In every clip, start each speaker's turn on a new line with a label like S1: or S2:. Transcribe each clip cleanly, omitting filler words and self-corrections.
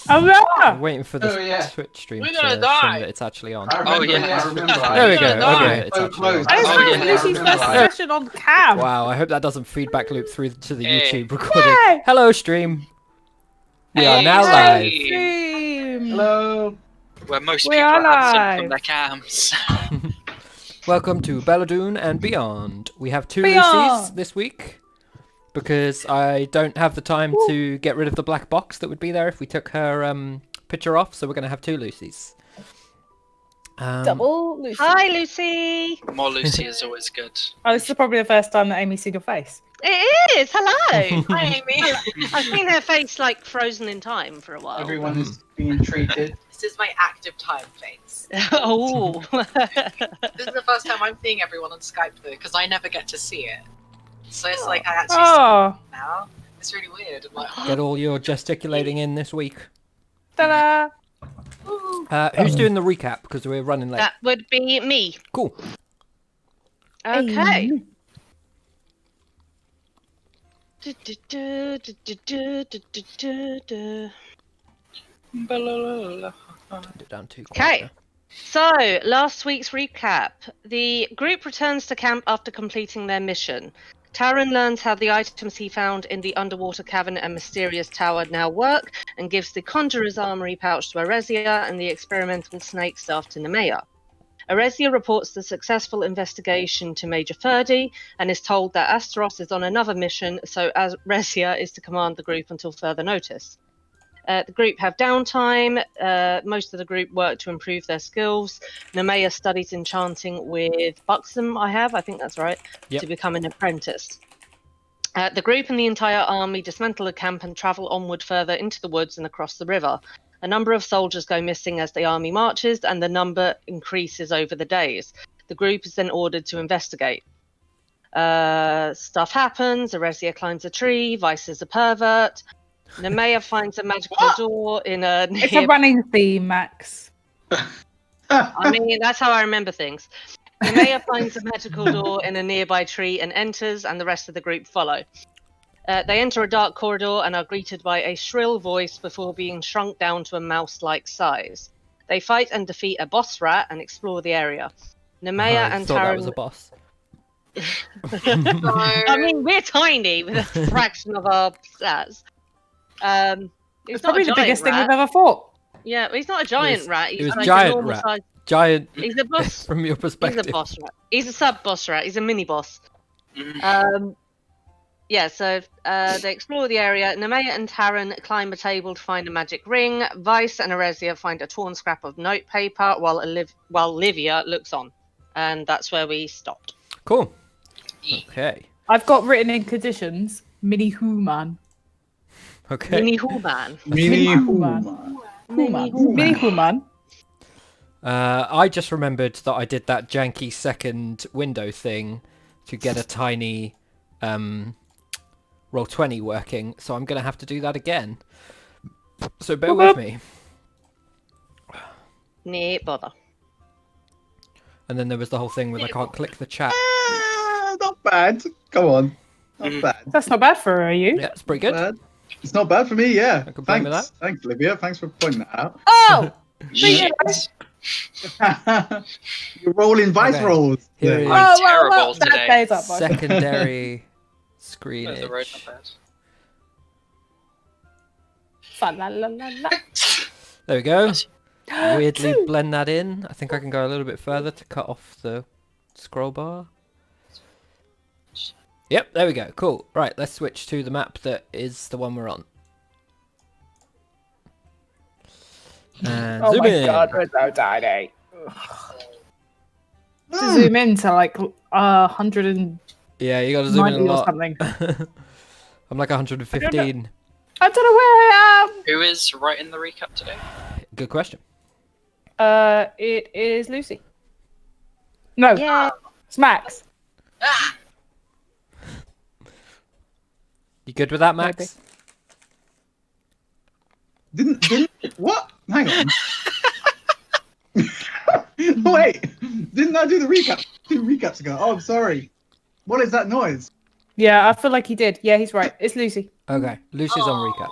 S1: I'm
S2: I'm waiting for the Twitch stream to show that it's actually on.
S3: I remember.
S2: There we go. Okay, it's actually on.
S1: I just found Lucy's first session on cam.
S2: Wow, I hope that doesn't feedback loop through to the YouTube recording.
S1: Yay!
S2: Hello, stream. We are now live.
S3: Hello.
S4: Where most
S1: We
S4: people
S1: are
S4: are absent
S1: live.
S4: from their cams.
S2: Welcome to Bela'Dun and beyond. We have two
S1: Beyond.
S2: Lucy's this week because I don't have the time to get rid of the black box that would be there if we took her picture off. So we're going to have two Lucy's.
S1: Double Lucy.
S5: Hi, Lucy.
S4: More Lucy is always good.
S1: Oh, this is probably the first time that Amy's seen your face.
S5: It is. Hello. Hi, Amy. I've seen her face like frozen in time for a while.
S3: Everyone is being treated.
S6: This is my active time face.
S5: Oh.
S6: This is the first time I'm seeing everyone on Skype though, because I never get to see it. So it's like I actually see
S1: Oh,
S6: it now. It's really weird. I'm like,
S2: Get all your gesticulating in this week.
S1: ta-da!
S2: Who's doing the recap? Because we're running late.
S5: That would be me.
S2: Cool.
S5: Okay.
S2: Down to
S5: Okay. So, last week's recap. The group returns to camp after completing their mission. Taran learns how the items he found in the underwater cavern and mysterious tower now work, and gives the Conjurer's Armory pouch to Erezia and the experimental snake staff to Nemea. Erezia reports the successful investigation to Major Ferdy, and is told that Asteros is on another mission, so Erezia is to command the group until further notice. The group have downtime. Most of the group work to improve their skills. Nemea studies enchanting with Buxom, I think that's right, to become an apprentice. The group and the entire army dismantle the camp and travel onward further into the woods and across the river. A number of soldiers go missing as the army marches, and the number increases over the days. The group is then ordered to investigate. Stuff happens. Erezia climbs a tree. Vice is a pervert. Nemea finds a magical door in a...
S1: It's a running theme, Max.
S5: I mean, that's how I remember things. Nemea finds a magical door in a nearby tree and enters, and the rest of the group follow. They enter a dark corridor and are greeted by a shrill voice before being shrunk down to a mouse-like size. They fight and defeat a boss rat and explore the area. Nemea and
S2: thought that
S5: Taran...
S2: was a boss.
S5: I mean, we're tiny with a fraction of our stats.
S1: It's probably the biggest thing we've ever fought.
S5: Yeah, he's not a giant rat. He's
S2: It was
S5: like
S2: giant
S5: a normal
S2: rat.
S5: size.
S2: Giant
S5: He's a boss.
S2: from your
S5: He's
S2: perspective.
S5: a boss rat. He's a sub-boss rat. He's a mini-boss.
S4: Mhm.
S5: Yeah, so they explore the area. Nemea and Taran climb a table to find a magic ring. Vice and Erezia find a torn scrap of notepaper while Livia looks on. And that's where we stopped.
S2: Cool. Okay.
S1: I've got written in conditions, Mini Who-Man.
S2: Okay.
S5: Mini Hallman.
S3: Mini
S1: Who-Man. Mini Who-Man.
S2: I just remembered that I did that janky second window thing to get a tiny Roll20 working, so I'm going to have to do that again. So bear with me.
S5: Nah, bother.
S2: And then there was the whole thing with I can't click the chat.
S3: Not bad. Come on. Not bad.
S1: That's not bad for you.
S2: Yeah, it's pretty good.
S3: Bad. It's not bad for me, yeah.
S2: I can blame
S3: Thanks.
S2: with
S3: Thanks, Olivia. Thanks for pointing that out.
S1: Oh!
S4: Shit.
S3: You're rolling vice
S2: Okay.
S3: rolls.
S2: Here it is.
S4: I'm terrible
S1: That
S4: today.
S1: day's up, boy.
S2: Secondary
S4: Oh, the road
S2: screenage.
S4: not bad.
S1: Fa-la-la-la-la.
S2: There we go. Weirdly blend that in. I think I can go a little bit further to cut off the scroll bar. Yep, there we go. Cool. Right, let's switch to the map that is the one we're on. And
S1: Oh
S2: zoom
S1: my
S2: in.
S1: god, we're so tiny. To zoom in to like 190
S2: Yeah, you gotta zoom in a
S1: or
S2: lot.
S1: something.
S2: I'm like 115.
S1: I don't know where I am.
S4: Who is writing the recap today?
S2: Good question.
S1: It is Lucy. No,
S5: Yeah.
S1: it's Max.
S6: ah!
S2: You good with that, Max?
S3: Didn't what? Hang on. Wait, didn't I do the recap 2 recaps ago? Oh, I'm sorry. What is that noise?
S1: Yeah, I feel like he did. Yeah, he's right. It's Lucy.
S2: Okay, Lucy's on recap.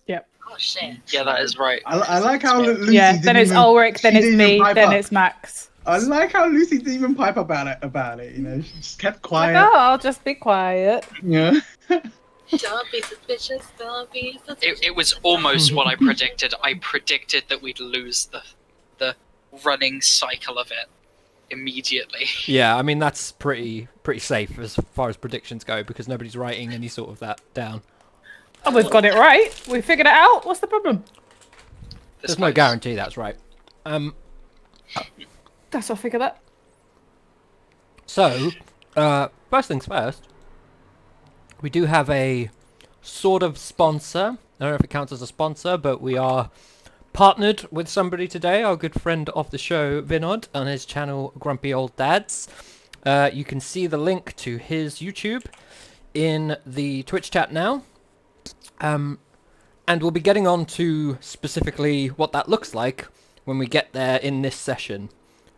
S1: Yep.
S6: Oh, shit.
S4: Yeah, that is right.
S3: I like how Lucy
S1: Yeah,
S3: didn't
S1: then it's
S3: even,
S1: Ulrich, then
S3: she
S1: it's
S3: didn't even
S1: me,
S3: pipe
S1: then
S3: up.
S1: it's Max.
S3: I like how Lucy didn't even pipe up about it. You know, she just kept
S1: Like,
S3: quiet.
S1: oh, I'll just be quiet.
S3: Yeah.
S6: Don't be suspicious. Don't be suspicious.
S4: It was almost what I predicted. I predicted that we'd lose the running cycle of it immediately.
S2: Yeah, I mean that's pretty safe as far as predictions go because nobody's writing any sort of that down.
S1: Oh, we've got it right. We figured it out. What's the problem?
S2: There's no guarantee that's right.
S1: Guess I'll figure that.
S2: So, first things first, we do have a sort of sponsor. I don't know if it counts as a sponsor, but we are partnered with somebody today, our good friend of the show, Vinod, on his channel, Grumpy Old Dads. You can see the link to his YouTube in the Twitch chat now. And we'll be getting on to specifically what that looks like when we get there in this session.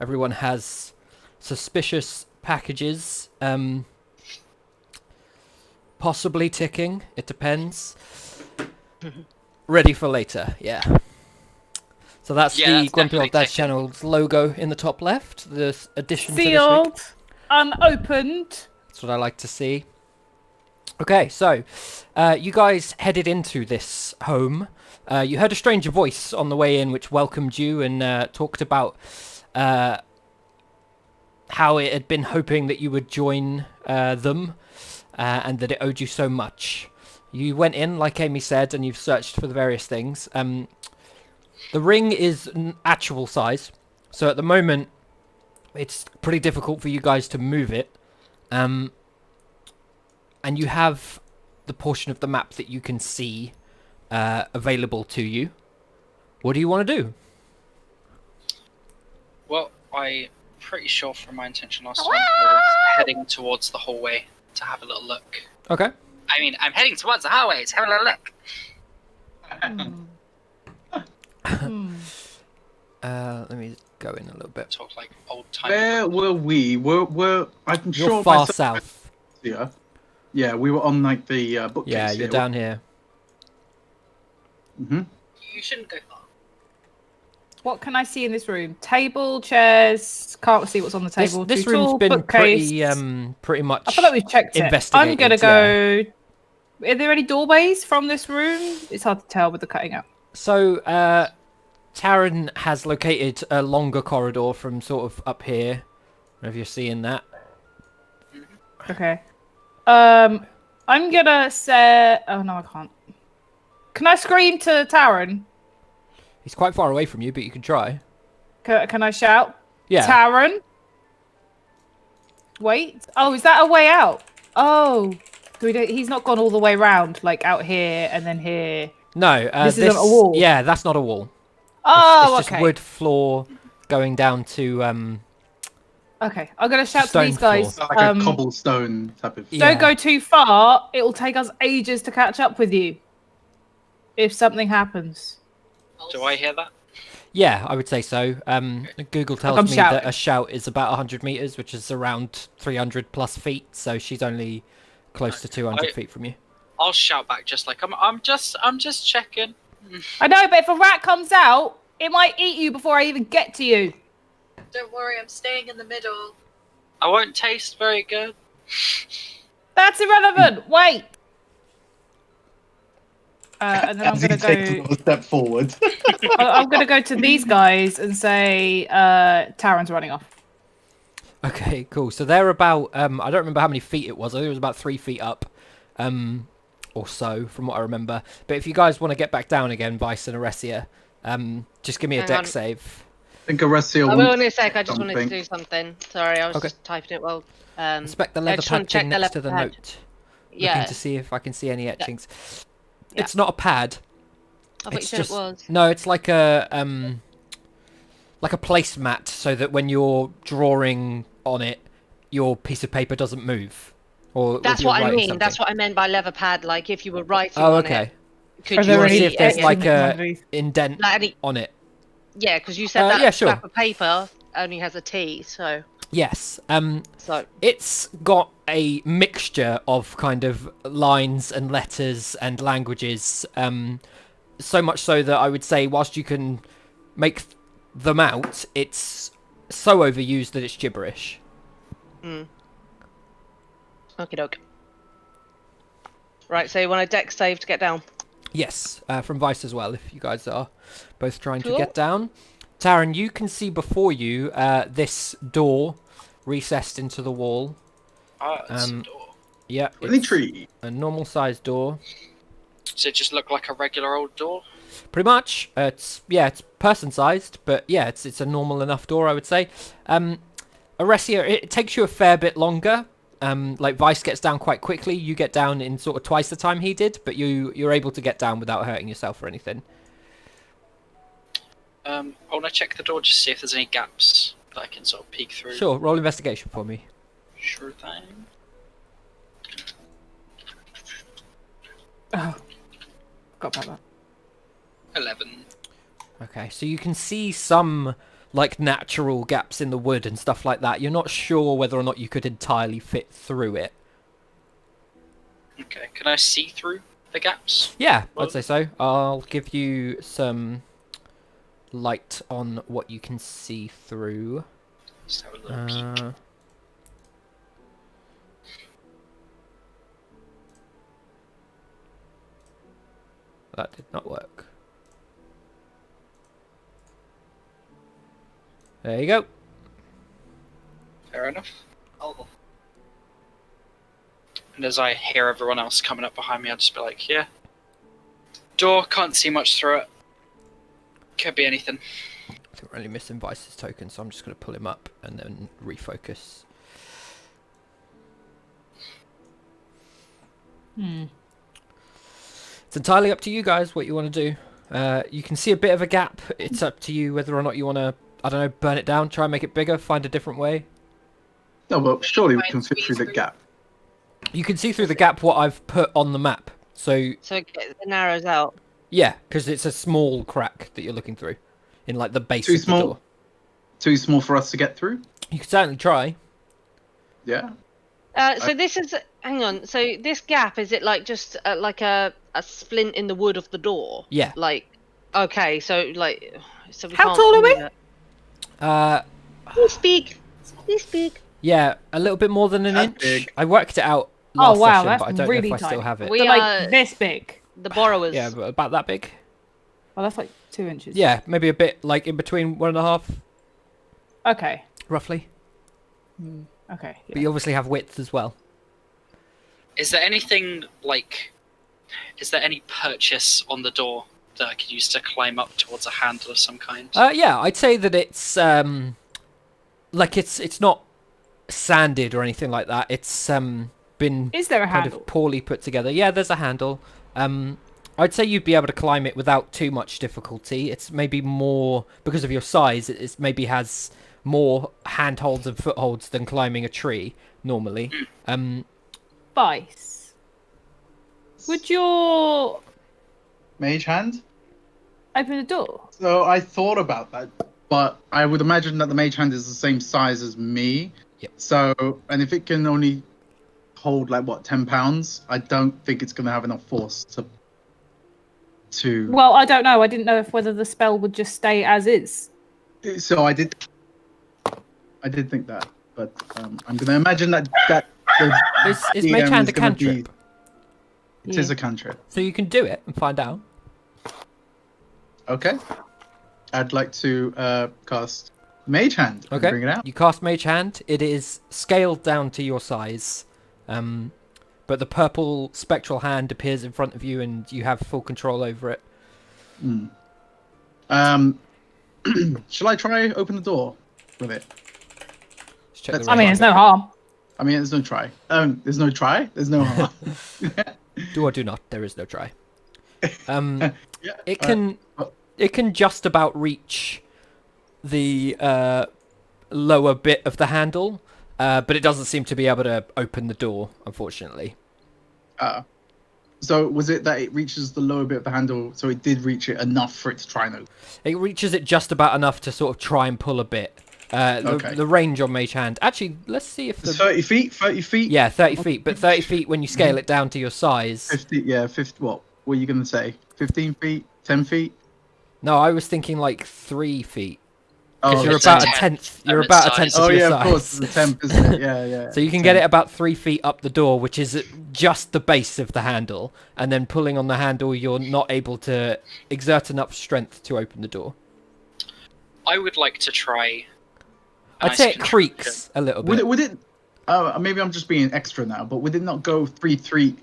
S2: Everyone has suspicious packages, possibly ticking, it depends. Ready for later, yeah. So that's
S4: Yeah,
S2: the Grumpy Old Dads
S4: definitely
S2: channel's logo in the top left, the addition to this week.
S1: Sealed, unopened.
S2: That's what I like to see. Okay, so you guys headed into this home. You heard a stranger voice on the way in which welcomed you and talked about how it had been hoping that you would join them and that it owed you so much. You went in, like Amy said, and you've searched for the various things. The ring is actual size, so at the moment it's pretty difficult for you guys to move it. And you have the portion of the map that you can see available to you. What do you want to do?
S4: Well, I'm pretty sure from my intention last time I was heading towards the hallway to have a little look.
S2: Okay.
S4: I mean, I'm heading towards the hallway to have a little look.
S2: Let me go in a little bit.
S4: Talk like old time.
S3: Where were we? I'm
S2: You're
S3: sure
S2: far
S3: myself-
S2: south.
S3: Yeah. Yeah, we were on like the bookcase.
S2: Yeah, you're
S3: here.
S2: down here.
S3: Mhm.
S6: You shouldn't go far.
S1: What can I see in this room? Table, chairs. Can't see what's on the table.
S2: This
S1: Too
S2: room's
S1: tall,
S2: been
S1: bookcase.
S2: pretty much.
S1: I feel like we've checked it. I'm
S2: investigated,
S1: gonna go. Are there any doorways from this room? It's hard to tell with the cutting out.
S2: So, Taryn has located a longer corridor from sort of up here. I don't know if you're seeing that.
S1: Okay. I'm gonna say. Oh no, I can't. Can I scream to Taryn?
S2: He's quite far away from you, but you can try.
S1: Can I shout?
S2: Yeah.
S1: Taryn? Wait. Oh, is that a way out? Oh. He's not gone all the way round, like out here and then here.
S2: No,
S1: this isn't a wall.
S2: Yeah, that's not a wall.
S1: Oh,
S2: it's just
S1: okay.
S2: wood floor going down to
S1: Okay, I'm gonna shout to
S2: Stone
S1: these guys.
S3: It's like a cobblestone type of.
S2: Yeah.
S1: Don't go too far. It will take us ages to catch up with you. If something happens.
S4: Do I hear that?
S2: Yeah, I would say so. Google tells
S1: I'm
S2: me
S1: shouting.
S2: that a shout is about 100 meters, which is around 300 plus feet. So she's only close to 200 feet from you.
S4: I'll shout back just like I'm just checking.
S1: I know, but if a rat comes out, it might eat you before I even get to you.
S6: Don't worry, I'm staying in the middle.
S4: I won't taste very good.
S1: That's irrelevant. Wait. And then I'm
S3: As he
S1: gonna
S3: takes a
S1: go.
S3: little step forward.
S1: I'm gonna go to these guys and say, Taryn's running off.
S2: Okay, cool. So they're about I don't remember how many feet it was. I think it was about 3 feet up, or so from what I remember. But if you guys want to get back down again, Vice and Aresia, just give me a
S5: Hang
S2: deck
S5: on.
S2: save.
S3: I think Aresia
S5: I will
S3: wants
S5: in a sec. I just wanted to
S3: something.
S5: do something. Sorry, I was
S2: Okay.
S5: just typing it while.
S2: Inspect the
S5: I
S2: leather
S5: just wanna
S2: pad
S5: check
S2: thing
S5: the
S2: next to
S5: leather
S2: the
S5: pad.
S2: note.
S5: Yeah.
S2: Looking to see if I can see any etchings.
S5: Yeah.
S2: It's not a pad.
S5: I thought you
S2: It's
S5: said
S2: just
S5: it was.
S2: no. It's like a placemat, so that when you're drawing on it, your piece of paper doesn't move. Or
S5: That's
S2: if you're
S5: what I
S2: writing
S5: mean.
S2: something.
S5: That's what I meant by leather pad. Like if you were writing
S2: Oh,
S5: on
S2: okay.
S5: it, could
S1: Are
S5: you
S1: there
S2: You want to
S1: any
S2: see if there's
S5: yeah,
S2: like
S1: etchings
S2: a
S1: underneath?
S2: indent
S5: like any,
S2: on it.
S5: yeah, because you said that
S2: yeah, sure.
S5: scrap of paper only has a T, so
S2: Yes.
S5: so
S2: It's got a mixture of kind of lines and letters and languages. so much so that I would say, whilst you can make them out, it's so overused that it's gibberish.
S5: Okie doke. Right, so you want a deck save to get down?
S2: Yes, from Vice as well, if you guys are both trying to
S5: Cool.
S2: get down. Taryn, you can see before you this door recessed into the wall.
S4: Ah, it's a door.
S2: Yeah,
S3: Any
S2: it's
S3: tree.
S2: a normal-sized door.
S4: Does it just look like a regular old door?
S2: Pretty much. It's person-sized, but yeah, it's a normal enough door, I would say. Aresia, it takes you a fair bit longer. Like Vice gets down quite quickly. You get down in sort of twice the time he did, but you're able to get down without hurting yourself or anything.
S4: I want to check the door just to see if there's any gaps that I can sort of peek through.
S2: Sure, roll investigation for me.
S4: Sure thing.
S1: Oh, forgot about that.
S4: 11.
S2: Okay, so you can see some like natural gaps in the wood and stuff like that. You're not sure whether or not you could entirely fit through it.
S4: Okay, can I see through the gaps?
S2: Yeah, I'd say so. I'll give you some light on what you can see through.
S4: Just have a little peek.
S2: That did not work. There you go.
S4: Fair enough. And as I hear everyone else coming up behind me, I'll just be like, yeah. Door, can't see much through it. Could be anything.
S2: I think we're only missing Vice's token, so I'm just going to pull him up and then refocus. It's entirely up to you guys what you want to do. You can see a bit of a gap. It's up to you whether or not you want to, I don't know, burn it down, try and make it bigger, find a different way.
S3: No, well, surely we
S6: Try and
S3: can fit through
S6: squeeze
S3: the
S6: through.
S3: gap.
S2: You can see through the gap what I've put on the map. So,
S5: So it narrows out.
S2: yeah, because it's a small crack that you're looking through in like the base
S3: Too
S2: of the
S3: small?
S2: door.
S3: Too small for us to get through?
S2: You can certainly try.
S3: Yeah.
S5: So this is, hang on. So this gap, is it like just like a splint in the wood of the door?
S2: Yeah.
S5: Like, okay, so like, so we
S1: How
S5: can't
S1: tall are we?
S5: move it.
S2: Uh,
S5: Speak.
S2: yeah, a little bit more than an
S3: That's
S2: inch.
S3: big.
S2: I worked it out
S1: Oh,
S2: last
S1: wow,
S2: session,
S1: that's
S2: but I don't
S1: really
S2: know if I still
S1: tight.
S2: have it.
S5: We
S1: So,
S5: are
S1: like this big.
S5: the borrowers.
S2: Yeah, but about that big.
S1: Oh, that's like 2 inches.
S2: Yeah, maybe a bit like in between 1.5,
S1: Okay.
S2: roughly.
S1: Okay.
S2: But you obviously have width as well.
S4: Is there anything, like... Is there any purchase on the door that I could use to climb up towards a handle of some kind?
S2: Yeah, I'd say that it's like it's not sanded or anything like that. It's been
S1: Is there a
S2: kind
S1: handle?
S2: of poorly put together. Yeah, there's a handle. I'd say you'd be able to climb it without too much difficulty. It's maybe more because of your size. It maybe has more handholds and footholds than climbing a tree normally.
S1: Vice. Would your
S3: Mage hand?
S1: open the door?
S3: So I thought about that, but I would imagine that the mage hand is the same size as me.
S2: Yep.
S3: So, and if it can only hold like what, 10 pounds, I don't think it's going to have enough force to.
S1: Well, I don't know. I didn't know if whether the spell would just stay as is.
S3: So I did think that, but I'm going to imagine that
S2: Is Mage
S3: DM
S2: Hand
S3: is
S2: a
S3: gonna be-
S2: cantrip?
S3: It is a cantrip.
S2: So you can do it and find out.
S3: Okay. I'd like to cast Mage Hand. And
S2: Okay.
S3: Bring it out.
S2: You cast Mage Hand. It is scaled down to your size. But the purple spectral hand appears in front of you and you have full control over it.
S3: Shall I try open the door with it?
S2: Just check
S3: That's-
S2: the
S1: I mean,
S2: range.
S1: there's no harm.
S3: I mean, there's no try. There's no try. There's no harm.
S2: Do or do not. There is no try.
S3: Yeah,
S2: It can just about reach the lower bit of the handle, but it doesn't seem to be able to open the door, unfortunately.
S3: So was it that it reaches the lower bit of the handle, so it did reach it enough for it to try and open?
S2: It reaches it just about enough to sort of try and pull a bit.
S3: Okay.
S2: The range on Mage Hand. Actually, let's see if
S3: It's
S2: the
S3: 30 feet? 30 feet?
S2: yeah, 30 feet. But 30 feet when you scale it down to your size.
S3: 50, yeah, 50, what were you going to say? 15 feet? 10 feet?
S2: No, I was thinking like 3 feet.
S3: Oh,
S2: Because you're
S4: it's
S2: about
S4: a
S2: a tenth. You're
S4: of its
S2: about a
S4: size.
S2: tenth
S3: oh
S2: of your
S3: yeah,
S2: size.
S3: of course, it's a 10, isn't it? Yeah, yeah.
S2: So you can
S3: 10.
S2: get it about 3 feet up the door, which is just the base of the handle, and then pulling on the handle, you're not able to exert enough strength to open the door.
S4: I would like to try.
S2: I'd say it creaks a little bit.
S3: Would it? Maybe I'm just being extra now, but would it not go 3 feet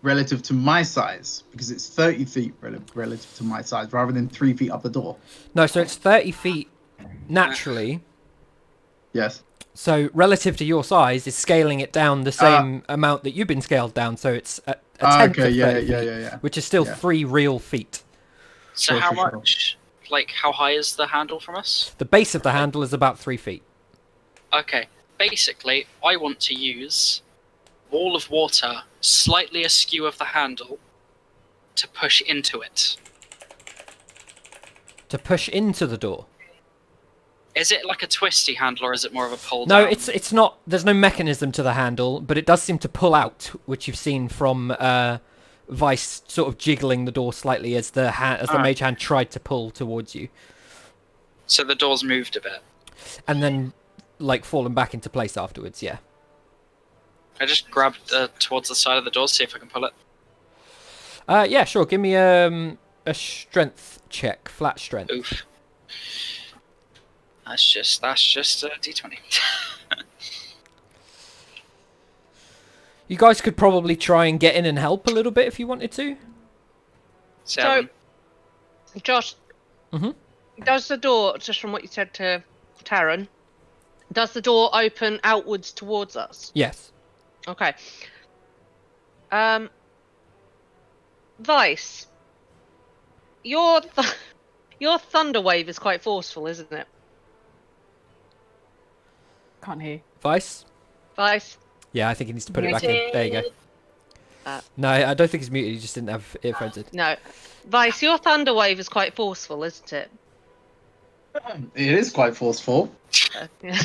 S3: relative to my size? Because it's 30 feet relative to my size, rather than 3 feet up the door.
S2: No, so it's 30 feet naturally.
S3: Yes.
S2: So relative to your size is scaling it down the same amount that you've been scaled down. So it's a tenth
S3: Okay.
S2: of 30
S3: Yeah.
S2: feet,
S3: Yeah. Yeah. Yeah.
S2: which is still
S3: Yeah.
S2: 3 real feet.
S4: So
S3: Sure,
S4: how
S3: sure, sure.
S4: much? Like, how high is the handle from us?
S2: The base of the handle is about 3 feet.
S4: Okay. Basically, I want to use wall of water slightly askew of the handle to push into it.
S2: To push into the door.
S4: Is it like a twisty handle, or is it more of a pull
S2: No,
S4: down?
S2: it's not. There's no mechanism to the handle, but it does seem to pull out, which you've seen from Vice sort of jiggling the door slightly as the mage hand tried to pull towards you,
S4: So the door's moved a bit.
S2: and then like fallen back into place afterwards. Yeah.
S4: I just grabbed towards the side of the door, see if I can pull it.
S2: Yeah, sure. Give me a strength check, flat strength.
S4: Oof. That's just a d20.
S2: You guys could probably try and get in and help a little bit if you wanted to.
S4: 7.
S5: Josh,
S2: Mhm.
S5: does the door, just from what you said to Taryn, does the door open outwards towards us?
S2: Yes.
S5: Okay. Vice, your thunder wave is quite forceful, isn't it?
S1: Can't hear.
S2: Vice.
S5: Vice.
S2: Yeah, I think he needs to put it back in. There you go. No, I don't think he's muted. He just didn't have earphones in.
S5: No. Vice, your thunder wave is quite forceful, isn't it?
S3: It is quite forceful.
S5: Yeah.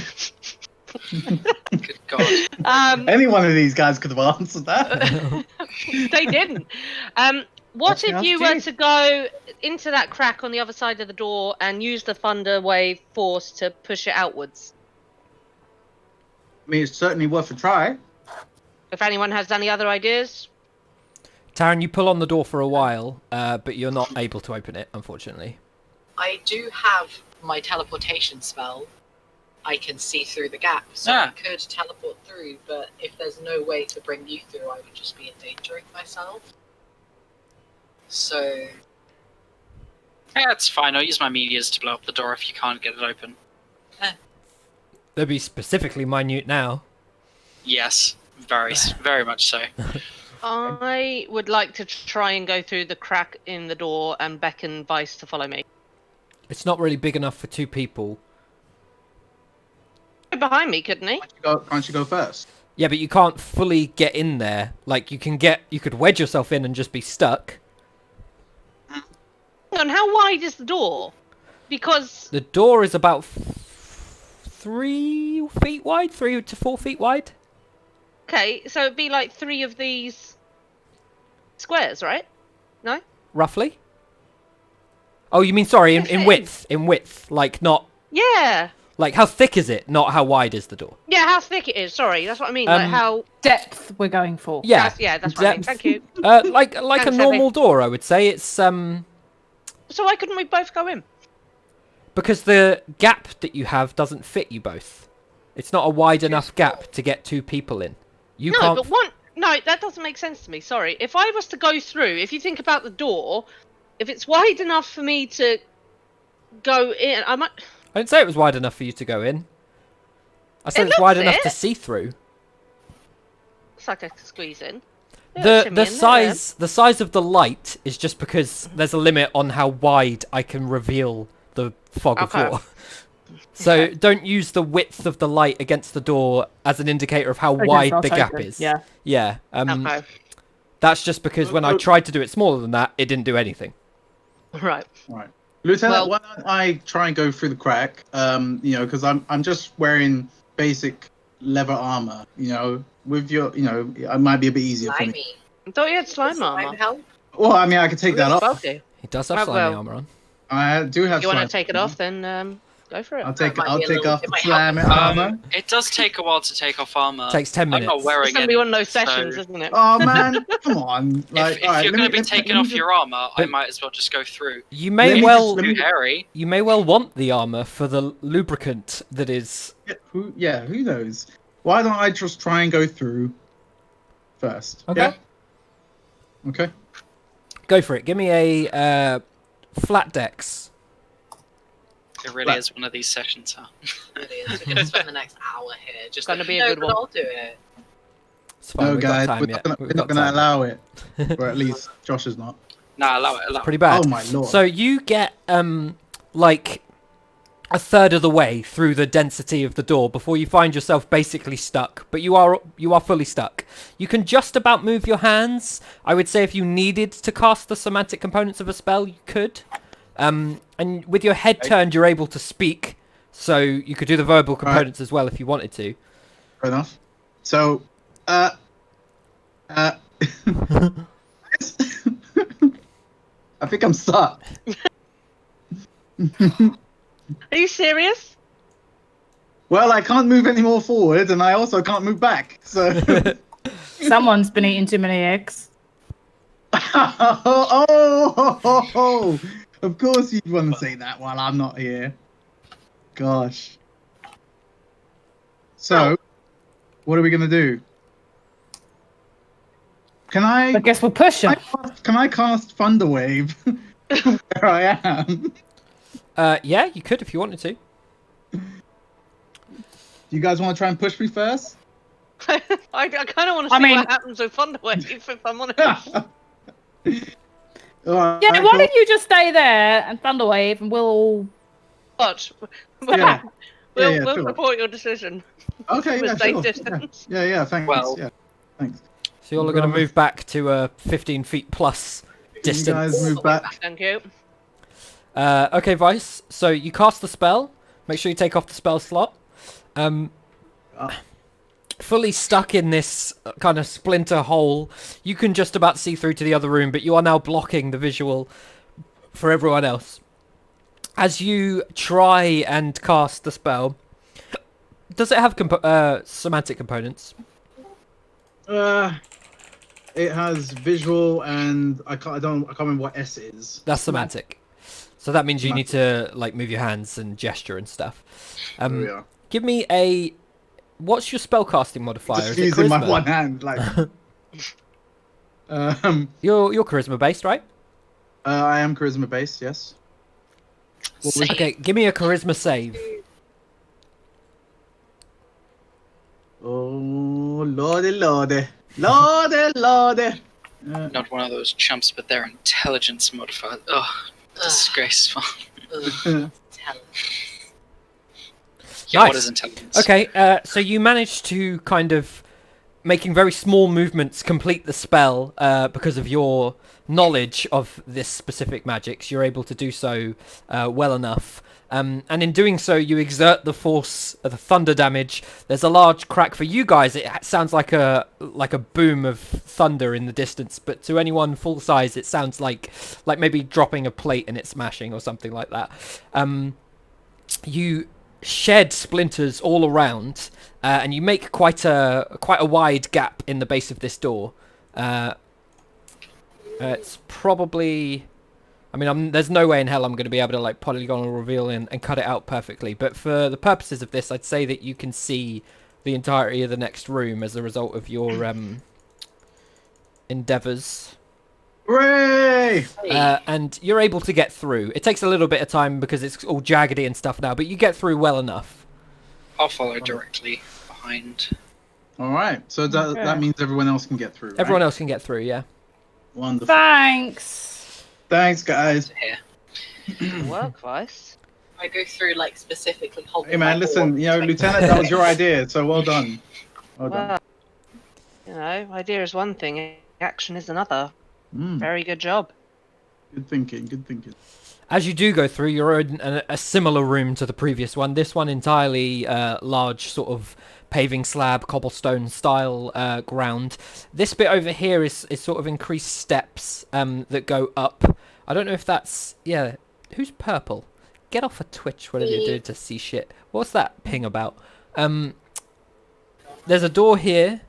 S4: Good God.
S3: Any one of these guys could have answered that.
S5: They didn't. What
S3: That's
S5: if you were to go into that crack on the other side of the door and use the thunder wave force to push it outwards?
S3: I mean, it's certainly worth a try.
S5: If anyone has any other ideas?
S2: Taryn, you pull on the door for a while, but you're not able to open it, unfortunately.
S6: I do have my teleportation spell. I can see through the gap, so I could teleport through, but if there's no way to bring you through, I would just be endangering myself. So...
S4: Yeah, it's fine. I'll use my meteors to blow up the door if you can't get it open.
S2: They'll be specifically minute now.
S4: Yes, very much so.
S5: I would like to try and go through the crack in the door and beckon Vice to follow me.
S2: It's not really big enough for 2 people.
S5: Behind me, couldn't he?
S3: Can't you go first?
S2: Yeah, but you can't fully get in there. Like, you could wedge yourself in and just be stuck.
S5: Hang on, how wide is the door? Because...
S2: The door is about 3 feet wide? 3 to 4 feet wide?
S5: Okay, so it'd be like 3 of these squares, right? No?
S2: Roughly? Oh, you mean, sorry, in
S5: Yes,
S2: width. In width. Like, not...
S5: Yeah.
S2: Like, how thick is it? Not how wide is the door.
S5: Yeah, how thick it is. Sorry, that's what I mean. Like how...
S1: Depth we're going for.
S2: Yeah.
S5: That's what I mean.
S2: Depth.
S5: Thank you.
S2: Like a
S5: Thanks,
S2: normal
S5: Abby.
S2: door, I would say. It's,
S5: So why couldn't we both go in?
S2: because the gap that you have doesn't fit you both. It's not a wide enough gap to get 2 people in. You
S5: No,
S2: can't...
S5: but one... No, that doesn't make sense to me. Sorry. If I was to go through, if you think about the door, if it's wide enough for me to go in, I might...
S2: I didn't say it was wide enough for you to go in. I said
S5: It
S2: it's wide
S5: looks
S2: enough
S5: it.
S2: to see through.
S5: It's like I could squeeze in. Yeah, shimmy
S2: The
S5: in
S2: size of the light is just because there's a limit on how wide I can reveal the fog of
S5: Okay.
S2: war. So
S5: Okay.
S2: don't use the width of the light against the door as an indicator of how
S1: Against
S2: wide
S1: our
S2: the gap
S1: token,
S2: is.
S1: yeah.
S2: Yeah.
S5: Okay.
S2: That's just because when I tried to do it smaller than that, it didn't do anything.
S5: Right.
S3: Right. Lieutenant,
S5: Well-
S3: why don't I try and go through the crack? Because I'm just wearing basic leather armor. With your, it might be a bit easier for me.
S6: Slimy.
S5: I thought you had slime
S6: Slime
S5: armor.
S6: help?
S3: Well, I mean, I could take that off.
S5: Bulky.
S2: He does have
S5: Oh,
S2: slimy
S5: well.
S2: armor on.
S3: I do have.
S5: You want to
S3: slime
S5: take it
S3: armor.
S5: off, then go for it.
S3: I'll take
S6: might be a little-
S3: off
S6: it
S3: the
S6: might
S3: slime
S6: help.
S3: armor.
S4: It does take a while to take off armor.
S2: Takes 10
S4: I'm
S2: minutes.
S4: not wearing
S5: It's going to
S4: any.
S5: be one of those
S4: so
S5: sessions, isn't it?
S3: Oh man, come on! Like,
S4: if
S3: all right,
S4: you're
S3: let
S4: going to
S3: me-
S4: be
S3: let me-
S4: taking
S3: let me
S4: off
S3: just-
S4: your armor, I
S2: But-
S4: might as well just go through.
S2: You
S3: Let
S2: may
S3: me
S2: well
S3: just-
S4: Too hairy.
S2: you may well want the armor for the lubricant that is.
S3: Who knows? Why don't I just try and go through first?
S2: Okay.
S3: Yeah? Okay.
S2: Go for it. Give me a flat dex.
S4: It really is one of these sessions, huh?
S6: It is. We're gonna spend the next hour here. Just
S5: Gonna be a
S6: no,
S5: good
S6: but
S5: one.
S6: I'll do it.
S2: It's fine.
S3: No,
S2: we've
S3: guys,
S2: got time yet.
S3: we're
S2: We've
S3: not
S2: got
S3: going to
S2: time
S3: allow it. Or at least Josh is not.
S4: Nah, allow it.
S2: Pretty bad.
S3: Oh my lord.
S2: So you get like a third of the way through the density of the door before you find yourself basically stuck, but you are fully stuck. You can just about move your hands. I would say if you needed to cast the somatic components of a spell, you could. And with your head turned, you're able to speak, so you could do the verbal components as well if you wanted to.
S3: Fair enough. So, I think I'm stuck.
S5: Are you serious?
S3: Well, I can't move any more forward, and I also can't move back. So,
S1: Someone's been eating too many eggs.
S3: oh, of course you'd want to say that while I'm not here. Gosh. So, what are we gonna do? Can
S1: I
S3: I?
S1: guess we'll push him.
S3: Can I cast Thunderwave where I am?
S2: Yeah, you could if you wanted to.
S3: Do you guys want to try and push me first?
S5: I kind of want to see what happens with Thunderwave, if I'm honest.
S3: Alright,
S1: Yeah, why
S3: cool.
S1: don't you just stay there and Thunderwave and we'll all...
S5: Watch.
S3: Yeah.
S5: We'll
S3: sure.
S5: support your decision.
S3: Okay,
S5: With
S3: yeah,
S5: safe
S3: sure.
S5: distance.
S3: Yeah, thanks.
S4: Well-
S3: yeah, thanks.
S2: So you're all going to move back to a 15 feet plus
S3: You
S2: distance.
S3: guys move back.
S5: Thank you.
S2: Okay, Vice. So you cast the spell. Make sure you take off the spell slot. Fully stuck in this kind of splinter hole. You can just about see through to the other room, but you are now blocking the visual for everyone else. As you try and cast the spell, does it have semantic components?
S3: It has visual, and I can't remember what S is.
S2: That's semantic. So that means you need to like move your hands and gesture and stuff.
S3: There we are.
S2: Give me a. What's your spellcasting modifier?
S3: Just
S2: Is it
S3: using my
S2: charisma?
S3: one hand, like.
S2: You're charisma based, right?
S3: I am charisma based, yes. What was-
S2: Okay, give me a charisma save.
S3: Oh lordy, lordy, lordy, lordy.
S4: Not one of those chumps, but their intelligence modifier. Ugh, disgraceful.
S6: Ugh. Tell
S4: Yeah, what
S2: Nice.
S4: is intelligence?
S2: Okay, so you managed to kind of making very small movements complete the spell because of your knowledge of this specific magics. You're able to do so well enough. And in doing so, you exert the force of the thunder damage. There's a large crack for you guys. It sounds like a boom of thunder in the distance, but to anyone full size, it sounds like maybe dropping a plate and it smashing or something like that. You shed splinters all around, and you make quite a wide gap in the base of this door. It's probably. I mean, there's no way in hell I'm going to be able to like polygonal reveal and cut it out perfectly. But for the purposes of this, I'd say that you can see the entirety of the next room as a result of your endeavors.
S3: Hooray!
S2: And you're able to get through. It takes a little bit of time because it's all jaggedy and stuff now, but you get through well enough.
S4: I'll follow directly behind.
S3: All right, so that means everyone else can get through. Right?
S2: Everyone else can get through, yeah.
S3: Wonderful.
S1: Thanks.
S3: Thanks, guys.
S4: Here.
S5: Good work, Vice.
S6: I go through like specifically holding.
S3: Hey man,
S6: my
S3: listen,
S6: board.
S3: you know, Lieutenant, that was your idea, so well done. Well done.
S5: Well, you know, idea is one thing, action is another.
S3: Mm,
S5: Very good job.
S3: good thinking. Good thinking.
S2: As you do go through, you're in a similar room to the previous one. This one entirely large, sort of paving slab, cobblestone style ground. This bit over here is sort of increased steps that go up I don't know if that's... Yeah, who's purple? Get off of Twitch, whatever you're doing to see shit. What's that ping about? There's a door here,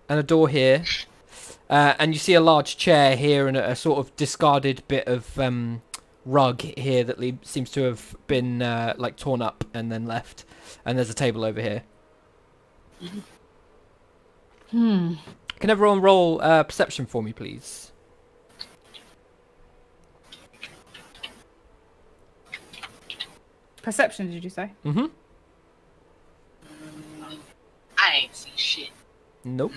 S2: and a door here. And you see a large chair here and a sort of discarded bit of rug here that seems to have been like torn up and then left. And there's a table over here. Can everyone roll perception for me, please?
S1: Perception, did you say?
S2: Mm-hmm.
S6: I ain't see shit.
S2: Nope.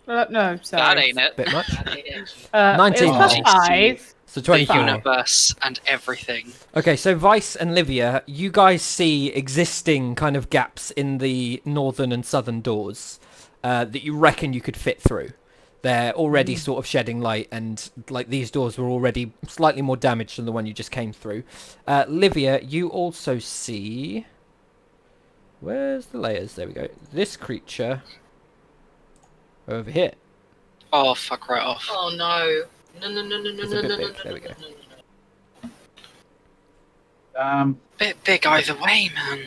S1: No, sorry.
S4: That ain't it.
S2: Bit much.
S1: 19.
S2: 19.
S1: It was +5.
S2: So
S4: The
S2: 24.
S4: universe and everything.
S2: Okay, so Vice and Livia, you guys see existing kind of gaps in the northern and southern doors that you reckon you could fit through. They're already sort of shedding light, and like these doors were already slightly more damaged than the one you just came through. Livia, you also see... Where's the layers? There we go. This creature over here.
S4: Oh, fuck right off.
S6: Oh no. No.
S2: It's a bit big. There we go.
S4: Bit big either way, man.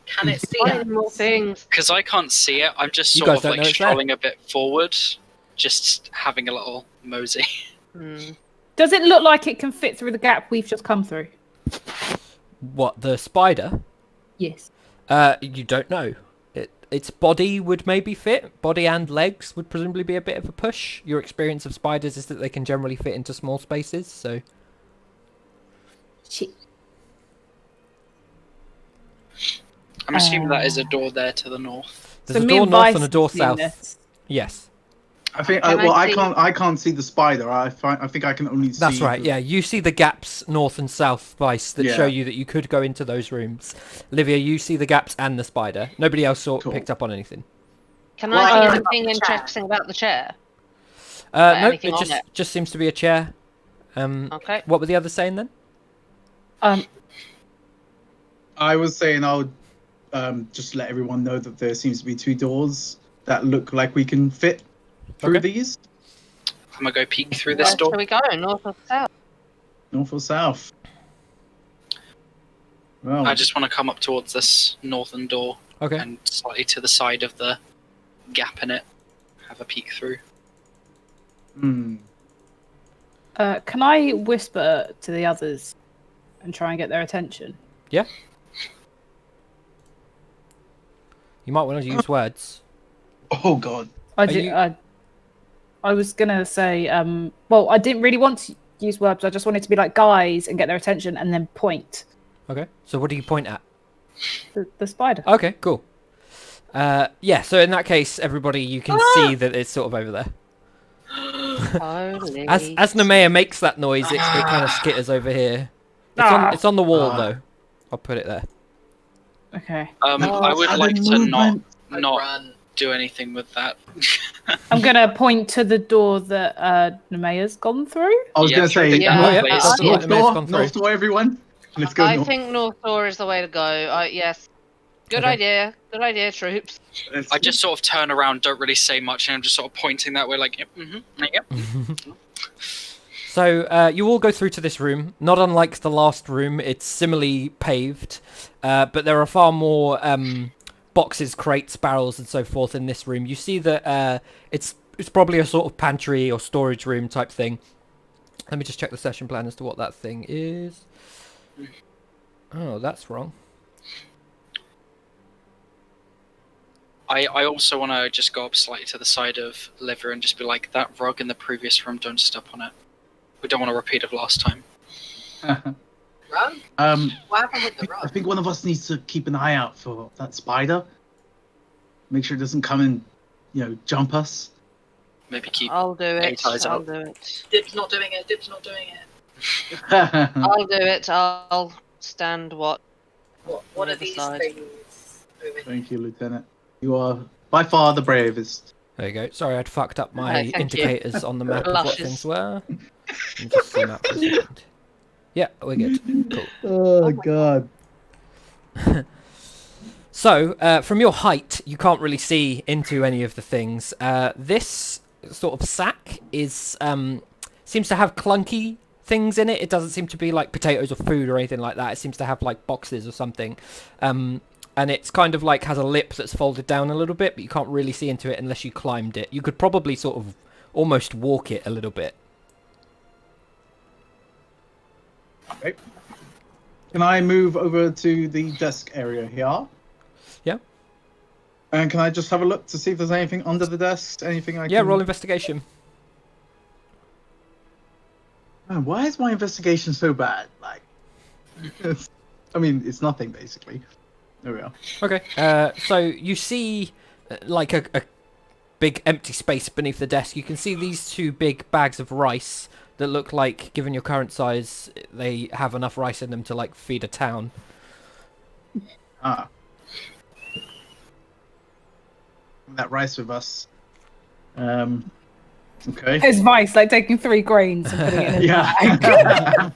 S6: Can it see
S5: Finding
S6: us?
S5: more things.
S4: Because I can't see it, I'm just
S2: You
S4: sort
S2: guys
S4: of
S2: don't
S4: like
S2: know it's there.
S4: strolling a bit forward, just having a little mosey.
S1: Does it look like it can fit through the gap we've just come through?
S2: What, the spider?
S1: Yes.
S2: You don't know. Its body would maybe fit. Body and legs would presumably be a bit of a push. Your experience of spiders is that they can generally fit into small spaces, so...
S1: Shit.
S4: I'm assuming that is a door there to the north.
S2: There's
S1: So
S2: a
S1: me
S2: door
S1: and
S2: north
S1: Vice
S2: and a door
S1: have seen
S2: south.
S1: this.
S2: Yes.
S3: I think.
S5: Can
S3: Well,
S5: I
S3: I
S5: see-
S3: can't. I can't see the spider. I think I can only see.
S2: That's right,
S3: the-
S2: yeah. You see the gaps north and south, Vice, that show
S3: Yeah.
S2: you that you could go into those rooms. Livia, you see the gaps and the spider. Nobody else
S3: Cool.
S2: picked up on anything.
S5: Can
S6: Well,
S5: I
S6: I
S5: see
S6: know
S5: anything
S6: about the chair.
S5: interesting about the chair? Like
S2: Nope,
S5: anything
S2: it
S5: on it?
S2: just seems to be a chair.
S5: Okay.
S2: What were the others saying then?
S3: I was saying I would just let everyone know that there seems to be two doors that look like we can fit through
S2: Okay.
S3: these.
S4: I'm gonna go peek through
S5: Where
S4: this door.
S5: shall we go? North or south?
S3: North or south? Well,
S4: I just want to come up towards this northern door
S2: Okay.
S4: and slightly to the side of the gap in it. Have a peek through.
S3: hmm.
S1: Can I whisper to the others and try and get their attention?
S2: Yeah. You might want to use words.
S3: Oh God.
S1: I
S2: Are
S1: did.
S2: you-
S1: I was gonna say. Well, I didn't really want to use words. I just wanted to be like guys and get their attention and then point
S2: Okay. So what do you point at?
S1: the spider.
S2: Okay, cool. Yeah, so in that case, everybody, you can see that it's sort of over there.
S5: Holy.
S2: As Nemea makes that noise, it kind of skitters over here. It's on the wall, though. I'll put it there.
S1: Okay.
S4: I would
S3: Sudden
S4: like to
S3: movement.
S4: not
S6: Run.
S4: do anything with that.
S1: I'm gonna point to the door that Nemea's gone through.
S3: I was
S4: Yeah,
S3: gonna say.
S5: Yeah,
S2: Oh, yeah,
S4: please.
S2: that's the one
S3: North
S2: that Nemea's
S3: door.
S2: gone through.
S3: North door, everyone. Let's go
S5: I
S3: north.
S5: think North Door is the way to go. Yes. Good
S2: Okay.
S5: idea. Good idea, troops.
S3: Let's-
S4: I just sort of turn around, don't really say much, and I'm just sort of pointing that way, like, yep, yep.
S2: So you all go through to this room. Not unlike the last room, it's similarly paved, but there are far more boxes, crates, barrels, and so forth in this room. You see that it's probably a sort of pantry or storage room type thing. Let me just check the session plan as to what that thing is. Oh, that's wrong.
S4: I also want to just go up slightly to the side of Liver and just be like, that rug in the previous room, don't step on it. We don't want a repeat of last time.
S6: Rug? What happened with the
S3: I
S6: rug?
S3: think one of us needs to keep an eye out for that spider. Make sure it doesn't come and, jump us.
S4: Maybe keep...
S5: I'll do it.
S4: Eight eyes
S5: I'll
S4: out.
S5: do it.
S6: Dib's not doing it. Dib's not doing it.
S5: I'll do it. I'll stand what?
S6: What are
S5: Other
S6: these
S5: side.
S6: things over here?
S3: Thank you, Lieutenant. You are by far the bravest.
S2: There you go. Sorry, I'd fucked up my
S5: Okay, thank you.
S2: indicators on the map of what
S5: Luscious.
S2: things were. Let me just zoom out for a second. Yeah, we're good. Cool.
S3: Oh God.
S2: So, from your height, you can't really see into any of the things. This sort of sack is seems to have clunky things in it. It doesn't seem to be like potatoes or food or anything like that. It seems to have like boxes or something. And it's kind of like has a lip that's folded down a little bit, but you can't really see into it unless you climbed it. You could probably sort of almost walk it a little bit.
S3: Okay. Can I move over to the desk area here?
S2: Yeah.
S3: And can I just have a look to see if there's anything under the desk? Anything I
S2: Yeah,
S3: can...
S2: roll investigation.
S3: Man, why is my investigation so bad? Like, I mean, it's nothing basically. There we are.
S2: Okay. So you see like a big empty space beneath the desk. You can see these 2 big bags of rice that look like, given your current size, they have enough rice in them to like feed a town.
S3: Ah. That rice with us. Okay.
S1: His vice, like taking 3 grains and putting it in his bag.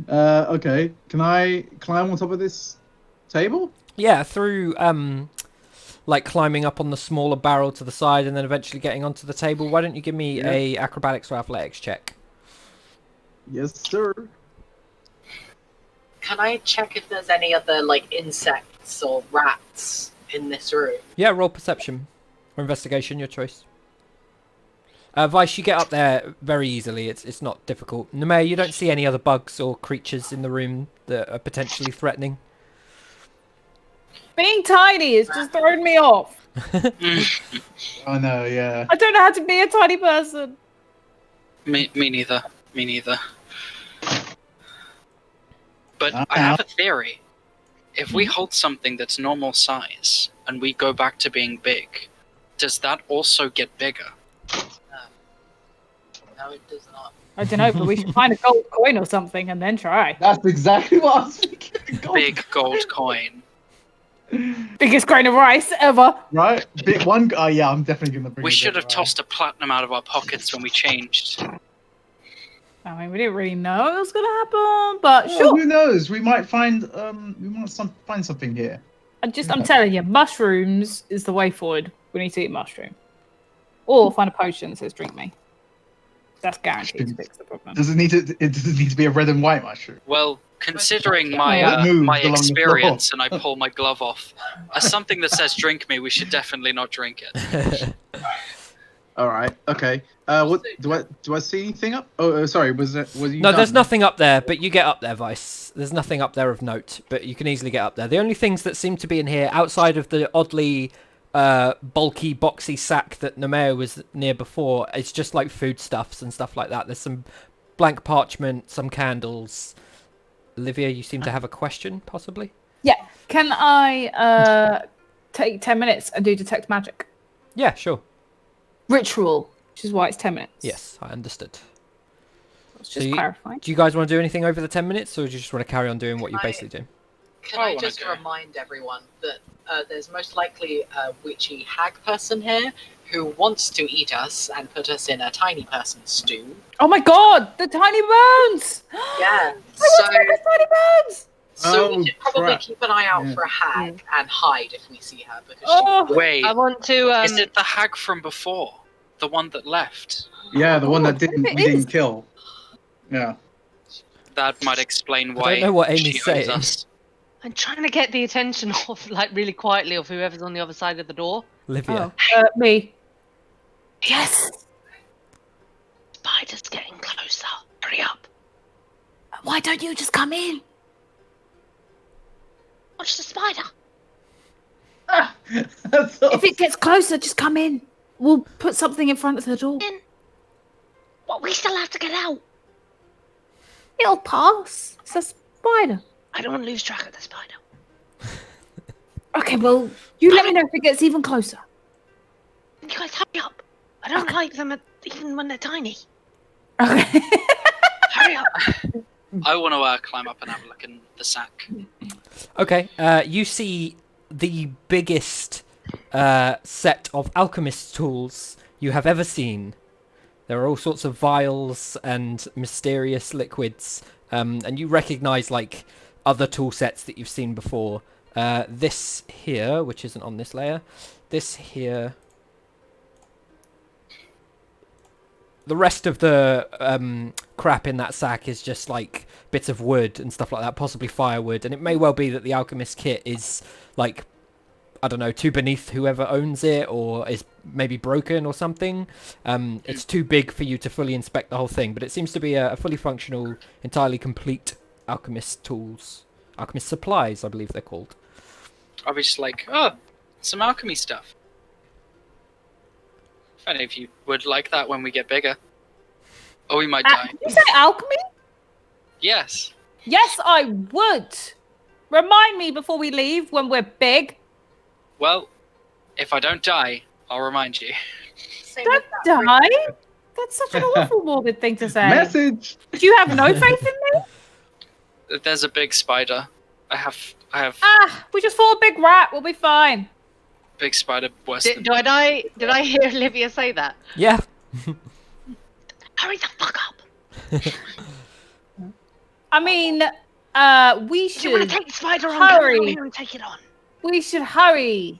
S3: Yeah. Okay. Can I climb on top of this table?
S2: Yeah, through like climbing up on the smaller barrel to the side and then eventually getting onto the table. Why don't you give me a acrobatics or athletics check?
S3: Yes, sir.
S6: Can I check if there's any other like insects or rats in this room?
S2: Yeah, roll perception or investigation, your choice. Vice, you get up there very easily. It's not difficult. Nemea, you don't see any other bugs or creatures in the room that are potentially threatening.
S1: Being tiny is just throwing me off.
S3: Oh no, yeah.
S1: I don't know how to be a tiny person.
S4: Me neither. Me neither. But I have a theory. If we hold something that's normal size and we go back to being big, does that also get bigger?
S6: No, it does not.
S1: I don't know, but we should find a gold coin or something and then try.
S3: That's exactly what I was thinking.
S4: Big gold coin.
S1: Biggest grain of rice ever.
S3: Right? Big one. Oh yeah, I'm definitely gonna bring.
S4: We
S3: it
S4: should
S3: over,
S4: have tossed a platinum out of our pockets when we changed.
S1: I mean, we didn't really know it was gonna happen, but
S3: Well,
S1: sure.
S3: who knows? We might find find something here.
S1: I'm telling you, mushrooms is the way forward. We need to eat mushroom, or find a potion that says "drink me." That's guaranteed to fix the problem.
S3: Does it need to? It doesn't need to be a red and white mushroom.
S4: Well, considering
S3: It
S4: my
S3: moves
S4: my
S3: along the
S4: experience, and
S3: floor.
S4: I pull my glove off, as something that says "drink me," we should definitely not drink it.
S3: All right. Okay. What do I see anything up? Oh, sorry. Was you?
S2: No, there's
S3: done?
S2: nothing up there, but you get up there, Vice. There's nothing up there of note, but you can easily get up there. The only things that seem to be in here, outside of the oddly bulky, boxy sack that Nemea was near before, it's just like foodstuffs and stuff like that. There's some blank parchment, some candles. Olivia, you seem to have a question, possibly?
S1: Yeah. Can I take 10 minutes and do detect magic?
S2: Yeah, sure.
S1: Ritual, which is why it's 10 minutes.
S2: Yes, I understood.
S1: Let's just clarify.
S2: Do you guys want to do anything over the 10 minutes, or do you just want to carry on doing what you're basically doing?
S6: Can I just remind everyone that there's most likely a witchy hag person here who wants to eat us and put us in a tiny person stew.
S1: Oh my god, the tiny bones!
S6: Yeah.
S1: I want to eat those tiny bones!
S6: So we should probably
S3: crap.
S6: keep an eye out for a hag and hide if we see her because
S1: Oh,
S4: Wait,
S5: I want to.
S4: is it the hag from before? The one that left?
S3: Yeah, the one that
S1: if it
S3: we didn't
S1: is.
S3: kill. Yeah.
S4: That might explain
S2: I
S4: why
S2: don't know what
S4: she
S2: Amy's
S4: owes
S2: saying.
S4: us.
S5: I'm trying to get the attention of, like, really quietly of whoever's on the other side of the door.
S2: Olivia.
S1: me.
S5: Yes. Spider's getting closer. Hurry up.
S1: Why don't you just come in?
S5: Watch the spider.
S3: That's all.
S1: If it gets closer, just come in. We'll put something in front of the door.
S5: What? We still have to get out.
S1: It'll pass. It's a spider.
S5: I don't want to lose track of the spider.
S1: Okay, well, you let me know if it gets even closer.
S5: You guys hurry up. I don't like them even when they're tiny.
S1: Okay.
S5: Hurry up.
S4: I want to climb up and have a look in the sack.
S2: Okay, you see the biggest set of alchemist tools you have ever seen. There are all sorts of vials and mysterious liquids, and you recognize like other tool sets that you've seen before. This here, which isn't on this layer, this here. The rest of the crap in that sack is just like bits of wood and stuff like that, possibly firewood. And it may well be that the alchemist kit is like, I don't know, too beneath whoever owns it, or is maybe broken or something. It's too big for you to fully inspect the whole thing, but it seems to be a fully functional, entirely complete alchemist tools, alchemist supplies, I believe they're called.
S4: I was just like, oh, some alchemy stuff. If any of you would like that when we get bigger. Or we might die.
S1: Did you say alchemy?
S4: Yes.
S1: Yes, I would. Remind me before we leave when we're big.
S4: Well, if I don't die, I'll remind you.
S6: Same
S1: Don't
S6: with that
S1: die. That's such an awful morbid thing to say.
S3: Message.
S1: Do you have no faith in me?
S4: There's a big spider. I have
S1: Ah, we just fought a big rat. We'll be fine.
S4: big spider worse than...
S5: Did I hear Olivia say that?
S2: Yeah.
S5: Hurry the fuck up!
S1: I mean, we
S5: Do you want to
S1: should
S5: take the spider on?
S1: hurry.
S5: Come here and take it on.
S1: we should hurry.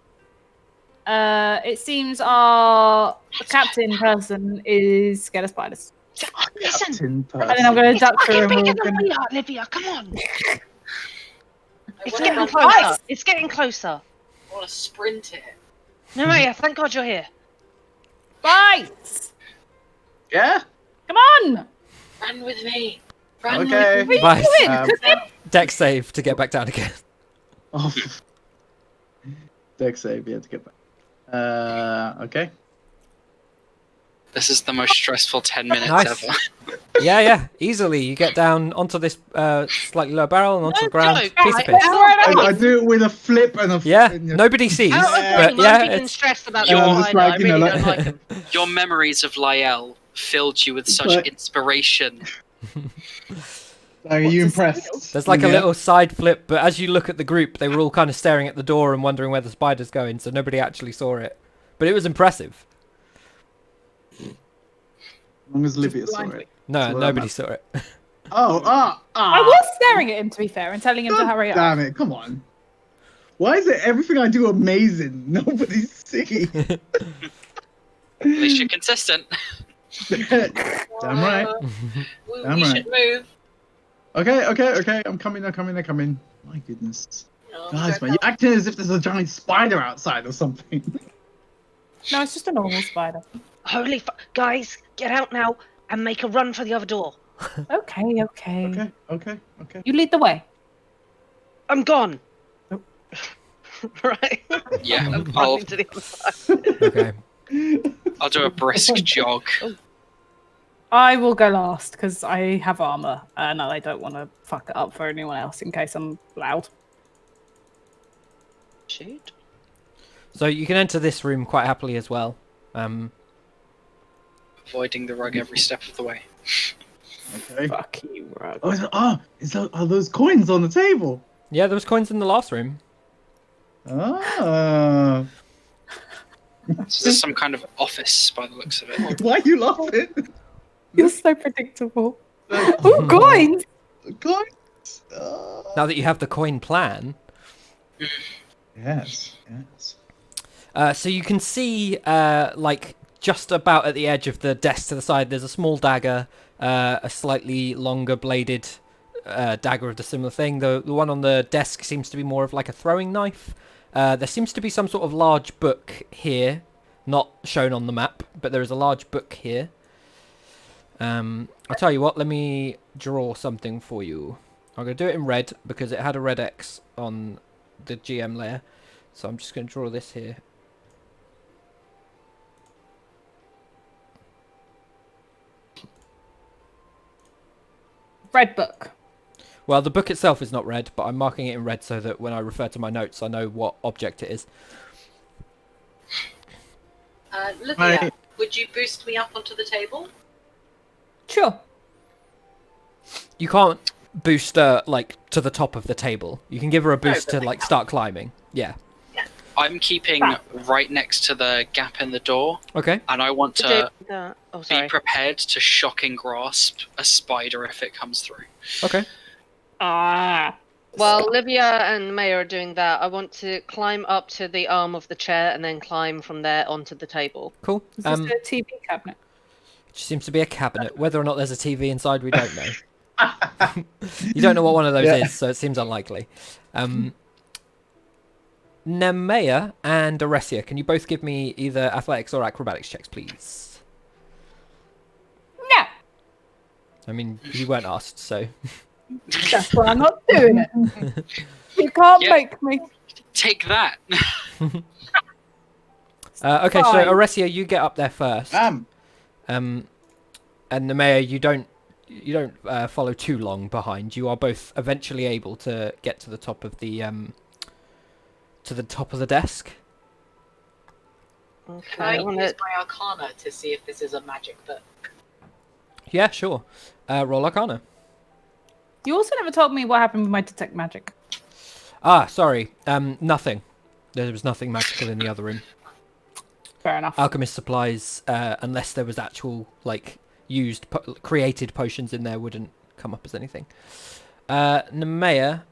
S1: It seems our captain person is scared of spiders.
S5: Oh, listen,
S3: Captain
S1: And then I'm going to duck through
S5: fucking
S1: and
S5: bigger
S1: we're
S5: than
S1: gonna...
S5: we are, Olivia. Come on.
S6: I
S5: It's
S6: wanna
S5: getting
S6: run
S5: closer.
S6: fast.
S5: It's getting closer.
S6: I want to sprint it.
S5: No, Maya, thank God you're here.
S1: Right.
S3: Yeah.
S1: Come on.
S6: Run with me. Run
S3: Okay.
S6: with me.
S1: What are you
S2: Right.
S1: doing?
S3: Um,
S1: Come in.
S2: Deck save to get back down again.
S3: Oh. Deck save. Yeah, to get back. Okay.
S4: This is the most stressful 10 minutes
S2: Nice.
S4: ever.
S2: Yeah, easily. You get down onto this slightly lower barrel and onto
S5: No
S2: the ground.
S5: joke.
S2: Piece of
S5: Right,
S2: piss.
S3: I do it with a flip and a.
S2: Yeah,
S3: and a-
S2: nobody sees,
S5: Out of
S3: Yeah.
S5: the
S2: but yeah,
S5: I'm feeling
S2: it's...
S5: stressed about
S4: You're
S5: the
S3: just
S5: spider.
S3: like,
S5: I
S3: you know,
S5: really
S3: like-
S5: don't like him.
S4: Your memories of Lyell filled you with such
S3: But-
S4: inspiration.
S3: Are you impressed?
S2: There's like a
S3: Yeah.
S2: little side flip, but as you look at the group, they were all kind of staring at the door and wondering where the spider's going, so nobody actually saw it. But it was impressive.
S3: As long as Olivia saw
S1: blindly.
S3: it.
S2: No,
S3: That's what
S2: nobody
S3: I'm
S2: saw it.
S1: I was staring at him, to be fair, and telling him to hurry up.
S3: Damn it! Come on. Why is it everything I do amazing? Nobody's seeing.
S4: At least you're consistent.
S3: Damn right.
S6: We
S3: Damn right.
S6: should move.
S3: Okay. I'm coming. My goodness.
S6: Oh,
S3: Guys,
S6: go
S3: man, you're acting as if there's a giant spider outside or something.
S1: No, it's just a normal spider.
S5: Holy fuck. Guys, get out now and make a run for the other door.
S1: Okay.
S3: Okay.
S1: You lead the way.
S5: I'm gone.
S1: Oh.
S5: Right.
S4: Yeah,
S5: I'm
S4: I'll,
S5: running to the other side.
S2: Okay.
S4: I'll do a brisk jog.
S1: I will go last because I have armor and I don't want to fuck it up for anyone else in case I'm loud.
S5: Shoot.
S2: So you can enter this room quite happily as well.
S4: Avoiding the rug every step of the way.
S3: Okay.
S1: Fuck you, rug.
S3: Are those coins on the table?
S2: Yeah, there was coins in the last room.
S3: Ah.
S4: So this is some kind of office by the looks of it.
S3: Why are you laughing?
S1: You're so predictable. Oh, coins!
S3: Coins.
S2: Now that you have the coin plan.
S3: Yes.
S2: So you can see, like, just about at the edge of the desk to the side, there's a small dagger, a slightly longer bladed dagger of the similar thing. The one on the desk seems to be more of like a throwing knife. There seems to be some sort of large book here, not shown on the map, but there is a large book here. I'll tell you what, let me draw something for you. I'm going to do it in red because it had a red X on the GM layer. So I'm just going to draw this here.
S1: Red book.
S2: Well, the book itself is not red, but I'm marking it in red so that when I refer to my notes, I know what object it is.
S6: Olivia,
S3: Hi.
S6: would you boost me up onto the table?
S1: Sure.
S2: You can't boost her, like, to the top of the table. You can give her a boost
S6: but
S2: to, like, start climbing. Yeah.
S4: I'm keeping right next to the gap in the door,
S2: Okay.
S4: and I want to
S5: Oh,
S4: be
S5: sorry.
S4: prepared to shock and grasp a spider if it comes through.
S2: Okay.
S1: Ah.
S5: While Livia and Maya are doing that, I want to climb up to the arm of the chair and then climb from there onto the table.
S2: Cool.
S1: Is this a TV cabinet?
S2: Which seems to be a cabinet. Whether or not there's a TV inside, we don't know. You don't know what one of those is, so it seems unlikely. Nemea and Oresia, can you both give me either athletics or acrobatics checks, please?
S1: No.
S2: I mean, you weren't asked, so...
S1: That's why I'm not doing it. You can't make me.
S4: Take that.
S2: Okay, so Oresia, you get up there first. And Nemea, you don't follow too long behind. You are both eventually able to get to the top of the desk.
S5: Okay.
S6: Can I use my Arcana to see if this is a magic book?
S2: Yeah, sure. Roll Arcana.
S1: You also never told me what happened with my detect magic.
S2: Ah, sorry. Nothing. There was nothing magical in the other room.
S1: Fair enough.
S2: Alchemist supplies, unless there was actual created potions in there, wouldn't come up as anything. Nemea,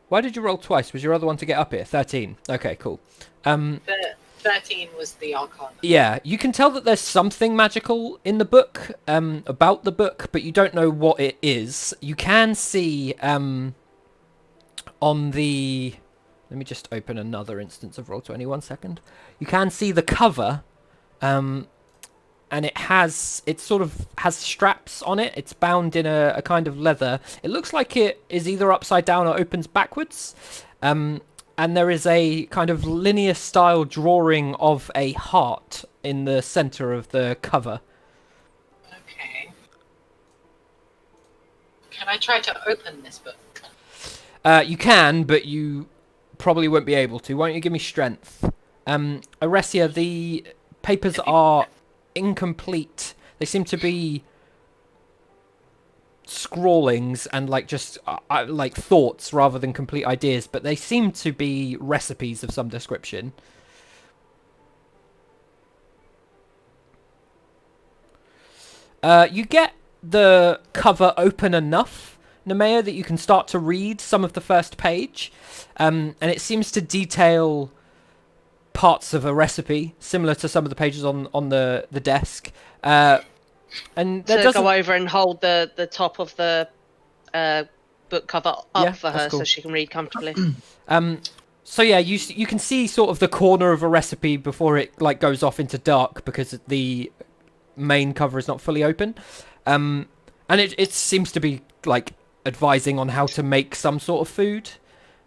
S2: why did you roll twice? Was your other one to get up here? 13. Okay, cool.
S6: 13 was the Arcana.
S2: Yeah, you can tell that there's something magical in the book, about the book, but you don't know what it is. You can see on the... Let me just open another instance of Roll20, 1 second. You can see the cover, and it sort of has straps on it. It's bound in a kind of leather. It looks like it is either upside down or opens backwards. And there is a kind of linear style drawing of a heart in the center of the cover.
S6: Okay. Can I try to open this book?
S2: You can, but you probably won't be able to. Why don't you give me strength? Oresia, the papers are incomplete. They seem to be scrawlings and just like thoughts rather than complete ideas, but they seem to be recipes of some description. You get the cover open enough, Nemea, that you can start to read some of the first page, and it seems to detail parts of a recipe similar to some of the pages on the desk. And that
S5: go over and hold the top of the book cover up for her,
S2: cool.
S5: so she can read comfortably.
S2: So yeah, you can see sort of the corner of a recipe before it goes off into dark because the main cover is not fully open, and it seems to be advising on how to make some sort of food.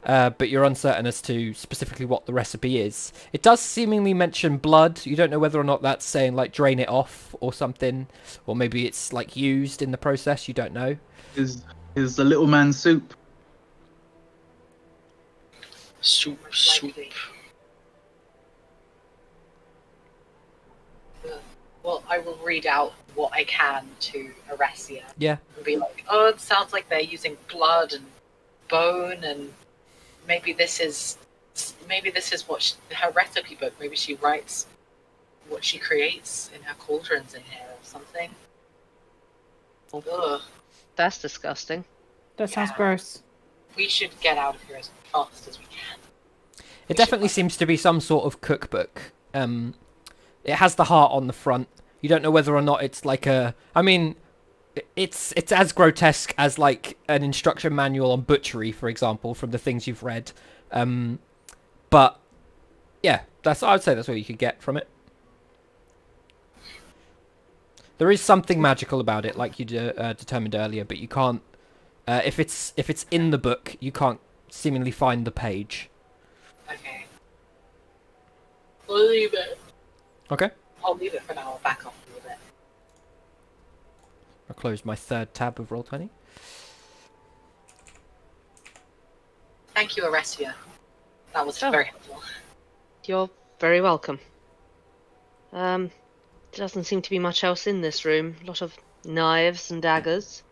S2: But you're uncertain as to specifically what the recipe is. It does seemingly mention blood. You don't know whether or not that's saying drain it off or something, or maybe it's used in the process. You don't know.
S3: Is the little man soup?
S4: Soup.
S6: Well, I will read out what I can to Oresia.
S2: Yeah.
S6: And be like, oh, it sounds like they're using blood and bone, and maybe this is what her recipe book. Maybe she writes what she creates in her cauldrons in here or something. Ugh.
S5: That's disgusting.
S1: That sounds gross.
S6: We should get out of here as fast as we can.
S2: It definitely seems to be some sort of cookbook. It has the heart on the front. You don't know whether or not it's I mean, it's as grotesque as an instruction manual on butchery, for example, from the things you've read. But yeah, I would say that's what you could get from it. There is something magical about it, like you determined earlier, but you can't. If it's in the book, you can't seemingly find the page.
S6: Okay. We'll leave it.
S2: Okay.
S6: I'll leave it for now. I'll back off a little bit.
S2: I'll close my third tab of Roll20.
S6: Thank you, Oresia. That was very helpful.
S5: You're very welcome. There doesn't seem to be much else in this room. A lot of knives and daggers.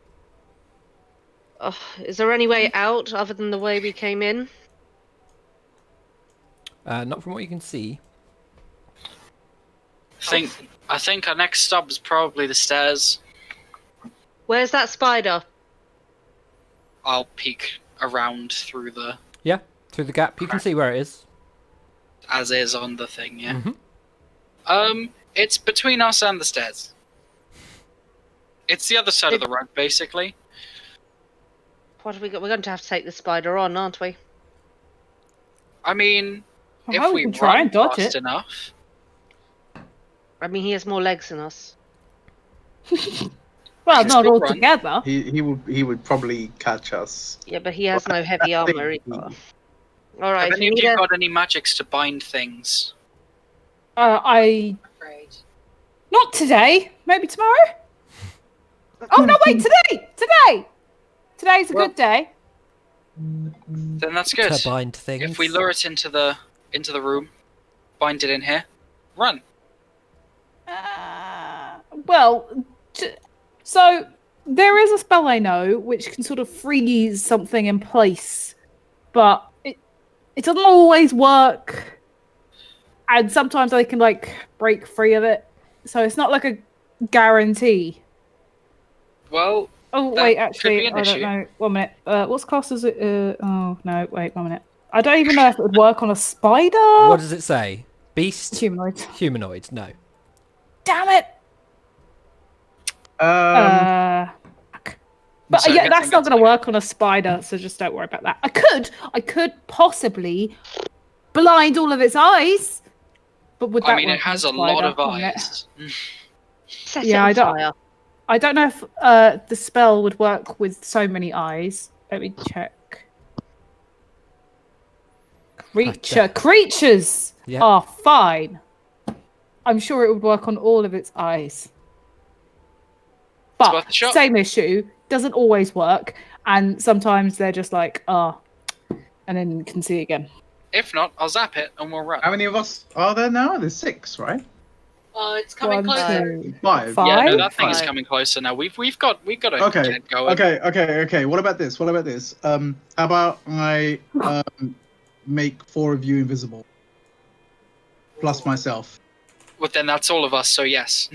S5: Is there any way out other than the way we came in?
S2: Not from what you can see.
S4: I think our next stop is probably the stairs.
S5: Where's that spider?
S4: I'll peek around through the
S2: Through the gap. You can see where it is.
S4: as is on the thing. Yeah.
S2: Mhm.
S4: It's between us and the stairs. It's the other side of the rug, basically.
S5: What have we got? We're going to have to take the spider on, aren't we?
S4: I mean,
S1: Well,
S4: if
S1: we
S4: we
S1: can try
S4: run
S1: and dodge
S4: fast
S1: it.
S4: enough.
S5: I mean, he has more legs than us.
S1: Well,
S4: can
S1: not
S4: still
S1: all
S4: run.
S1: together.
S3: He would probably catch us.
S5: Yeah, but he has no heavy armor either. All right,
S4: Have
S5: if
S4: any
S5: you
S4: of
S5: need
S4: you
S5: a...
S4: got any magics to bind things?
S1: I
S6: Afraid.
S1: not today. Maybe tomorrow. Oh no! Wait, today. Today's a
S4: Well-
S1: good day.
S4: Then that's good.
S2: To bind things.
S4: If we lure it into the room, bind it in here, run.
S1: Well, so there is a spell I know which can sort of freeze something in place, but it doesn't always work, and sometimes I can like break free of it. So it's not like a guarantee.
S4: Well,
S1: Oh
S4: That
S1: wait,
S4: could be
S1: actually,
S4: an
S1: I don't
S4: issue.
S1: know. 1 minute. What's class is it? Oh no, wait 1 minute. I don't even know if it would work on a spider.
S2: What does it say? Beast?
S1: Humanoid.
S2: Humanoid. No.
S1: Damn it. But
S4: So
S1: yeah,
S4: good
S1: that's
S4: thing
S1: not
S4: it's
S1: going to
S4: like-
S1: work on a spider, so just don't worry about that. I could possibly blind all of its eyes, but would that
S4: I mean,
S1: work
S4: it
S1: on
S4: has a
S1: spider?
S4: lot of
S1: 1 minute.
S4: eyes.
S5: Set
S1: Yeah,
S5: it
S1: I
S5: on
S1: don't-
S5: fire.
S1: I don't know if the spell would work with so many eyes. Let me check. Creatures
S2: Yeah.
S1: are fine. I'm sure it would work on all of its eyes.
S4: worth
S1: But
S4: a shot.
S1: same issue, doesn't always work, and sometimes they're just like, and then you can see again.
S4: If not, I'll zap it and we'll run.
S3: How many of us are there now? There's 6, right?
S6: It's coming
S1: 1,
S6: closer.
S1: 2,
S3: 5.
S1: Five?
S4: Yeah, no, that thing is
S5: Five.
S4: coming closer now. We've got a
S3: Okay.
S4: get going.
S3: Okay. What about this? How about I make 4 of you invisible, plus myself.
S4: Well, then that's all of us. So yes.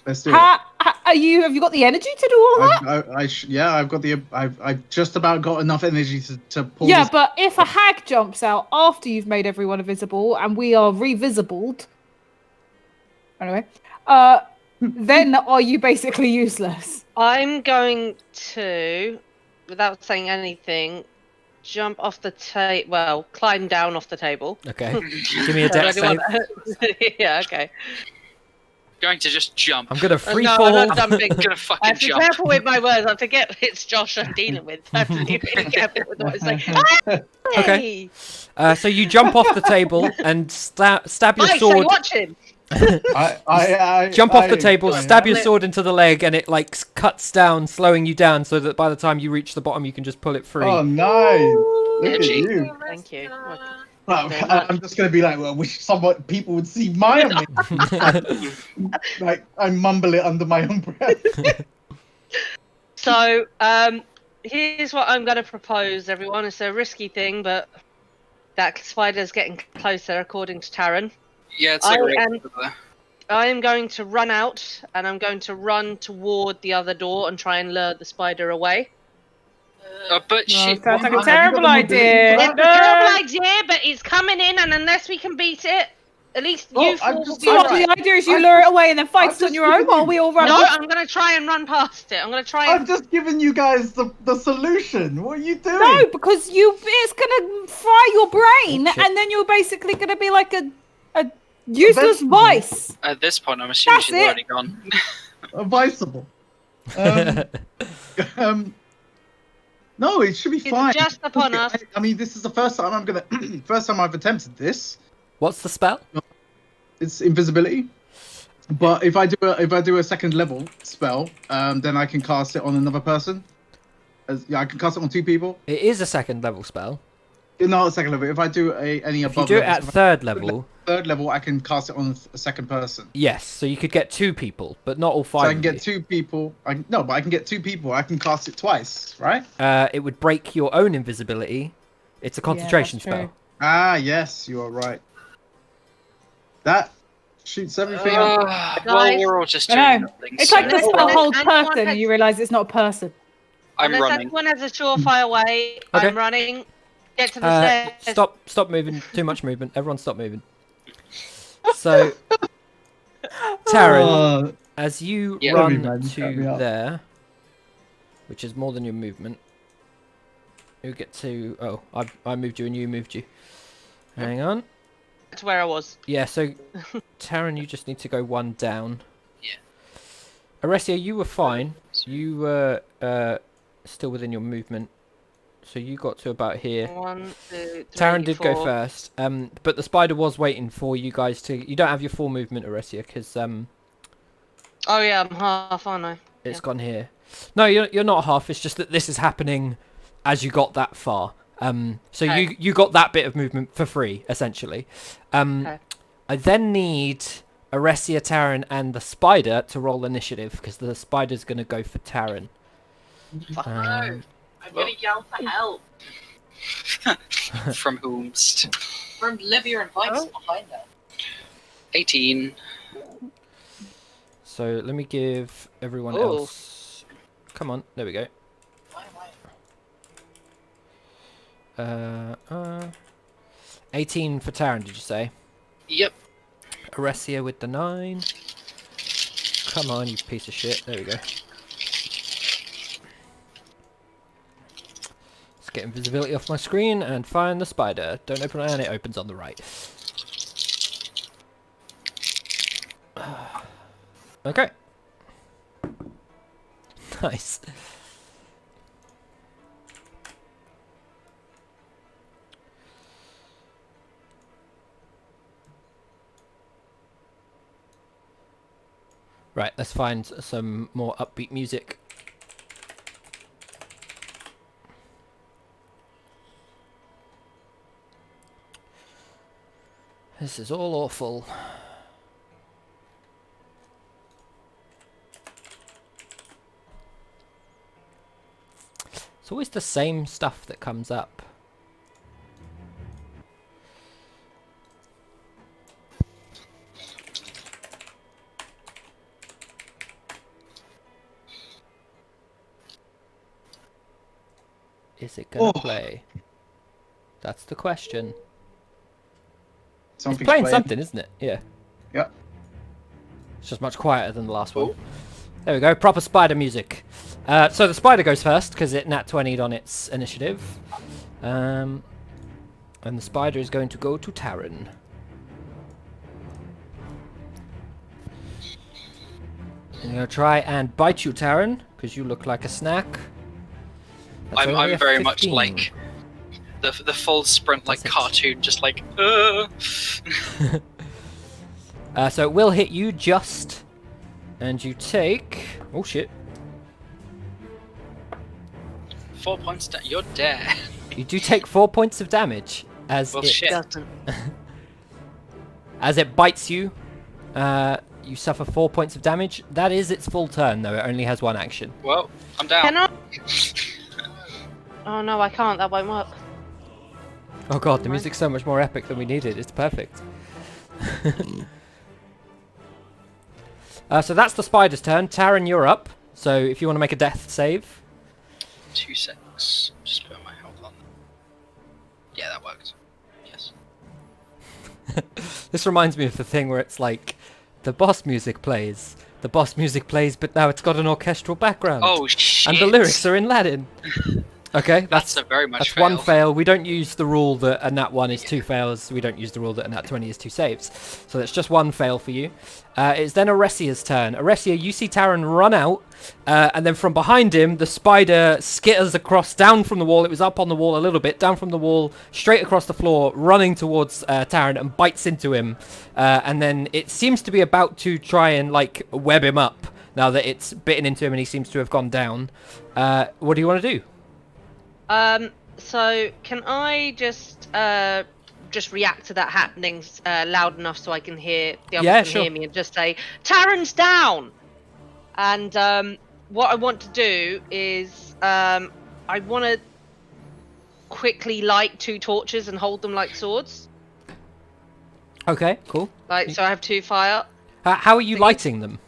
S3: Let's do it.
S1: Have you got the energy to do all of that?
S3: Yeah, I've got I've just about got enough energy to pull.
S1: Yeah,
S3: this.
S1: but if a hag jumps out after you've made everyone invisible and we are revisibled, anyway, then are you basically useless?
S5: I'm going to, without saying anything, jump off the table. Well, climb down off the table.
S2: Okay. Give me a dex save.
S5: Yeah, okay.
S4: Going to just jump.
S2: I'm gonna free
S5: No,
S2: fall.
S5: I'm not jumping.
S4: I'm gonna
S5: I
S4: fucking
S5: have to be
S4: jump.
S5: careful with my words. I forget it's Josh I'm dealing with. I have to be really careful with what I say.
S2: Okay. So you jump off the table and stab your
S5: Mike, so
S2: sword.
S5: you watch him.
S3: I
S2: Jump off the table,
S3: I-
S2: stab your sword into the leg, and it like cuts down, slowing you down, so that by the time you reach the bottom, you can just pull it free.
S3: Oh, nice! Look at
S4: Edgy.
S3: you.
S5: Thank you.
S3: Well, I'm just gonna be like, well, wish people would see my amazing. Like I mumble it under my own breath.
S5: So, here's what I'm going to propose, everyone. It's a risky thing, but that spider's getting closer, according to Taryn.
S4: Yeah, it's like
S5: I
S4: right
S5: am-
S4: over there.
S5: I am going to run out, and I'm going to run toward the other door and try and lure the spider away.
S4: But
S1: No,
S4: shit.
S1: sounds like
S3: have
S1: a
S3: you got
S1: terrible
S3: the mobility
S1: idea.
S3: for
S5: It's a terrible idea, but it's coming in, and unless we can beat it, at least
S3: Well,
S5: you
S3: I'm
S5: four will
S3: just-
S5: be
S1: So
S3: I'm
S1: what,
S5: alright.
S1: the idea is you
S3: I've
S1: lure it
S3: just-
S1: away and then fight
S3: I've
S1: it on
S3: just
S1: your own
S3: given
S1: while
S3: you-
S1: we all run
S5: No,
S1: off?
S5: I'm going to try and run past it. I'm going to try
S3: I've
S5: and...
S3: just given you guys the solution. What are you doing?
S1: No, because it's gonna fry your brain,
S2: Shit.
S1: and then you're basically gonna be like a useless
S3: vegetable.
S1: vice.
S4: At this point, I'm assuming
S1: That's
S4: she's
S1: it.
S4: already gone.
S3: Advisable. No, it should be
S5: It's
S3: fine.
S5: just upon us.
S3: I mean, this is the first time first time I've attempted this.
S2: What's the spell?
S3: It's invisibility. But if I do a second level spell, then I can cast it on another person. I can cast it on 2 people.
S2: It is a second level spell.
S3: No, second level. If I do any
S2: If you
S3: above
S2: do it
S3: levels,
S2: at
S3: if I-
S2: third level,
S3: third level, I can cast it on a second person.
S2: yes. So you could get 2 people, but not all 5.
S3: So I can
S2: of
S3: get
S2: you.
S3: 2 people. But I can get 2 people. I can cast it twice, right?
S2: It would break your own invisibility. It's a concentration
S1: that's true.
S2: spell.
S3: Ah, yes, you are right. That shoots everything up.
S4: Well, we're all just
S1: I
S4: doing
S1: know.
S4: nothing.
S1: It's
S4: so-
S1: like the
S5: No,
S1: spell
S5: no,
S1: holds
S5: anyone
S1: person,
S5: has-
S1: and you realise it's not a person.
S4: I'm
S5: Unless
S4: running.
S5: anyone has a surefire way,
S2: Okay.
S5: I'm running. Get to the stairs.
S2: Stop moving. Too much movement. Everyone stop moving. So, Taryn, as you
S4: Yeah.
S3: Sorry,
S2: run
S3: man, you cut me
S2: to
S3: up.
S2: there, which is more than your movement, you get to... Oh, I moved you and you moved you. Hang on.
S5: That's where I was.
S2: Yeah, so, Taryn, you just need to go one down.
S4: Yeah.
S2: Aresia, you were fine. You were still within your movement. So you got to about here.
S5: 1, 2, 3,
S2: Taryn did
S5: 4.
S2: go first, but the spider was waiting for you guys to... You don't have your full movement, Aresia, because
S5: Oh yeah, I'm half, aren't I?
S2: it's gone here. No, you're not half. It's just that this is happening as you got that far. So
S5: Okay.
S2: you got that bit of movement for free, essentially.
S5: Okay.
S2: I then need Aresia, Taryn, and the spider to roll initiative, because the spider's going to go for Taryn.
S5: Fuck.
S6: No. I'm gonna yell for help.
S4: From whomst?
S6: From Livia and Vice behind her.
S4: 18.
S2: So let me give everyone
S5: Ooh.
S2: else... Come on, there we go.
S6: Why?
S2: 18 for Taryn, did you say?
S4: Yep.
S2: Aresia with the 9. Come on, you piece of shit. There we go. Let's get invisibility off my screen and find the spider. Don't open it, and it opens on the right. Okay. Nice. Right, let's find some more upbeat music. This is all awful. It's always the same stuff that comes up. Is it gonna play? That's the question.
S3: Something's
S2: It's playing something, isn't it? Yeah.
S3: Yeah.
S2: It's just much quieter than the last one. There we go, proper spider music. So the spider goes first, because it nat 20'd on its initiative. And the spider is going to go to Taryn. I'm going to try and bite you, Taryn, because you look like a snack. That's only
S4: I'm
S2: a
S4: very much
S2: 15.
S4: like the full sprint, like
S2: That's it.
S4: cartoon, just like.
S2: So it will hit you just, and you take... Oh shit.
S4: 4 points down. You're dead.
S2: You do take 4 points of damage as
S4: Well,
S2: it
S4: shit.
S5: Doesn't.
S2: as it bites you. You suffer 4 points of damage. That is its full turn, though. It only has one action.
S4: Well, I'm down.
S5: Can I? Oh no, I can't. That won't work.
S2: Oh god, the
S5: Right.
S2: music's so much more epic than we needed. It's perfect. So that's the spider's turn. Taryn, you're up. So if you want to make a death save.
S4: 2 secs. Just put my health on. Yeah, that worked. Yes.
S2: This reminds me of the thing where it's like, the boss music plays. The boss music plays, but now it's got an orchestral background.
S4: Oh shit.
S2: And the lyrics are in Latin. Okay,
S4: That's a very much
S2: that's
S4: fail.
S2: one fail. We don't use the rule that a nat 1 is 2 fails. We don't use the rule that a nat 20 is 2 saves. So that's just one fail for you. It's then Aresia's turn. Aresia, you see Taryn run out, and then from behind him, the spider skitters across, down from the wall. It was up on the wall a little bit, down from the wall, straight across the floor, running towards Taryn and bites into him. And then it seems to be about to try and, like, web him up now that it's bitten into him and he seems to have gone down. What do you want to do?
S5: So can I just react to that happening loud enough so I can hear the others
S2: Yeah,
S5: can
S2: sure.
S5: hear me and just say, "Taryn's down!" And what I want to do is I want to quickly light 2 torches and hold them like swords.
S2: Okay, cool.
S5: Like, so I have 2 fire.
S2: How are you lighting them?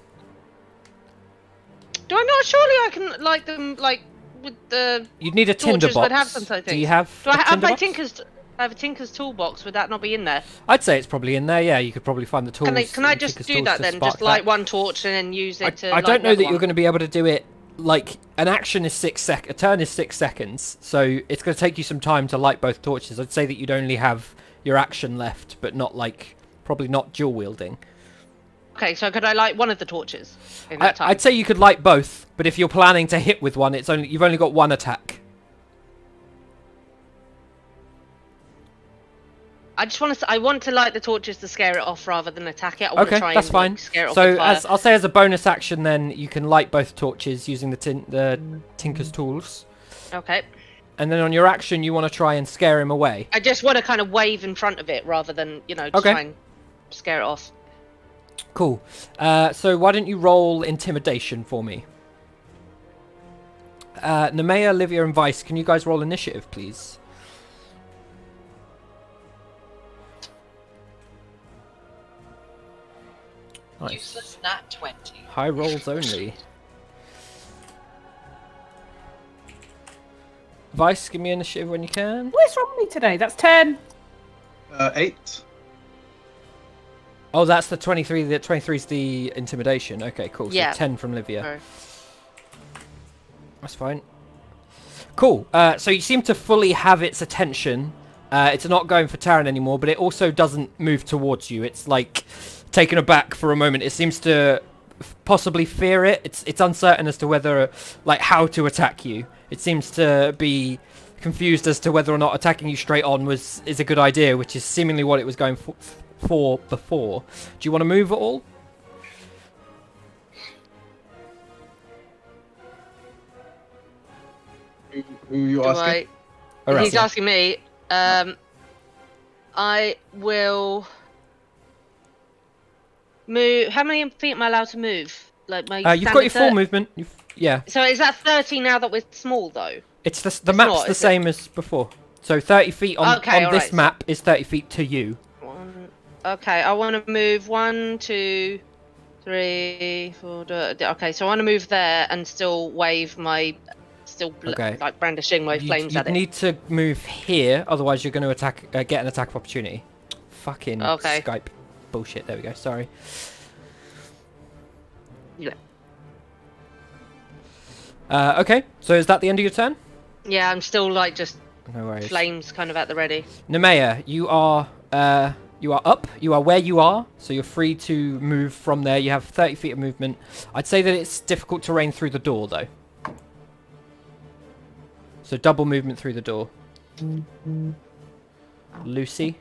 S5: Do I not? Surely I can light them like with the
S2: You'd need a tinder
S5: torches
S2: box.
S5: would have some sort of
S2: Do
S5: things.
S2: you have
S5: Do
S2: a
S5: I have
S2: tinder
S5: my
S2: box?
S5: tinker's? I have a tinker's toolbox. Would that not be in there?
S2: I'd say it's probably in there. Yeah, you could probably find the tools.
S5: Can I
S2: and
S5: just
S2: Tinker's
S5: do
S2: tools
S5: that
S2: to
S5: then?
S2: spark
S5: Just light
S2: that.
S5: one torch and then use it to.
S2: I don't know
S5: light
S2: that
S5: the
S2: you're
S5: other
S2: going to be able to do it. Like an action is a turn is 6 seconds, so it's going to take you some time to light both torches. I'd say that you'd only have your action left, but not like probably not dual wielding.
S5: Okay, so could I light one of the torches in that time?
S2: I'd say you could light both, but if you're planning to hit with one, you've only got one attack.
S5: I want to light the torches to scare it off rather than attack it. I want to
S2: Okay,
S5: try
S2: that's
S5: and
S2: fine.
S5: scare it off
S2: So
S5: with fire.
S2: I'll say as a bonus action, then you can light both torches using the Tinker's tools,
S5: Okay.
S2: and then on your action, you want to try and scare him away.
S5: I just want to kind of wave in front of it rather than, just
S2: Okay.
S5: try and scare it off.
S2: Cool. So why don't you roll intimidation for me? Nemea, Livia, and Vice, can you guys roll initiative, please? Nice.
S6: Useless nat 20.
S2: High rolls only. Vice, give me initiative when you can.
S1: What's wrong with me today? That's 10.
S3: 8.
S2: Oh, that's the 23. The 23 is the intimidation. Okay, cool. So
S5: Yeah.
S2: 10 from Livia.
S5: Sorry.
S2: That's fine. Cool. So you seem to fully have its attention. It's not going for Taran anymore, but it also doesn't move towards you. It's like taken aback for a moment. It seems to possibly fear it. It's uncertain as to whether, like, how to attack you. It seems to be confused as to whether or not attacking you straight on is a good idea, which is seemingly what it was going for before. Do you want to move at all?
S3: Who are you
S5: Do
S3: asking?
S2: All right.
S5: He's asking me. I will move. How many feet am I allowed to move? Like my.
S2: You've got your full movement. Yeah.
S5: So is that 30 now that we're small though?
S2: It's the map's
S5: not,
S2: the
S5: is it?
S2: same as before. So 30 feet on
S5: Okay,
S2: this
S5: alright.
S2: map is 30 feet to you.
S5: Okay, I want to move 1, 2, 3, 4. Okay, so I want to move there and still wave my,
S2: Okay.
S5: like brandishing my flames
S2: You
S5: at it.
S2: need to move here, otherwise you're going to attack. Get an attack of opportunity. Fucking
S5: Okay.
S2: Skype bullshit. There we go. Sorry.
S5: Yeah.
S2: Okay. So is that the end of your turn?
S5: Yeah, I'm still like just
S2: No worries.
S5: flames kind of at the ready.
S2: Nemea, you are up. You are where you are, so you're free to move from there. You have 30 feet of movement. I'd say that it's difficult terrain through the door, though. So double movement through the door. Lucy.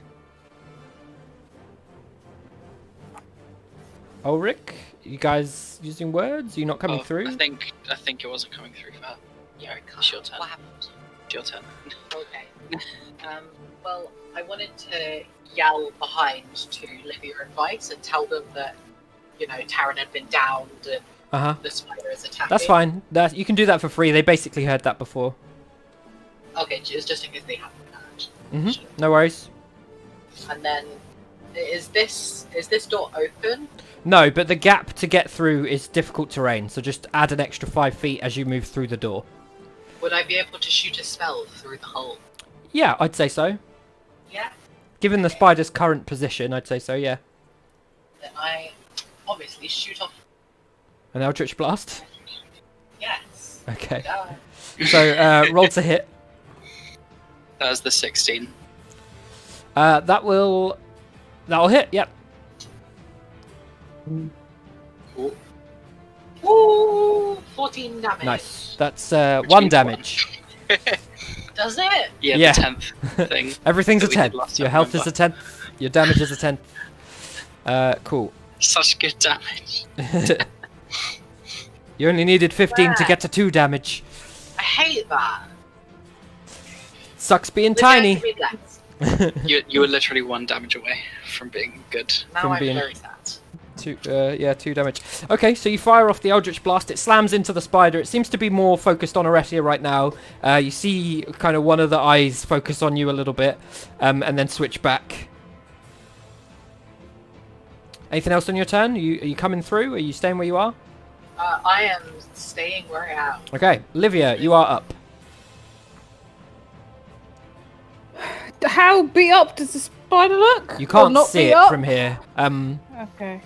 S2: Ulrich, you guys using words? Are you not coming through?
S4: I think it wasn't coming through for that.
S6: Yeah, I
S4: It's your turn.
S6: What happened?
S4: It's your turn.
S6: Okay. Well, I wanted to yell behind to Livia and Vice and tell them that, Taran had been downed and
S2: Uh-huh.
S6: the spider is attacking.
S2: That's fine. You can do that for free. They basically heard that before.
S6: Okay, just in case they haven't heard.
S2: No worries.
S6: And then, is this door open?
S2: No, but the gap to get through is difficult terrain, so just add an extra 5 feet as you move through the door.
S6: Would I be able to shoot a spell through the hole?
S2: Yeah, I'd say so.
S6: Yeah.
S2: Given the spider's current position, I'd say so, yeah.
S6: Then I obviously shoot off.
S2: An Eldritch Blast?
S6: Yes.
S2: Okay.
S6: Go.
S2: So, roll to hit.
S4: That was the 16.
S2: That'll hit, yep.
S4: Cool.
S6: Woo! 14 damage.
S2: Nice. That's
S4: Which
S2: 1
S4: means
S2: damage.
S6: Does it?
S4: Yeah,
S2: Yeah.
S4: the 10th thing.
S2: Everything's a
S4: that we did
S2: 10th.
S4: last
S2: Your
S4: time,
S2: health is a 10th. Your damage is a 10th. Cool.
S4: Such good damage.
S2: You only needed 15 to
S6: Wow.
S2: get to 2 damage.
S6: I hate that.
S2: Sucks being
S6: Livia,
S2: tiny.
S6: give me less.
S4: You were literally 1 damage away from being good.
S6: Now
S2: From
S6: I'm
S2: being-
S6: very sad.
S2: 2 damage. Okay, so you fire off the Eldritch Blast. It slams into the spider. It seems to be more focused on Aretia right now. You see kind of one of the eyes focus on you a little bit, and then switch back. Anything else on your turn? Are you coming through? Are you staying where you are?
S6: I am staying where I am.
S2: Okay, Livia, you are up.
S1: How beat up does the spider look?
S2: You
S1: Or
S2: can't
S1: not
S2: see
S1: beat
S2: it
S1: up?
S2: from here.
S1: Okay.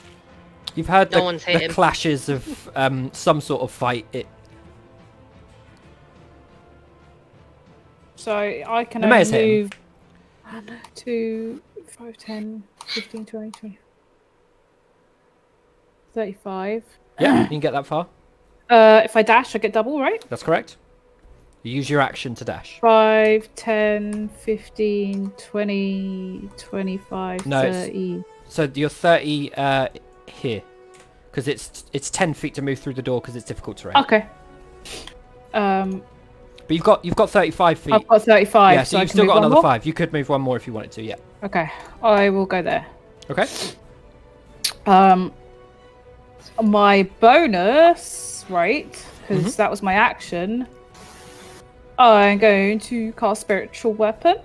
S2: You've heard
S5: No one's hit
S2: the
S5: him.
S2: clashes of some sort of fight.
S1: So I can
S2: The mayor's
S1: only
S2: hit him.
S1: move 1, 2, 5, 10, 15, 20, 20, 35.
S2: Yeah, you can get that far.
S1: If I dash, I get double, right?
S2: That's correct. You use your action to dash.
S1: 5, 10, 15, 20, 25,
S2: No, it's-
S1: 30.
S2: So you're 30 here, because it's 10 feet to move through the door because it's difficult terrain.
S1: Okay.
S2: But you've got 35 feet.
S1: I've got 35.
S2: Yeah, so
S1: I
S2: you've
S1: can
S2: still
S1: move
S2: got
S1: one
S2: another
S1: more?
S2: 5. You could move one more if you wanted to. Yeah.
S1: Okay, I will go there.
S2: Okay.
S1: My bonus, right? Because
S2: Mhm.
S1: that was my action. I'm going to cast spiritual weapon.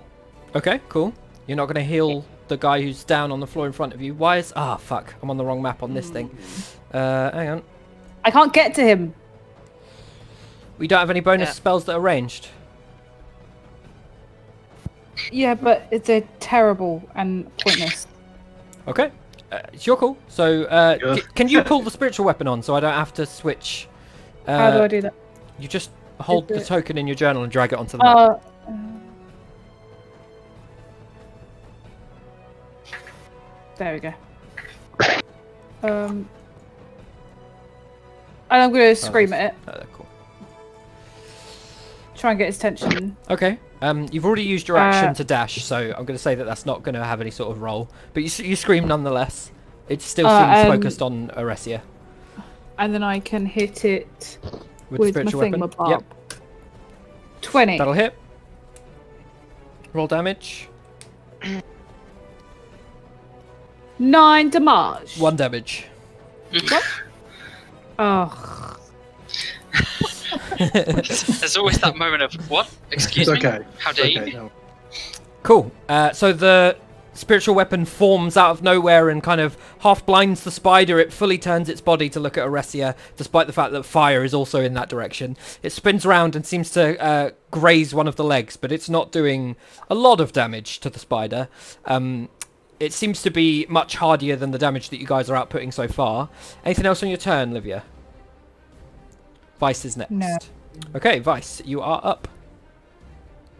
S2: Okay. Cool. You're not going to heal the guy who's down on the floor in front of you. Why is? Ah, fuck! I'm on the wrong map on this thing. Hang on.
S1: I can't get to him.
S2: We don't have any bonus
S5: Yeah.
S2: spells that are ranged.
S1: Yeah, but they're terrible and pointless.
S2: Okay. It's your call. So, can you pull the spiritual weapon on so I don't have to switch?
S1: How do I do that?
S2: You just hold
S1: Is
S2: the
S1: it-
S2: token in your journal and drag it onto the map.
S1: There we go. And I'm going to scream at it.
S2: Cool.
S1: Try and get his attention.
S2: Okay. You've already used your action
S1: Uh,
S2: to dash, so I'm going to say that that's not going to have any sort of roll. But you scream nonetheless. It still seems focused on Aresia.
S1: And then I can hit it
S2: With
S1: with
S2: spiritual
S1: my
S2: weapon.
S1: thingamabob.
S2: Yep.
S1: 20.
S2: That'll hit. Roll damage.
S1: 9 damage.
S2: 1 damage.
S1: Oh.
S4: There's always that moment of what? Excuse
S3: It's
S4: me?
S3: okay.
S4: How
S3: It's
S4: dare
S3: okay.
S4: you?
S3: No.
S2: Cool. So the spiritual weapon forms out of nowhere and kind of half blinds the spider. It fully turns its body to look at Aresia, despite the fact that fire is also in that direction. It spins around and seems to graze one of the legs, but it's not doing a lot of damage to the spider. It seems to be much hardier than the damage that you guys are outputting so far. Anything else on your turn, Livia? Vice is next.
S1: No.
S2: Okay, Vice, you are up.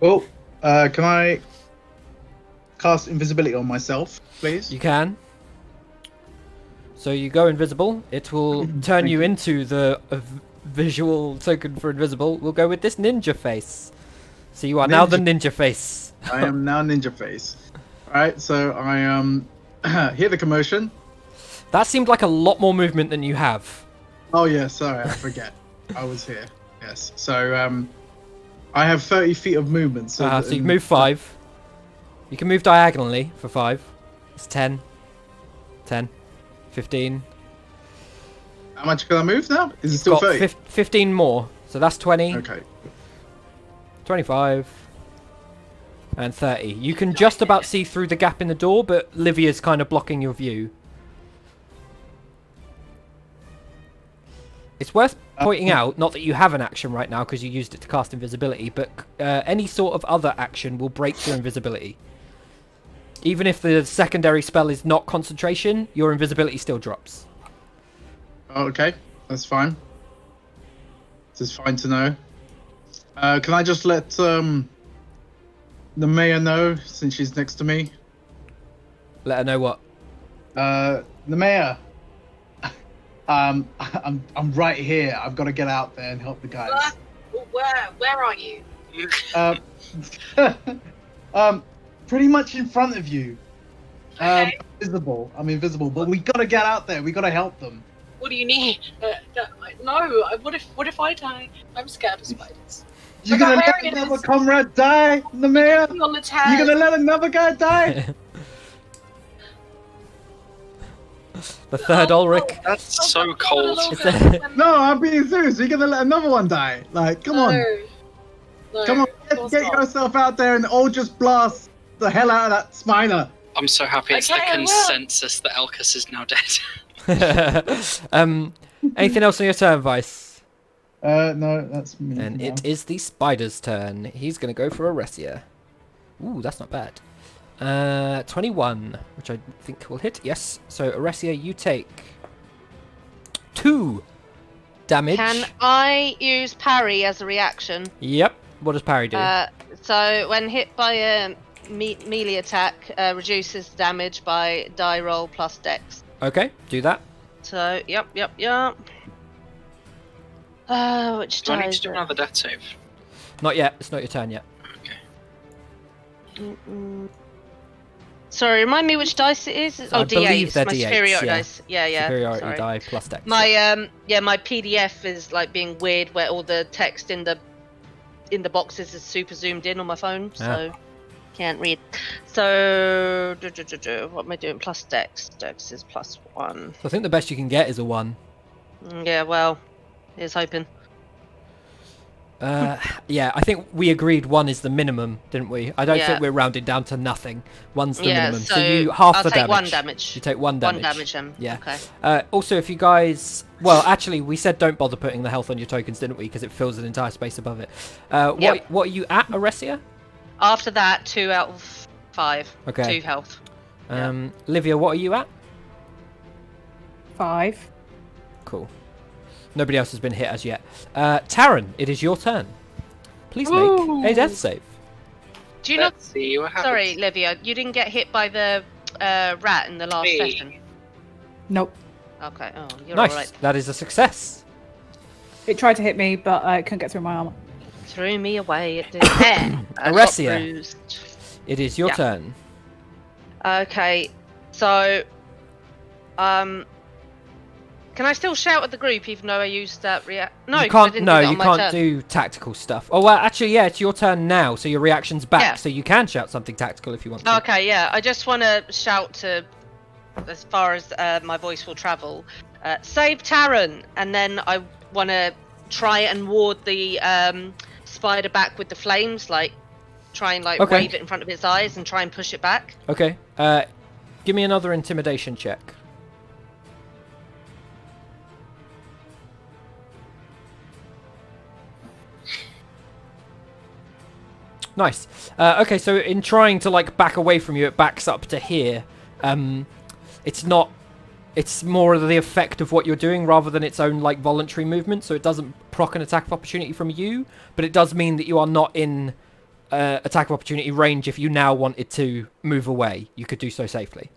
S3: Oh, can I cast invisibility on myself, please?
S2: You can. So you go invisible. It will turn
S3: Thank
S2: you
S3: you.
S2: into the visual token for invisible. We'll go with this ninja face. So you are now the ninja face.
S3: I am now Ninja Face. Alright, so I hear the commotion.
S2: That seemed like a lot more movement than you have.
S3: Oh yeah, sorry, I forget. I was here. Yes. So I have 30 feet of movement. So,
S2: So you move 5. You can move diagonally for 5. It's 10. 10. 15.
S3: How much can I move now? Is it still
S2: Got
S3: 30?
S2: 15 more. So that's 20.
S3: Okay.
S2: 25. And 30. You can just about see through the gap in the door, but Livia's kind of blocking your view. It's worth pointing out, not that you have an action right now because you used it to cast invisibility, but any sort of other action will break your invisibility. Even if the secondary spell is not concentration, your invisibility still drops.
S3: Oh, okay, that's fine. This is fine to know. Can I just let the mayor know since she's next to me?
S2: Let her know what.
S3: The mayor. I'm right here. I've got to get out there and help the guys.
S6: Where are you?
S3: Pretty much in front of you.
S6: Okay.
S3: I'm invisible, but we gotta get out there. We gotta help them.
S6: What do you need? No. What if I die? I'm scared of spiders.
S3: You're
S6: Look how
S3: gonna
S6: hairy
S3: let
S6: it
S3: another
S6: is.
S3: comrade die, the mayor?
S6: On its head.
S3: You're gonna let another guy die?
S2: The third Ulrich.
S4: That's so cold.
S3: No, I'm being serious. You're gonna let another one die. Like, come on.
S6: No,
S3: Come on,
S6: of course
S3: get
S6: not.
S3: yourself out there and all just blast the hell out of that spider.
S4: I'm so happy it's
S6: Okay,
S4: the
S6: I will.
S4: consensus that Elkus is now dead.
S2: Anything else on your turn, Vice?
S3: No, that's me.
S2: And
S3: for now.
S2: it is the spider's turn. He's going to go for Aresia. Ooh, that's not bad. 21, which I think will hit. Yes. So, Aresia, you take 2 damage.
S5: Can I use parry as a reaction?
S2: Yep. What does parry do?
S5: So when hit by a melee attack, reduces damage by die roll plus dex.
S2: Okay, do that.
S5: So, yep. Which
S4: Do I
S5: die
S4: need
S5: is
S4: to do
S5: it?
S4: another death save?
S2: Not yet. It's not your turn yet.
S4: Okay.
S5: Sorry, remind me which dice it is.
S2: I believe
S5: D8.
S2: they're
S5: My
S2: D8s,
S5: superiority
S2: yeah.
S5: dice. Yeah.
S2: Superiority
S5: Sorry.
S2: die plus dex.
S5: My my PDF is like being weird, where all the text in the boxes is super zoomed in on my phone, so can't read. So what am I doing? Plus dex. Dex is +1.
S2: So I think the best you can get is a 1.
S5: Yeah, well, here's hoping.
S2: Yeah, I think we agreed 1 is the minimum, didn't we? I don't
S5: Yeah.
S2: think we're rounded down to nothing. 1's the minimum.
S5: So
S2: you half
S5: I'll
S2: the
S5: take
S2: damage.
S5: 1 damage.
S2: You take 1 damage.
S5: 1 damage then.
S2: Yeah.
S5: Okay.
S2: Also, if you guys... Well, actually, we said don't bother putting the health on your tokens, didn't we? Because it fills an entire space above it.
S5: Yep.
S2: What are you at, Aresia?
S5: After that, 2 out of 5.
S2: Okay.
S5: 2 health.
S2: Livia, what are you at?
S1: 5.
S2: Cool. Nobody else has been hit as yet. Taran, it is your turn. Please make a death save.
S5: Do you not?
S4: Let's see what happens.
S5: Sorry, Livia, you didn't get hit by the rat in the last
S4: Me.
S5: session.
S1: Nope.
S5: Okay. Oh, you're
S2: Nice.
S5: alright.
S2: That is a success.
S1: It tried to hit me, but I couldn't get through my armor.
S5: Threw me away. It did. I got
S2: Aresia.
S5: bruised.
S2: It is your
S5: Yeah.
S2: turn.
S5: Okay. So, can I still shout at the group even though I used that react? No,
S2: you
S5: 'cause I
S2: can't.
S5: didn't
S2: No,
S5: do that on
S2: you
S5: my
S2: can't
S5: turn.
S2: do tactical stuff. Oh well, actually, yeah, it's your turn now, so your reaction's back,
S5: Yeah.
S2: so you can shout something tactical if you want to.
S5: Okay, yeah. I just want to shout to, as far as my voice will travel, save Taran, and then I want to try and ward the spider back with the flames, like try and like
S2: Okay.
S5: wave it in front of its eyes and try and push it back.
S2: Okay. Give me another intimidation check. Nice. Okay, so in trying to like back away from you, it backs up to here. It's not. It's more of the effect of what you're doing rather than its own like voluntary movement. So it doesn't proc an attack of opportunity from you, but it does mean that you are not in attack of opportunity range. If you now wanted to move away, you could do so safely.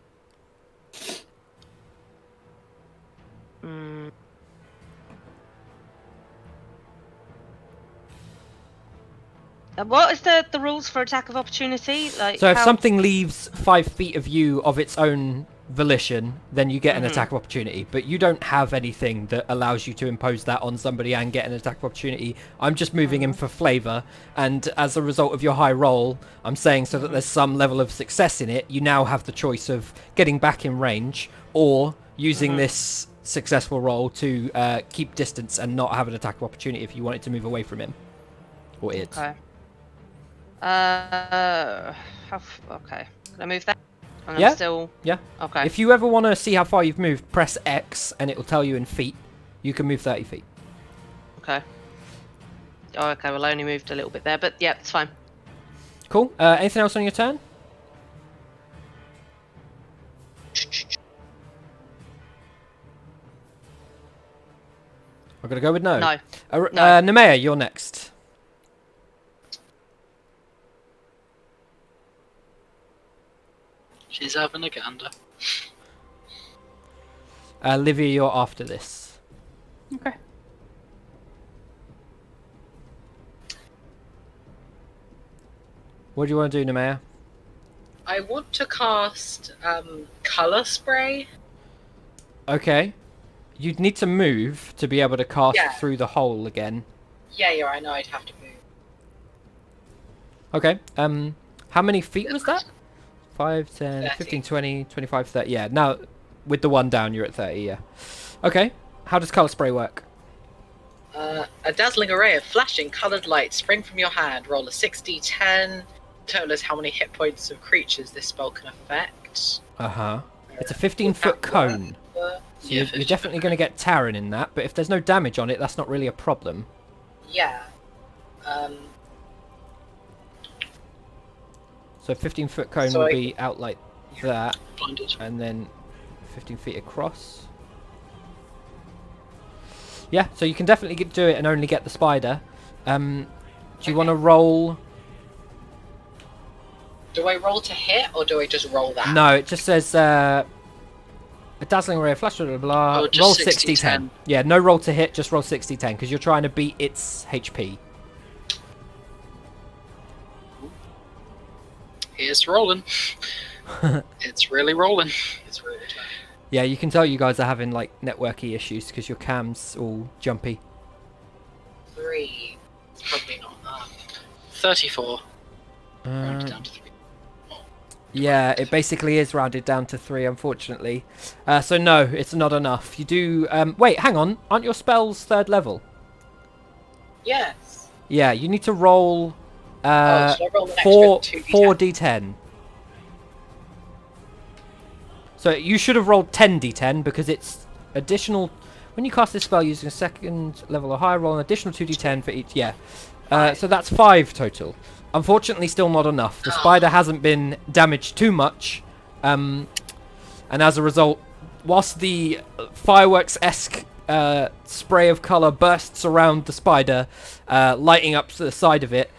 S5: What is the rules for attack of opportunity? Like,
S2: So if
S5: how-
S2: something leaves 5 feet of you of its own volition, then you get an attack of opportunity. But you don't have anything that allows you to impose that on somebody and get an attack of opportunity. I'm just moving him for flavour, and as a result of your high roll, I'm saying so that there's some level of success in it, you now have the choice of getting back in range or using this successful roll to keep distance and not have an attack of opportunity if you wanted to move away from him. Or it.
S5: Okay. Okay. Can I move that? And
S2: Yeah.
S5: I'm still.
S2: Yeah.
S5: Okay.
S2: If you ever want to see how far you've moved, press X and it will tell you in feet. You can move 30 feet.
S5: Okay. Oh, okay. Well, I only moved a little bit there, but yeah, it's fine.
S2: Cool. Anything else on your turn? I'm going to go with no.
S5: No.
S2: No.
S5: No.
S2: Nemea, you're next.
S4: She's having a gander.
S2: Livia, you're after this.
S1: Okay.
S2: What do you want to do, Nemea?
S6: I want to cast color spray.
S2: Okay. You'd need to move to be able to cast
S6: Yeah.
S2: through the hole again.
S6: Yeah, I know I'd have to move.
S2: Okay. How many feet was that? 5, 10,
S6: 30.
S2: 15, 20, 25, 30. Yeah, now with the 1 down, you're at 30, yeah. Okay. How does colour spray work?
S6: A dazzling array of flashing coloured lights spring from your hand. Roll a 6d10. Total is how many hit points of creatures this spell can affect.
S2: Uh-huh. It's a 15-foot cone. So So
S4: Yeah,
S2: you're definitely going to get Taran in that, but if there's no damage on it, that's not really a problem.
S6: Yeah.
S2: So 15-foot cone
S6: So
S2: will
S6: I-
S2: be out like that,
S4: Blinded.
S2: and then 15 feet across. Yeah, so you can definitely do it and only get the spider. Do you want to roll?
S6: Do I roll to hit or do I just roll that?
S2: No, it just says a dazzling ray of flash, blah, blah, blah.
S4: Oh, just
S2: Roll
S4: 60,
S2: 60-10. Yeah, no roll to hit, just roll 60-10 because you're trying to beat its HP.
S4: It's rolling. It's really rolling.
S6: It's really tough.
S2: Yeah, you can tell you guys are having like networky issues because your cam's all jumpy.
S6: 3. It's probably not enough.
S4: 34. Rounded
S2: Uh,
S4: down to 3.
S2: yeah, it basically is rounded down to 3, unfortunately. So no, it's not enough. You do. Wait, hang on. Aren't your spells 3rd level?
S6: Yes.
S2: Yeah, you need to roll.
S6: Should I roll an extra 2d10?
S2: 4d10. So you should have rolled 10d10 because it's additional. When you cast this spell using a 2nd level or higher, roll an additional 2d10 for each. Yeah. So that's 5 total. Unfortunately, still not enough. The spider hasn't been damaged too much, and as a result, whilst the fireworks-esque spray of color bursts around the spider, lighting up to the side of it,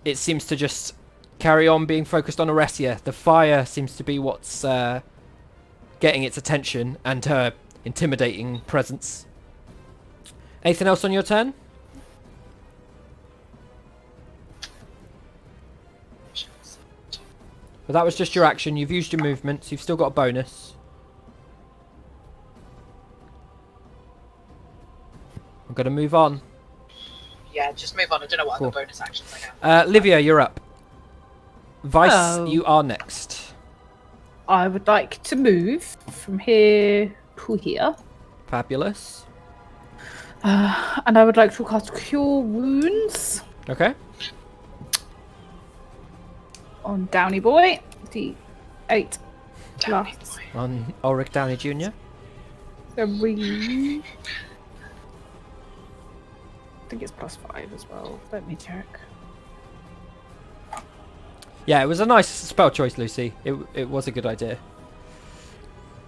S2: it seems to just carry on being focused on Aresia. The fire seems to be what's getting its attention and her intimidating presence. Anything else on your turn? Well, that was just your action. You've used your movements. You've still got a bonus. I'm going to move on.
S6: Yeah, just move on. I don't know what
S2: Cool.
S6: other bonus actions I have.
S2: Livia, you're up. Vice,
S1: Oh.
S2: you are next.
S1: I would like to move from here to here.
S2: Fabulous.
S1: And I would like to cast Cure Wounds
S2: Okay.
S1: on Downy Boy. D8
S4: Downy
S1: plus
S4: boy.
S2: On Ulrich Downey Jr.
S1: 3. I think it's +5 as well. Let me check.
S2: Yeah, it was a nice spell choice, Lucy. It was a good idea.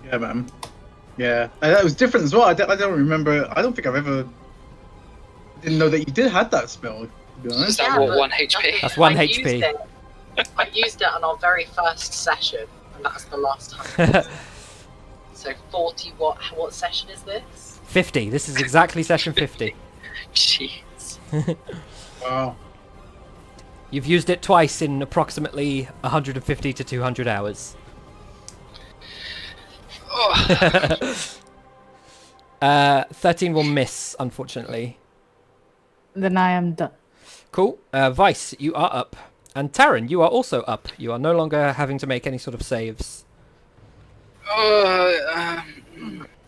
S3: Yeah, man. Yeah, and that was different as well. I don't remember. I don't think I've ever. Didn't know that you did have that spell. To be
S4: Is
S3: honest.
S4: that
S6: Yeah,
S4: what,
S6: but
S4: 1 HP?
S2: That's 1
S6: I
S2: HP.
S6: used it. I used it on our very first session, and that's the last time. So 40. What session is this?
S2: 50. This is exactly session 50.
S4: Jeez.
S3: Wow.
S2: You've used it twice in approximately 150 to 200 hours.
S4: Oh,
S2: 13 will miss, unfortunately.
S1: Then I am done.
S2: Cool. Vice, you are up. And Taran, you are also up. You are no longer having to make any sort of saves.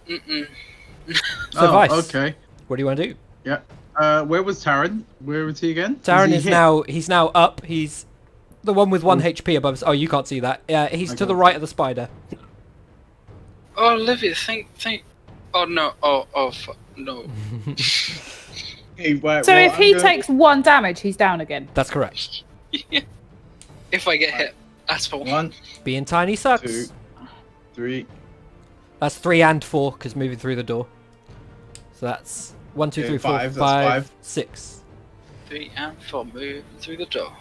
S4: mm-mm.
S2: So, Vice,
S3: Okay.
S2: what do you want to do?
S3: Yeah. Where was Taran? Where was he again?
S2: Taran
S3: he
S2: is
S3: hit?
S2: now, he's now up. He's the one with 1 HP above us. Oh, you can't see that. He's to
S3: Okay.
S2: the right of the spider.
S4: Oh, Olivia, think. Oh no! No!
S3: Hey, wait,
S1: So
S3: well,
S1: if
S3: I'm
S1: he
S3: gonna-
S1: takes 1 damage, he's down again.
S2: That's correct.
S4: If I get hit, that's all.
S3: 1,
S2: Being tiny sucks.
S3: 2, 3.
S2: That's 3 and 4 because moving through the door. So that's 1, 2,
S3: Yeah,
S2: 3, 4,
S3: 5, that's
S2: 5,
S3: 5.
S2: 6.
S4: 3 and 4, move through the door.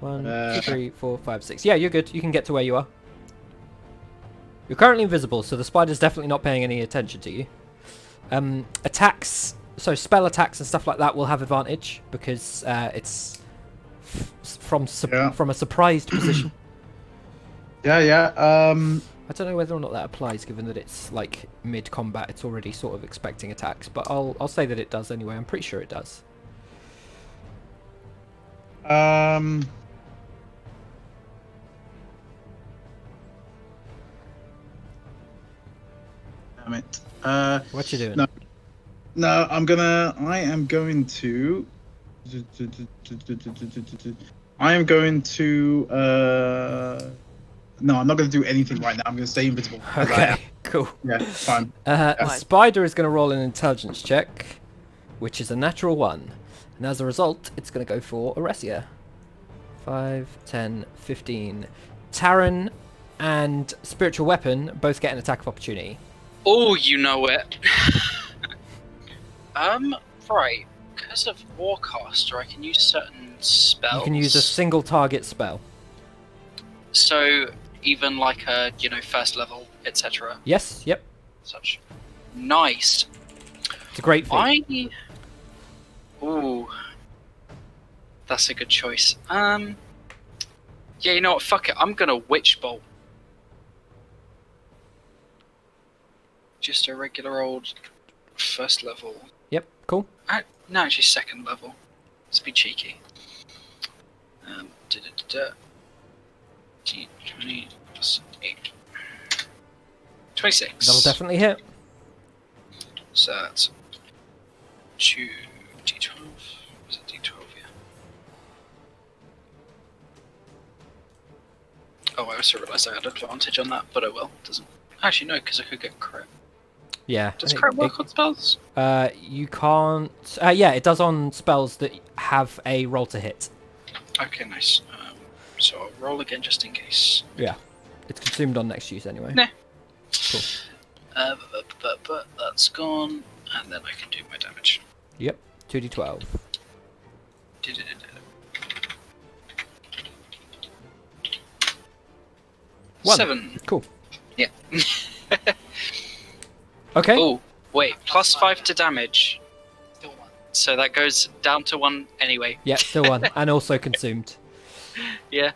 S2: 1,
S3: Uh,
S2: 2, 3, 4, 5, 6. Yeah, you're good. You can get to where you are. You're currently invisible, so the spider's definitely not paying any attention to you. Attacks, so spell attacks and stuff like that will have advantage because it's from
S3: Yeah.
S2: from a surprised position.
S3: Yeah.
S2: I don't know whether or not that applies, given that it's like mid-combat. It's already sort of expecting attacks, but I'll say that it does anyway. I'm pretty sure it does.
S3: Damn it.
S2: What you doing?
S3: No. No, I am going to. I am going to No, I'm not going to do anything right now. I'm going to stay invisible. as I am.
S2: Okay, cool.
S3: Yeah, fine.
S2: The spider is going to roll an intelligence check, which is a natural 1. And as a result, it's going to go for Oresia. 5, 10, 15. Taryn and Spiritual Weapon both get an attack of opportunity.
S4: Oh, you know it. Right. Because of Warcaster, I can use certain spells.
S2: You can use a single target spell.
S4: So, even like a, first level, etc.
S2: Yes, yep.
S4: Such. Nice.
S2: It's a great feat.
S4: Ooh. That's a good choice. Yeah, you know what? Fuck it. I'm gonna Witch Bolt. Just a regular old first level.
S2: Yep, cool.
S4: No, actually second level. Let's be cheeky. D20 plus 8. 26.
S2: That'll definitely hit.
S4: So that's 2 D12. Was it D12? Yeah. Oh, I also realised I had advantage on that, but I will. Doesn't. Actually, no, because I could get crit.
S2: Yeah.
S4: Does crit work on spells?
S2: You can't. Yeah, it does on spells that have a roll to hit.
S4: Okay, nice. So I'll roll again just in case.
S2: Yeah. It's consumed on next use anyway.
S4: Nah.
S2: Cool.
S4: But that's gone, and then I can do my damage.
S2: Yep. 2d12. One.
S4: 7.
S2: Cool.
S4: Yeah.
S2: Okay.
S4: Oh, wait. Plus 5 to damage.
S6: Still 1.
S4: So that goes down to 1 anyway.
S2: Yeah, still 1. And also consumed.
S4: Yeah.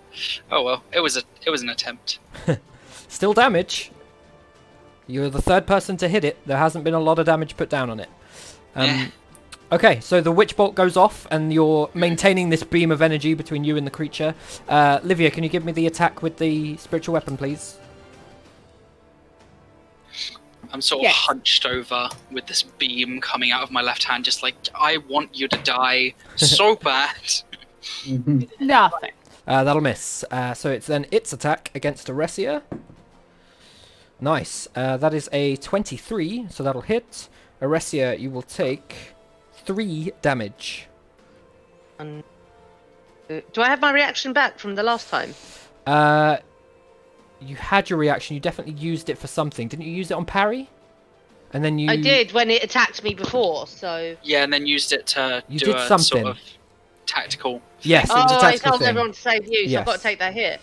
S4: Oh well. It was an attempt.
S2: Still damage. You're the third person to hit it. There hasn't been a lot of damage put down on it. Okay, so the Witch Bolt goes off, and you're maintaining this beam of energy between you and the creature. Livia, can you give me the attack with the spiritual weapon, please?
S4: I'm sort of hunched over with this beam coming out of my left hand, just like, I want you to die so bad.
S1: Nothing.
S2: That'll miss. So it's then its attack against Oresia. Nice. That is a 23, so that'll hit. Oresia, you will take 3 damage.
S5: Do I have my reaction back from the last time?
S2: You had your reaction. You definitely used it for something. Didn't you use it on parry? And then you...
S5: I did when it attacked me before, so...
S4: Yeah, and then used it to do
S2: did
S4: a
S2: something.
S4: sort of tactical...
S2: Yes, it was a
S5: I
S2: tactical
S5: told
S2: thing.
S5: everyone to save you, so I've got to take that hit.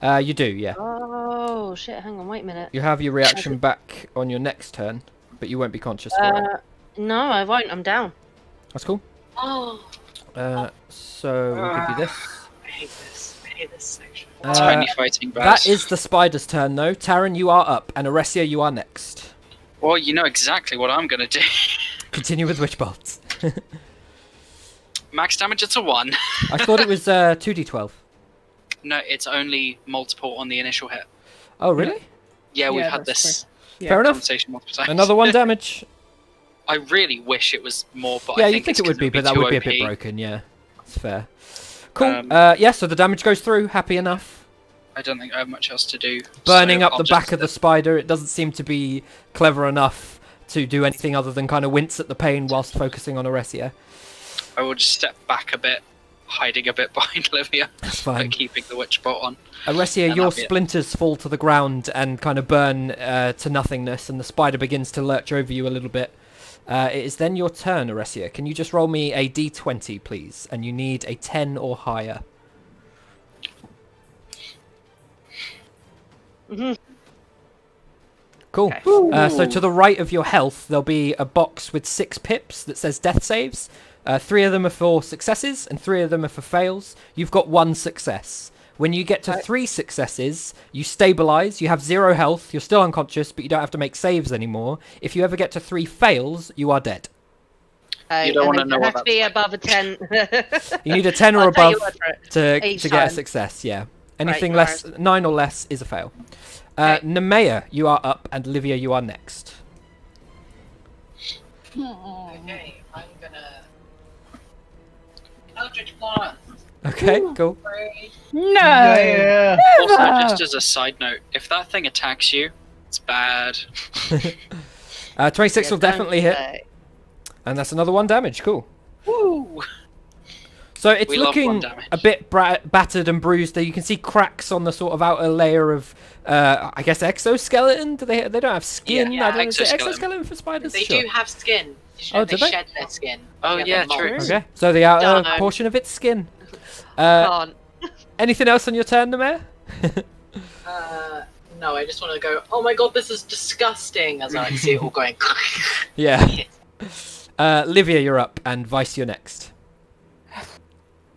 S2: You do, yeah.
S5: Oh, shit, hang on, wait a minute.
S2: You have your reaction back on your next turn, but you won't be conscious for it.
S5: No, I won't, I'm down.
S2: That's cool.
S6: Oh.
S2: So we'll give you this.
S6: I hate this. I hate this section.
S4: Tiny fighting bass.
S2: That is the spider's turn, though. Taryn, you are up, and Oresia, you are next.
S4: Well, you know exactly what I'm gonna do.
S2: Continue with Witch Bolts.
S4: Max damage, it's a 1.
S2: I thought it was 2d12.
S4: No, it's only multiple on the initial hit.
S2: Oh, really?
S4: Yeah, we've
S1: Yeah,
S4: had
S1: that's
S4: this
S2: Fair enough.
S4: conversation multiple times.
S2: Another 1 damage.
S4: I really wish it was more, but
S2: Yeah,
S4: I
S2: you
S4: think
S2: think
S4: it's
S2: it would be, but that
S4: too
S2: would be a
S4: OP.
S2: bit broken, yeah. That's fair. Cool.
S4: Um,
S2: Yeah, so the damage goes through. Happy enough.
S4: I don't think I have much else to do.
S2: Burning
S4: so
S2: up
S4: I'll
S2: the
S4: just-
S2: back of the spider. It doesn't seem to be clever enough to do anything other than kind of wince at the pain whilst focusing on Oresia.
S4: I will just step back a bit, hiding a bit behind Livia,
S2: That's fine.
S4: but keeping the witch bolt on.
S2: Oresia,
S4: And
S2: your
S4: that'll be it.
S2: splinters fall to the ground and kind of burn to nothingness, and the spider begins to lurch over you a little bit. It is then your turn, Oresia. Can you just roll me a d20, please? And you need a 10 or higher. Cool. So to the right of your health, there'll be a box with 6 pips that says death saves. 3 of them are for successes, and 3 of them are for fails. You've got 1 success. When you get to 3 successes, you stabilize, you have 0 health, you're still unconscious, but you don't have to make saves anymore. If you ever get to 3 fails, you are dead.
S4: You don't wanna
S5: and
S4: know
S5: it
S4: what
S5: has to be
S4: that's
S5: above a 10.
S2: You need a 10 or
S5: I'll take
S2: above
S5: your word for it.
S2: to
S5: Each
S2: get a
S5: time.
S2: success, yeah. Anything
S5: no
S2: less, 9 or less is a fail. Nemea, you are up, and Livia, you are next.
S6: Okay, I'm gonna Eldritch Blast.
S2: Okay, cool.
S1: No.
S3: Yeah.
S4: Also,
S1: Never.
S4: just as a side note, if that thing attacks you, it's bad.
S2: 26
S5: Yeah,
S2: will definitely
S5: don't
S2: hit,
S5: say.
S2: and that's another 1 damage. Cool.
S4: Woo!
S2: So it's
S4: We love one
S2: looking
S4: damage.
S2: a bit battered and bruised. There, you can see cracks on the sort of outer layer of, I guess, exoskeleton. Do they? They don't have skin.
S4: Yeah,
S2: I don't know. Is it
S4: exoskeleton.
S2: exoskeleton for spiders?
S6: They
S2: Sure.
S6: do have skin. Did you
S2: Oh,
S6: know
S2: do
S6: they
S2: they?
S6: shed their skin?
S4: Oh,
S6: their
S4: yeah, true.
S6: molds.
S2: Okay. So the outer
S5: Darn.
S2: portion of its skin.
S5: Can't.
S2: Anything else on your turn, Namer?
S6: No, I just want to go, oh my god, this is disgusting, as I see it all going.
S2: Yeah. Livia, you're up, and Vice, you're next.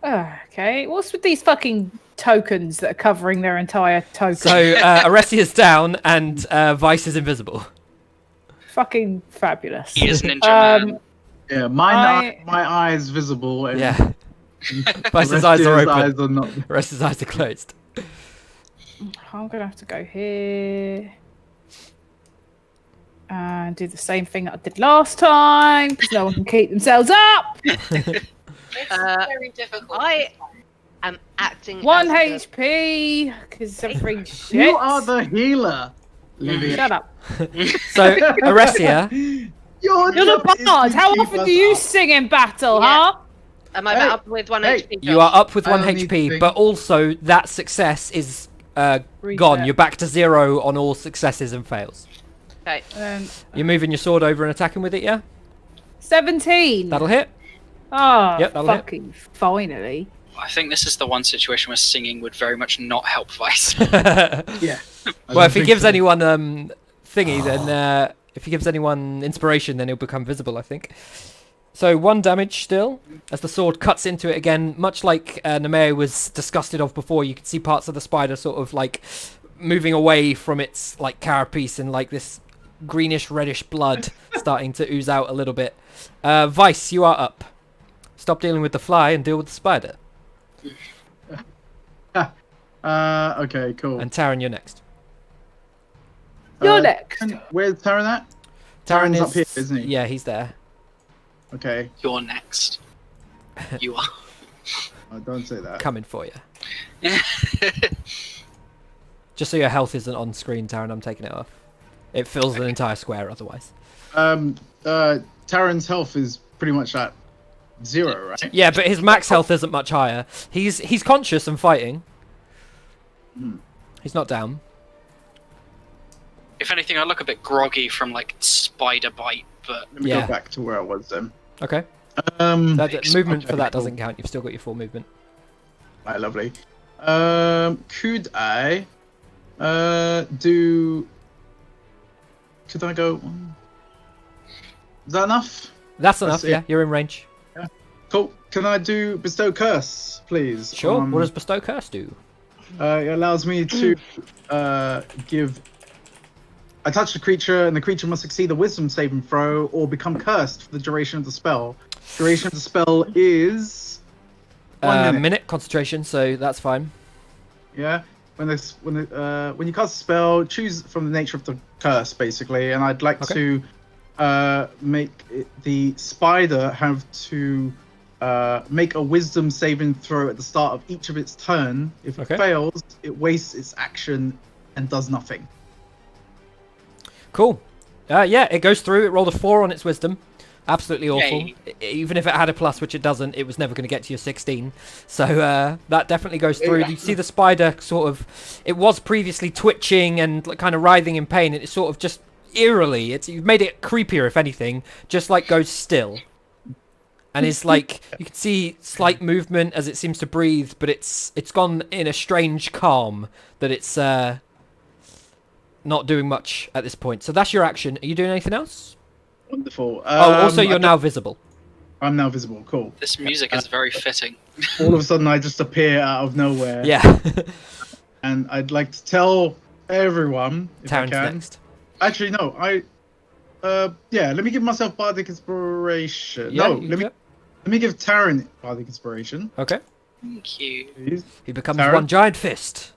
S1: Okay, what's with these fucking tokens that are covering their entire token?
S2: So Aresia's down, and Vice is invisible.
S1: Fucking fabulous.
S4: He is Ninja Man.
S3: Yeah,
S1: I-
S3: my eyes visible. And
S2: Yeah.
S3: the
S2: Vice's
S3: rest
S2: eyes
S3: of
S2: are
S3: his
S2: open.
S3: eyes are not.
S2: The rest of his eyes are closed.
S1: I'm gonna have to go here and do the same thing that I did last time because no one can keep themselves up.
S6: It's very difficult.
S5: I am acting
S1: 1
S5: as the-
S1: HP because everything shit.
S3: You are the healer, Livia.
S1: Shut up.
S2: So Aresia,
S3: Your
S1: You're
S3: job
S1: the
S3: is
S1: bard.
S3: to
S1: How
S3: keep
S1: often
S3: us
S1: do you
S3: up.
S1: sing in battle,
S5: Yeah.
S1: huh?
S5: Am I
S3: Hey,
S5: up with 1
S3: hey,
S5: HP?
S2: you are up with
S3: I
S2: 1
S3: don't need to
S2: HP,
S3: think.
S2: but also that success is gone.
S1: Reset.
S2: You're back to 0 on all successes and fails.
S5: Okay.
S2: You're moving your sword over and attacking with it, yeah?
S1: 17.
S2: That'll hit.
S1: Oh,
S2: Yep, that'll hit.
S1: fucking finally.
S4: I think this is the one situation where singing would very much not help Vice.
S3: Yeah. I
S2: Well,
S3: don't
S2: if he
S3: think
S2: gives
S3: so.
S2: anyone thingy, then if he gives anyone inspiration, then he'll become visible, I think. So 1 damage still, as the sword cuts into it again, much like Namer was disgusted of before. You can see parts of the spider sort of like moving away from its like carapace, and like this greenish reddish blood starting to ooze out a little bit. Vice, you are up. Stop dealing with the fly and deal with the spider.
S3: Okay, cool.
S2: And Taran, you're next.
S1: You're next.
S3: Where's Taran at?
S2: Taran
S3: Taran's
S2: is
S3: up here, isn't he?
S2: Yeah, he's there.
S3: Okay.
S4: You're next. You are.
S3: Oh, don't say that.
S2: Coming for you. Just so your health isn't on screen, Taran, I'm taking it off. It fills an entire square otherwise.
S3: Taran's health is pretty much at 0, right?
S2: Yeah, but his max health isn't much higher. He's conscious and fighting. He's not down.
S4: If anything, I look a bit groggy from like spider bite, but
S3: Let me
S2: Yeah.
S3: go back to where I was then.
S2: Okay.
S3: Right,
S2: Movement for
S3: okay,
S2: that
S3: cool.
S2: doesn't count. You've still got your full movement.
S3: lovely. Could I do? Could I go? Is that enough?
S2: That's
S3: That's
S2: enough.
S3: it.
S2: Yeah, you're in range.
S3: Cool. Can I do bestow curse, please?
S2: Sure. What does bestow curse do?
S3: It allows me to give. I touch the creature, and the creature must succeed a wisdom saving throw or become cursed for the duration of the spell. Duration of the spell is 1 minute.
S2: Minute concentration, so that's fine.
S3: Yeah. When you cast a spell, choose from the nature of the curse, basically, and I'd like
S2: Okay.
S3: to make the spider have to make a wisdom saving throw at the start of each of its turn. If it
S2: Okay.
S3: fails, it wastes its action and does nothing.
S2: Cool. Yeah, it goes through. It rolled a 4 on its wisdom. Absolutely awful.
S4: Yay.
S2: Even if it had a plus, which it doesn't, it was never going to get to your 16. So that definitely goes through. You see the spider sort of... It was previously twitching and like, kind of writhing in pain, and it's sort of just eerily... You've made it creepier, if anything. Just like goes still. And it's like... You can see slight movement as it seems to breathe, but it's gone in a strange calm that it's... not doing much at this point. So that's your action. Are you doing anything else?
S3: Wonderful.
S2: Also, you're now visible.
S3: I'm now visible. Cool.
S4: this music is very fitting.
S3: All of a sudden, I just appear out of nowhere.
S2: Yeah.
S3: And I'd like to tell everyone, if I
S2: Taran's
S3: can.
S2: next.
S3: Actually, no. Yeah. Let me give myself bardic inspiration.
S2: Yeah,
S3: No.
S2: you
S3: Let
S2: do
S3: me
S2: it.
S3: give Taran bardic inspiration,
S2: Okay.
S4: Thank you.
S3: please.
S2: He becomes
S3: Taran?
S2: one giant fist.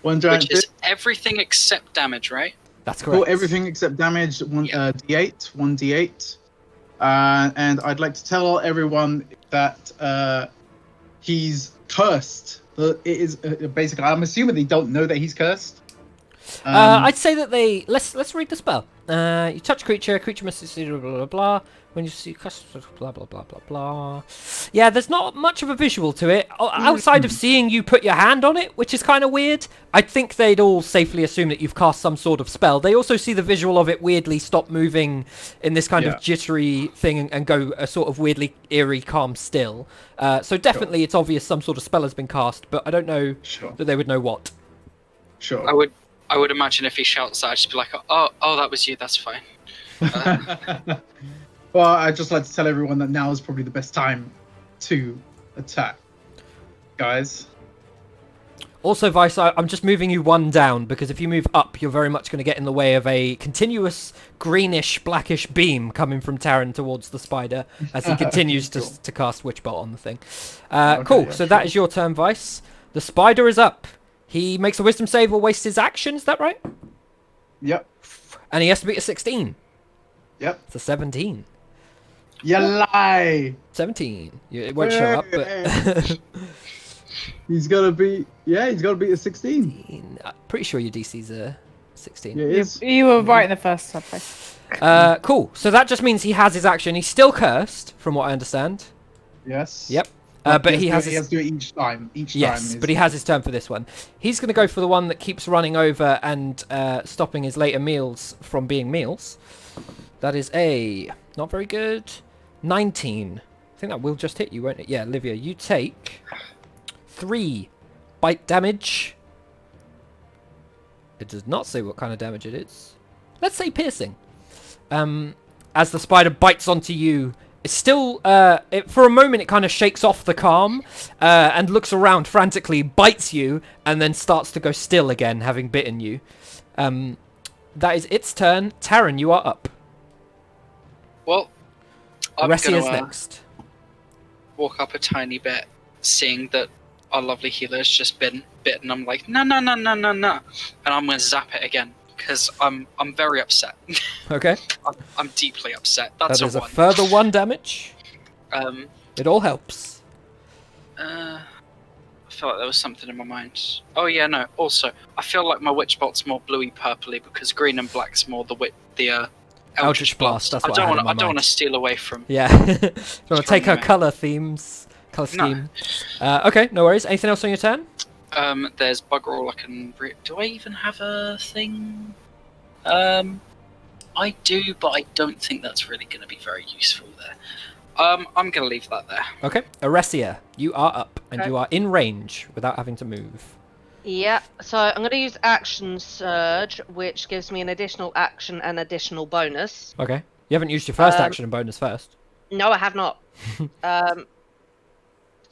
S3: One giant
S4: Which is
S3: fist.
S4: everything except damage, right?
S2: That's correct.
S3: Cool, everything except damage. One
S4: Yeah.
S3: d8, 1d8. And I'd like to tell everyone that he's cursed. It is basically. I'm assuming they don't know that he's cursed.
S2: I'd say that they let's read the spell. You touch a creature must succeed, blah blah blah. When you see blah blah blah blah blah. Yeah, there's not much of a visual to it outside of seeing you put your hand on it, which is kind of weird. I think they'd all safely assume that you've cast some sort of spell. They also see the visual of it weirdly stop moving in this kind of jittery thing and go a sort of weirdly eerie calm still. So definitely it's obvious some sort of spell has been cast, but I don't know that they would know what.
S3: Sure.
S4: I would imagine if he shouts that, I'd just be like, oh, that was you. That's fine.
S3: Well, I'd just like to tell everyone that now is probably the best time to attack, guys.
S2: Also, Vice, I'm just moving you one down, because if you move up, you're very much going to get in the way of a continuous greenish, blackish beam coming from Taran towards the spider as he continues to cast Witch Bolt on the thing. Cool, so that is your turn, Vice. The spider is up. He makes a wisdom save or wastes his action, is that right?
S3: Yep.
S2: And he has to beat a 16.
S3: Yep.
S2: It's a 17.
S3: You lie.
S2: 17. It won't show up, but...
S3: he's got to beat a 16.
S2: I'm pretty sure your DC's a 16.
S3: Yeah, it is.
S1: You were right in the first place.
S2: Cool. So that just means he has his action. He's still cursed, from what I understand.
S3: Yes.
S2: Yep. But he has
S3: to do it each time.
S2: Yes, but he has his turn for this one. He's going to go for the one that keeps running over and stopping his later meals from being meals. That is a... not very good. 19. I think that will just hit you, won't it? Yeah, Olivia, you take 3 bite damage. It does not say what kind of damage it is. Let's say piercing. As the spider bites onto you, it's still, for a moment it kind of shakes off the calm and looks around frantically, bites you, and then starts to go still again, having bitten you. That is its turn. Taran, you are up.
S4: Well, I'm
S2: Aresia's
S4: gonna
S2: next.
S4: walk up a tiny bit, seeing that our lovely healer has just been bitten. I'm like, no, and I'm gonna zap it again because I'm very upset.
S2: Okay.
S4: I'm deeply upset. That's
S2: That is
S4: a
S2: a
S4: 1.
S2: further 1 damage. It all helps.
S4: I feel like there was something in my mind. Oh yeah, no. Also, I feel like my Witch Bolt's more bluey purpley because green and black's more the Eldritch Blast.
S2: That's what I had in my
S4: I don't
S2: mind.
S4: want to steal away from.
S2: Yeah. Do you want to take her colour scheme? Okay, no worries. Anything else on your turn?
S4: There's bugger all I can. Do I even have a thing? I do, but I don't think that's really going to be very useful there. I'm going to leave that there.
S2: Okay. Aresia, you are up, and
S5: Okay.
S2: you are in range without having to move.
S5: Yeah, so I'm going to use Action Surge, which gives me an additional action and additional bonus.
S2: Okay. You haven't used your first action and bonus first.
S5: No, I have not. Do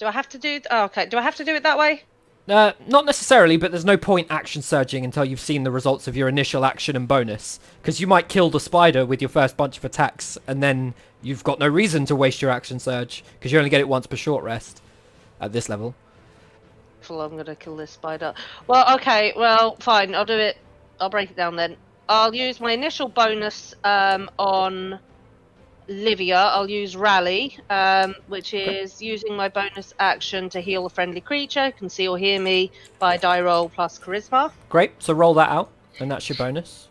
S5: I have to do... Oh, okay, do I have to do it that way?
S2: Not necessarily, but there's no point action surging until you've seen the results of your initial action and bonus. Because you might kill the spider with your first bunch of attacks, and then you've got no reason to waste your action surge, because you only get it once per short rest at this level.
S5: I'm going to kill this spider. Well, okay, well, fine, I'll do it. I'll break it down then. I'll use my initial bonus on Livia. I'll use Rally, which is using my bonus action to heal a friendly creature, can see or hear me by die roll plus charisma.
S2: Great, so roll that out, and that's your bonus.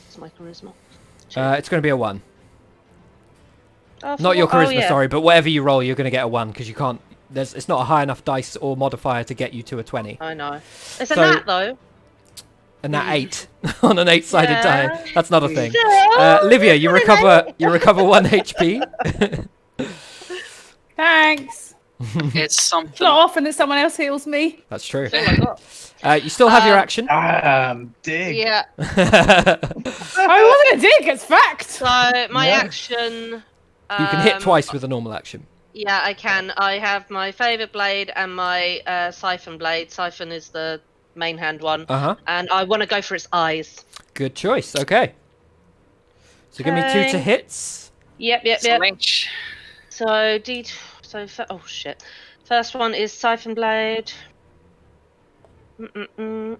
S5: It's my charisma.
S2: It's going to be a 1.
S5: Oh,
S2: Not your charisma,
S5: yeah.
S2: sorry, but whatever you roll, you're going to get a 1, because you can't... It's not a high enough dice or modifier to get you to a 20.
S5: I know. It's a
S2: So-
S5: nat, though.
S2: And that 8 on an 8-sided
S5: Yeah.
S2: die. That's not a thing.
S5: Yeah.
S2: Livia, you recover 1 HP.
S1: Thanks.
S4: It's
S1: It's
S4: something.
S1: not often that someone else heals me.
S2: That's true.
S5: That's all I got.
S2: You still have your action.
S3: Dig.
S5: Yeah.
S1: I wasn't a dick, it's fact.
S5: So my
S3: Yeah.
S5: action.
S2: You can hit twice with a normal action.
S5: Yeah, I can. I have my favorite blade and my siphon blade. Siphon is the main hand one,
S2: Uh-huh.
S5: and I want to go for its eyes.
S2: Good choice. Okay. So give me 2 to
S5: Okay.
S2: hits.
S5: Yep.
S4: Slinch.
S5: So oh shit. First one is siphon blade. Oh,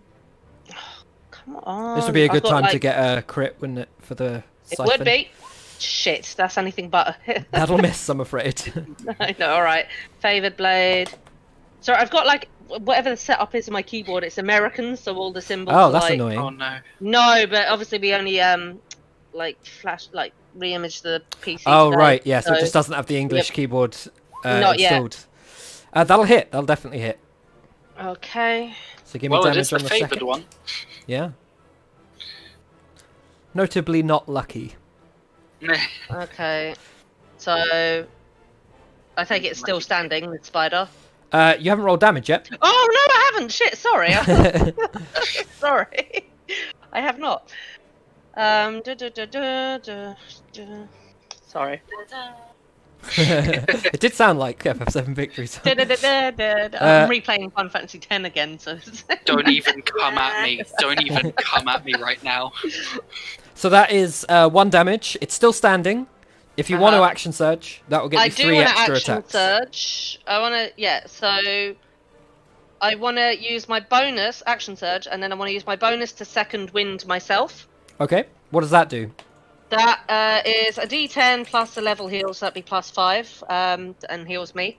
S5: come on.
S2: This would be a
S5: I've
S2: good
S5: got,
S2: time to
S5: like-
S2: get a crit, wouldn't it, for the
S5: It
S2: siphon?
S5: would be. Shit, that's anything but a hit.
S2: That'll miss, I'm afraid.
S5: I know, alright. Favoured blade. So I've got like whatever the setup is in my keyboard, it's American, so all the symbols
S2: Oh,
S5: are
S2: that's
S5: like
S2: annoying.
S4: Oh no.
S5: no, but obviously we only like re-image the PC.
S2: Oh,
S5: today,
S2: right, yeah, so it just doesn't have the English keyboard
S5: Not yet.
S2: installed. That'll hit, that'll definitely hit.
S5: Okay.
S2: So give me
S4: Well, it
S2: damage
S4: is the
S2: on the
S4: favoured
S2: second.
S4: one.
S2: Yeah. Notably not lucky.
S5: Okay. So I take it's still standing, the spider.
S2: You haven't rolled damage yet.
S5: Oh no, I haven't. Shit, sorry. Sorry, I have not. Sorry.
S2: It did sound like FF7 victories.
S5: I'm replaying Final Fantasy X again, so.
S4: Don't even come at me. Don't even come at me right now.
S2: So that is 1 damage. It's still standing. If you want to action surge, that will get
S5: I
S2: you
S5: do
S2: 3
S5: want to
S2: extra
S5: action
S2: attacks.
S5: surge. I want to, yeah. So I want to use my bonus action surge, and then I want to use my bonus to second wind myself.
S2: Okay. What does that do?
S5: That is a D10 plus a level heal, so that'd be +5, and heals me.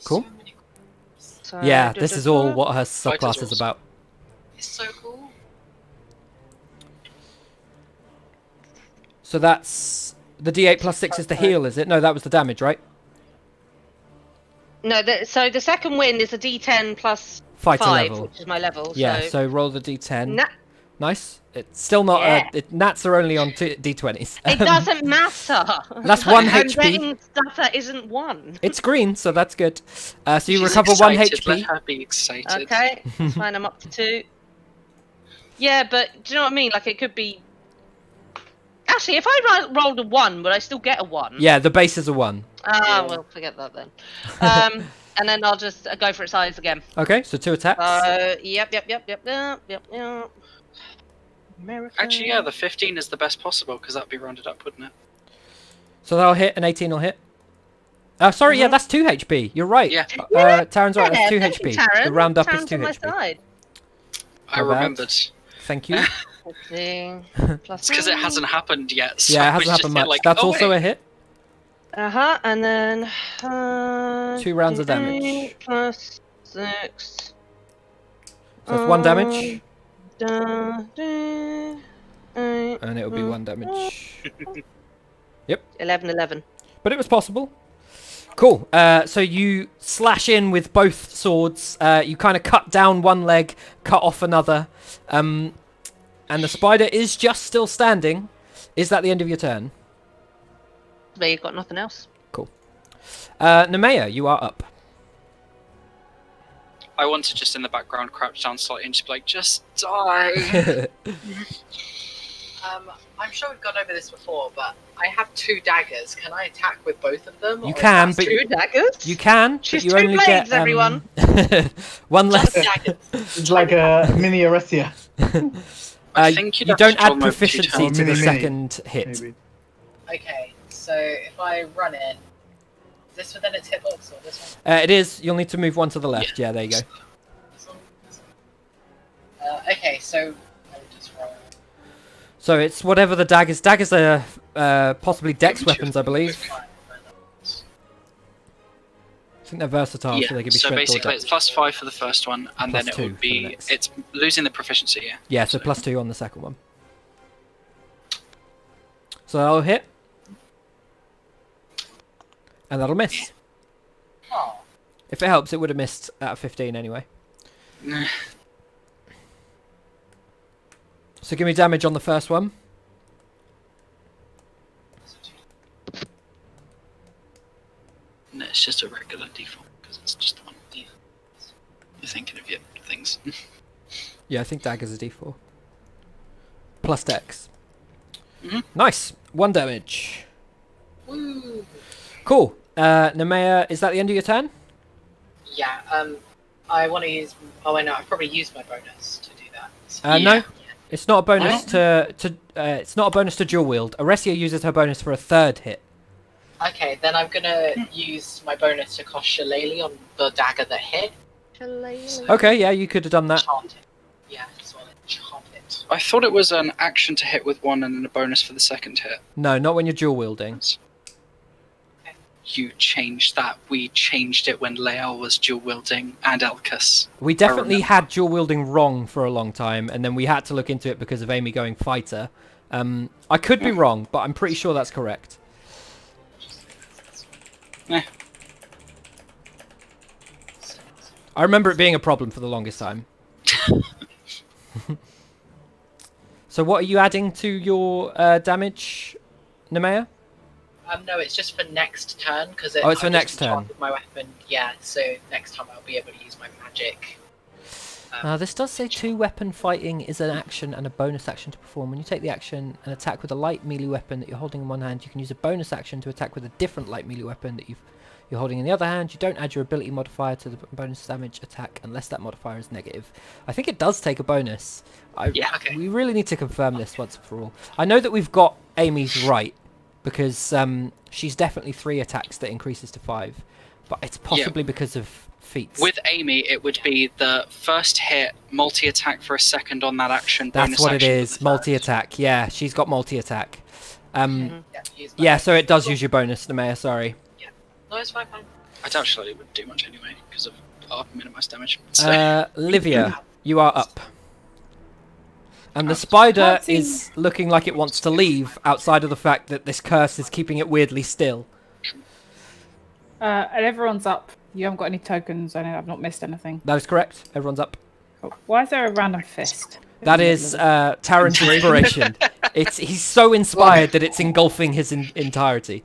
S2: Cool.
S5: So,
S2: Yeah, this is all what her subclass is
S4: awesome.
S2: about.
S6: It's so cool.
S2: So that's the D8 plus 6 is the heal, is it? No, that was the damage, right?
S5: No, so the second wind is a D10 plus
S2: Fighter
S5: 5,
S2: level.
S5: which is my level.
S2: Yeah,
S5: so
S2: so roll the D10.
S5: Na-
S2: Nice. It's still not.
S5: Yeah.
S2: Nats are only on D20s.
S5: it doesn't matter.
S2: That's 1
S5: I'm
S2: HP.
S5: getting stuff that isn't 1.
S2: It's green, so that's good. So you
S4: She's
S2: recover 1
S4: excited,
S2: HP.
S4: Let her be excited.
S5: Okay, that's fine. I'm up to 2. Yeah, but do you know what I mean? Like it could be. Actually, if I rolled a 1, would I still get a 1?
S2: Yeah, the base is a 1.
S5: Ah, well, forget that then. And then I'll just go for its eyes again.
S2: Okay, so 2 attacks.
S5: Yep. American.
S4: Actually, yeah, the 15 is the best possible because that'd be rounded up, wouldn't it?
S2: So that'll hit, and 18 will hit. Sorry, yeah, that's 2 HP. You're right.
S4: Yeah.
S2: Taran's right, that's 2
S5: thank you,
S2: HP.
S5: Taran.
S2: The round up is
S5: Taran's
S2: 2
S5: on my
S2: HP.
S5: side.
S4: I
S2: Not bad.
S4: remembered.
S2: Thank you.
S5: 15 plus
S4: It's because it hasn't happened yet. So
S2: Yeah, it
S4: I was
S2: hasn't
S4: just
S2: happened
S4: here
S2: much.
S4: like,
S2: That's
S4: oh,
S2: also
S4: wait.
S2: a hit.
S5: And then
S2: 2 rounds of damage.
S5: plus 6.
S2: So that's 1 damage,
S5: And
S2: and it'll be 1 damage.
S5: 11.
S2: But it was possible. Cool. So you slash in with both swords. You kind of cut down one leg, cut off another. And the spider is just still standing. Is that the end of your turn?
S5: But you've got nothing else.
S2: Cool. Nemea, you are up.
S4: I want to just in the background crouch down slightly and just be like, just die.
S6: I'm sure we've gone over this before, but I have 2 daggers. Can I attack with both of them?
S2: You
S6: or is
S2: can,
S6: that
S2: but
S5: 2 daggers?
S2: you can.
S5: She's
S2: but you
S5: 2
S2: only
S5: blades,
S2: get
S5: everyone.
S2: 1 less.
S6: just daggers?
S3: It's like a mini Aretia.
S4: I think you'd
S2: you
S4: have
S2: don't
S4: to draw
S2: add
S4: them over 2
S2: proficiency
S4: times.
S2: to the
S3: Mini.
S2: second hit.
S3: Maybe.
S6: Okay, so if I run it, is this within its hitbox or this one?
S2: It is. You'll need to move 1 to the left. Yeah, there you go.
S6: This one? This one? Okay, so I would just roll.
S2: So it's whatever the daggers. Daggers are possibly dex weapons, I believe.
S6: Fine,
S2: I think they're versatile, so
S4: Yeah,
S2: they can be
S4: so
S2: strength or
S4: basically
S2: dex.
S4: it's +5 for the first one, and
S2: Plus
S4: then it
S2: 2
S4: would
S2: for the
S4: be,
S2: next.
S4: it's losing the proficiency, yeah.
S2: Yeah, so +2 on the second one. So that'll hit. And that'll miss.
S6: Oh,
S2: If it helps, it would have missed out of 15 anyway. So give me damage on the first one.
S4: No, it's just a regular default, because it's just one. Yeah. You're thinking of your things.
S2: Yeah, I think dagger's a d4. Plus dex.
S4: Mhm.
S2: Nice. 1 damage.
S6: woo.
S2: Cool. Nemea, is that the end of your turn?
S6: Yeah, I want to use. Oh, I know. I've probably used my bonus to do that. So,
S2: No.
S4: Yeah.
S2: It's not a bonus it's not a bonus to dual wield. Aresia uses her bonus for a 3rd hit.
S6: Okay, then I'm gonna use my bonus to cost Shillelagh on the dagger that hit.
S2: Okay, yeah, you could have done that.
S6: Chant it. Yeah, just want to chant it.
S4: I thought it was an action to hit with one and then a bonus for the second hit.
S2: No, not when you're dual wielding.
S4: You changed that. We changed it when Lael was dual wielding and Elkus.
S2: We definitely had dual wielding wrong for a long time, and then we had to look into it because of Amy going fighter. I could be wrong, but I'm pretty sure that's correct.
S4: Eh.
S2: I remember it being a problem for the longest time. So what are you adding to your damage, Nemea?
S6: No, it's just for next turn because
S2: it's for next turn.
S6: My weapon, yeah. So next time I'll be able to use my magic.
S2: This does say 2-weapon fighting is an action and a bonus action to perform. When you take the action and attack with a light melee weapon that you're holding in one hand, you can use a bonus action to attack with a different light melee weapon that you're holding in the other hand. You don't add your ability modifier to the bonus damage attack unless that modifier is negative. I think it does take a bonus.
S4: Yeah, okay.
S2: We really need to confirm this once and for all. I know that we've got Amy's right, because she's definitely 3 attacks that increases to 5. But it's possibly because of feats.
S4: With Amy, it would be the first hit, multi-attack for a second on that action.
S2: That's what it is, multi-attack. Yeah, she's got multi-attack. Yeah, so it does use your bonus, Nemea, sorry.
S6: Yeah. No, it's fine.
S4: I doubt Shirley would do much anyway, because of our minimized damage. So.
S2: Livia, you are up. And the spider is looking like it wants to leave, outside of the fact that this curse is keeping it weirdly still.
S1: And everyone's up. You haven't got any tokens. I know I've not missed anything.
S2: That is correct. Everyone's up.
S1: Cool. Why is there a random fist?
S2: That is Taran's inspiration. He's so inspired that it's engulfing his entirety.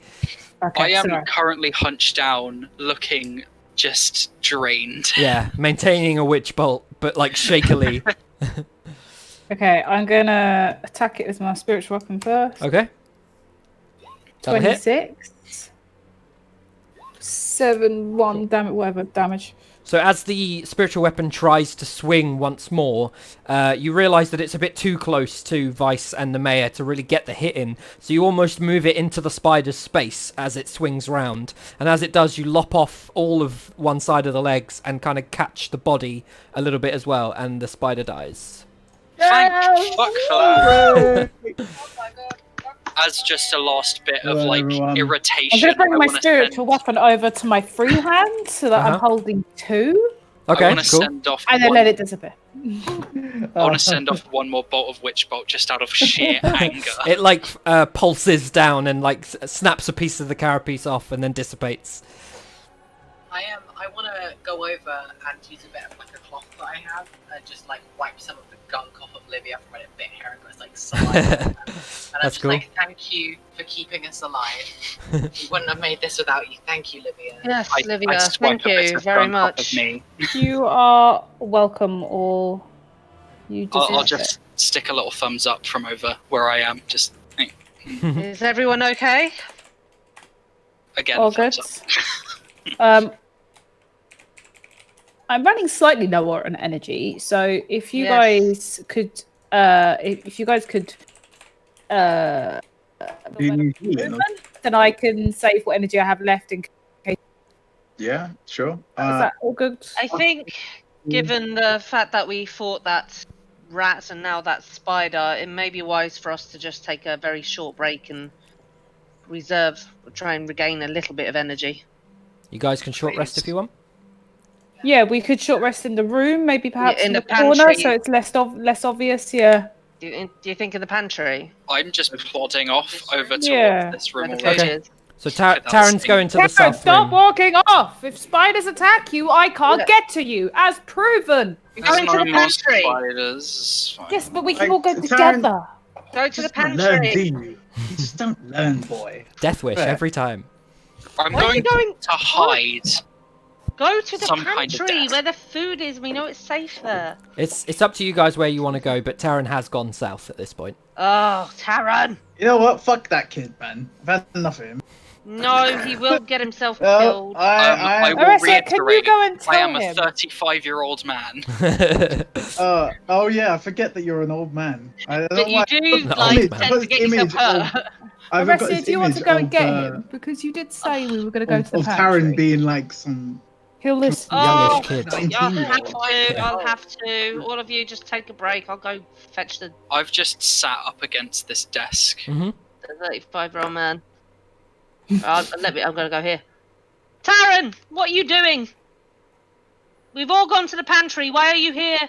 S1: Okay,
S4: I am currently hunched down, looking just drained.
S2: Yeah, maintaining a witch bolt, but like shakily.
S1: Okay, I'm gonna attack it with my spiritual weapon first.
S2: Okay.
S1: 26. 7, whatever damage.
S2: So as the spiritual weapon tries to swing once more, you realise that it's a bit too close to Vice and Nemea to really get the hit in. So you almost move it into the spider's space as it swings round. And as it does, you lop off all of one side of the legs and kind of catch the body a little bit as well. And the spider dies.
S4: Thank fuck for that. As just a last bit of irritation.
S1: I'm gonna bring my spiritual weapon over to my free hand so that I'm holding 2.
S2: Okay,
S4: I want to
S2: cool.
S4: send off
S1: and then let it disappear.
S4: I want to send off one more bolt of witch bolt just out of sheer anger.
S2: It like pulses down and like snaps a piece of the carapace off and then dissipates.
S6: I want to go over and use a bit of like a cloth that I have and just like wipe some of the gunk off of Livia from a bit here and it's like saliva. And I'm just
S2: cool.
S6: like, thank you for keeping us alive. We wouldn't have made this without you. Thank you, Livia.
S5: Yes,
S4: I
S5: Livia,
S4: swipe
S5: thank
S4: a bit
S5: you
S4: of
S5: very
S4: gunk off of
S5: much.
S4: me.
S1: You are welcome, or you deserve
S4: I'll just stick a little thumbs up from over where I am. Just
S5: Is everyone okay?
S4: again.
S1: all
S4: thumbs
S1: good.
S4: up.
S1: I'm running slightly lower on energy, so if you
S5: Yes.
S1: guys could, if you guys could,
S3: Do you need healing?
S1: movement, then I can save what energy I have left in case.
S3: Yeah, sure.
S1: Is that all good?
S5: I think, given the fact that we fought that rat and now that spider, it may be wise for us to just take a very short break and try and regain a little bit of energy.
S2: You guys can short rest if you want.
S1: Yeah, we could short rest in the room, maybe perhaps
S5: Yeah,
S1: in
S5: in
S1: the
S5: the
S1: corner,
S5: pantry.
S1: so it's less obvious. Yeah.
S5: Do you think in the pantry?
S4: I'm just plodding off over towards
S1: Yeah.
S4: this
S5: Where
S4: room
S5: the
S4: already.
S5: food is?
S2: So
S4: that's
S2: Taran's
S4: safe.
S2: going to the
S1: Karen,
S2: south
S1: stop
S2: room.
S1: walking off! If spiders attack you, I can't get to you, as proven.
S5: Go into the
S4: no more
S5: pantry.
S4: spiders. It's fine.
S1: Yes, but we can
S3: Like,
S1: all go
S3: Karen-
S1: together.
S5: Go to the
S3: Just don't learn, do
S5: pantry.
S3: you? You just don't learn, boy.
S2: Death wish
S3: Yeah.
S2: every time.
S4: I'm
S5: Why are you
S4: going
S5: going?
S4: to hide.
S5: Go to the
S4: some kind of
S5: pantry
S4: death.
S5: where the food is. We know it's safe there.
S2: It's up to you guys where you want to go, but Taran has gone south at this point.
S5: Oh, Taran!
S3: You know what? Fuck that kid, man. I've had enough of him.
S5: No, he will get himself
S3: Well,
S5: killed.
S4: I will
S1: Aressa, can you
S4: reiterate,
S1: go and
S4: I
S1: tell
S4: am a
S1: him?
S4: 35-year-old man.
S3: Oh yeah, I forget that you're an old man. I don't
S5: But you
S3: know
S5: do
S2: No,
S5: like
S2: man.
S5: tend to get yourself hurt.
S3: I've got
S1: Aressa,
S3: this
S1: do you want to
S3: image
S1: go and
S3: of,
S1: get him? Because you did say we were going to go to the
S3: of
S1: pantry.
S3: Taran being like some
S1: He'll listen.
S2: Youngish kid.
S5: I'll
S3: 19
S5: have
S3: year-old.
S5: to. I'll have to. All of you, just take a break. I'll go fetch the
S4: I've just sat up against this desk.
S2: Mm-hmm.
S5: 35-year-old man. I'm gonna go here. Taryn, what are you doing? We've all gone to the pantry. Why are you here?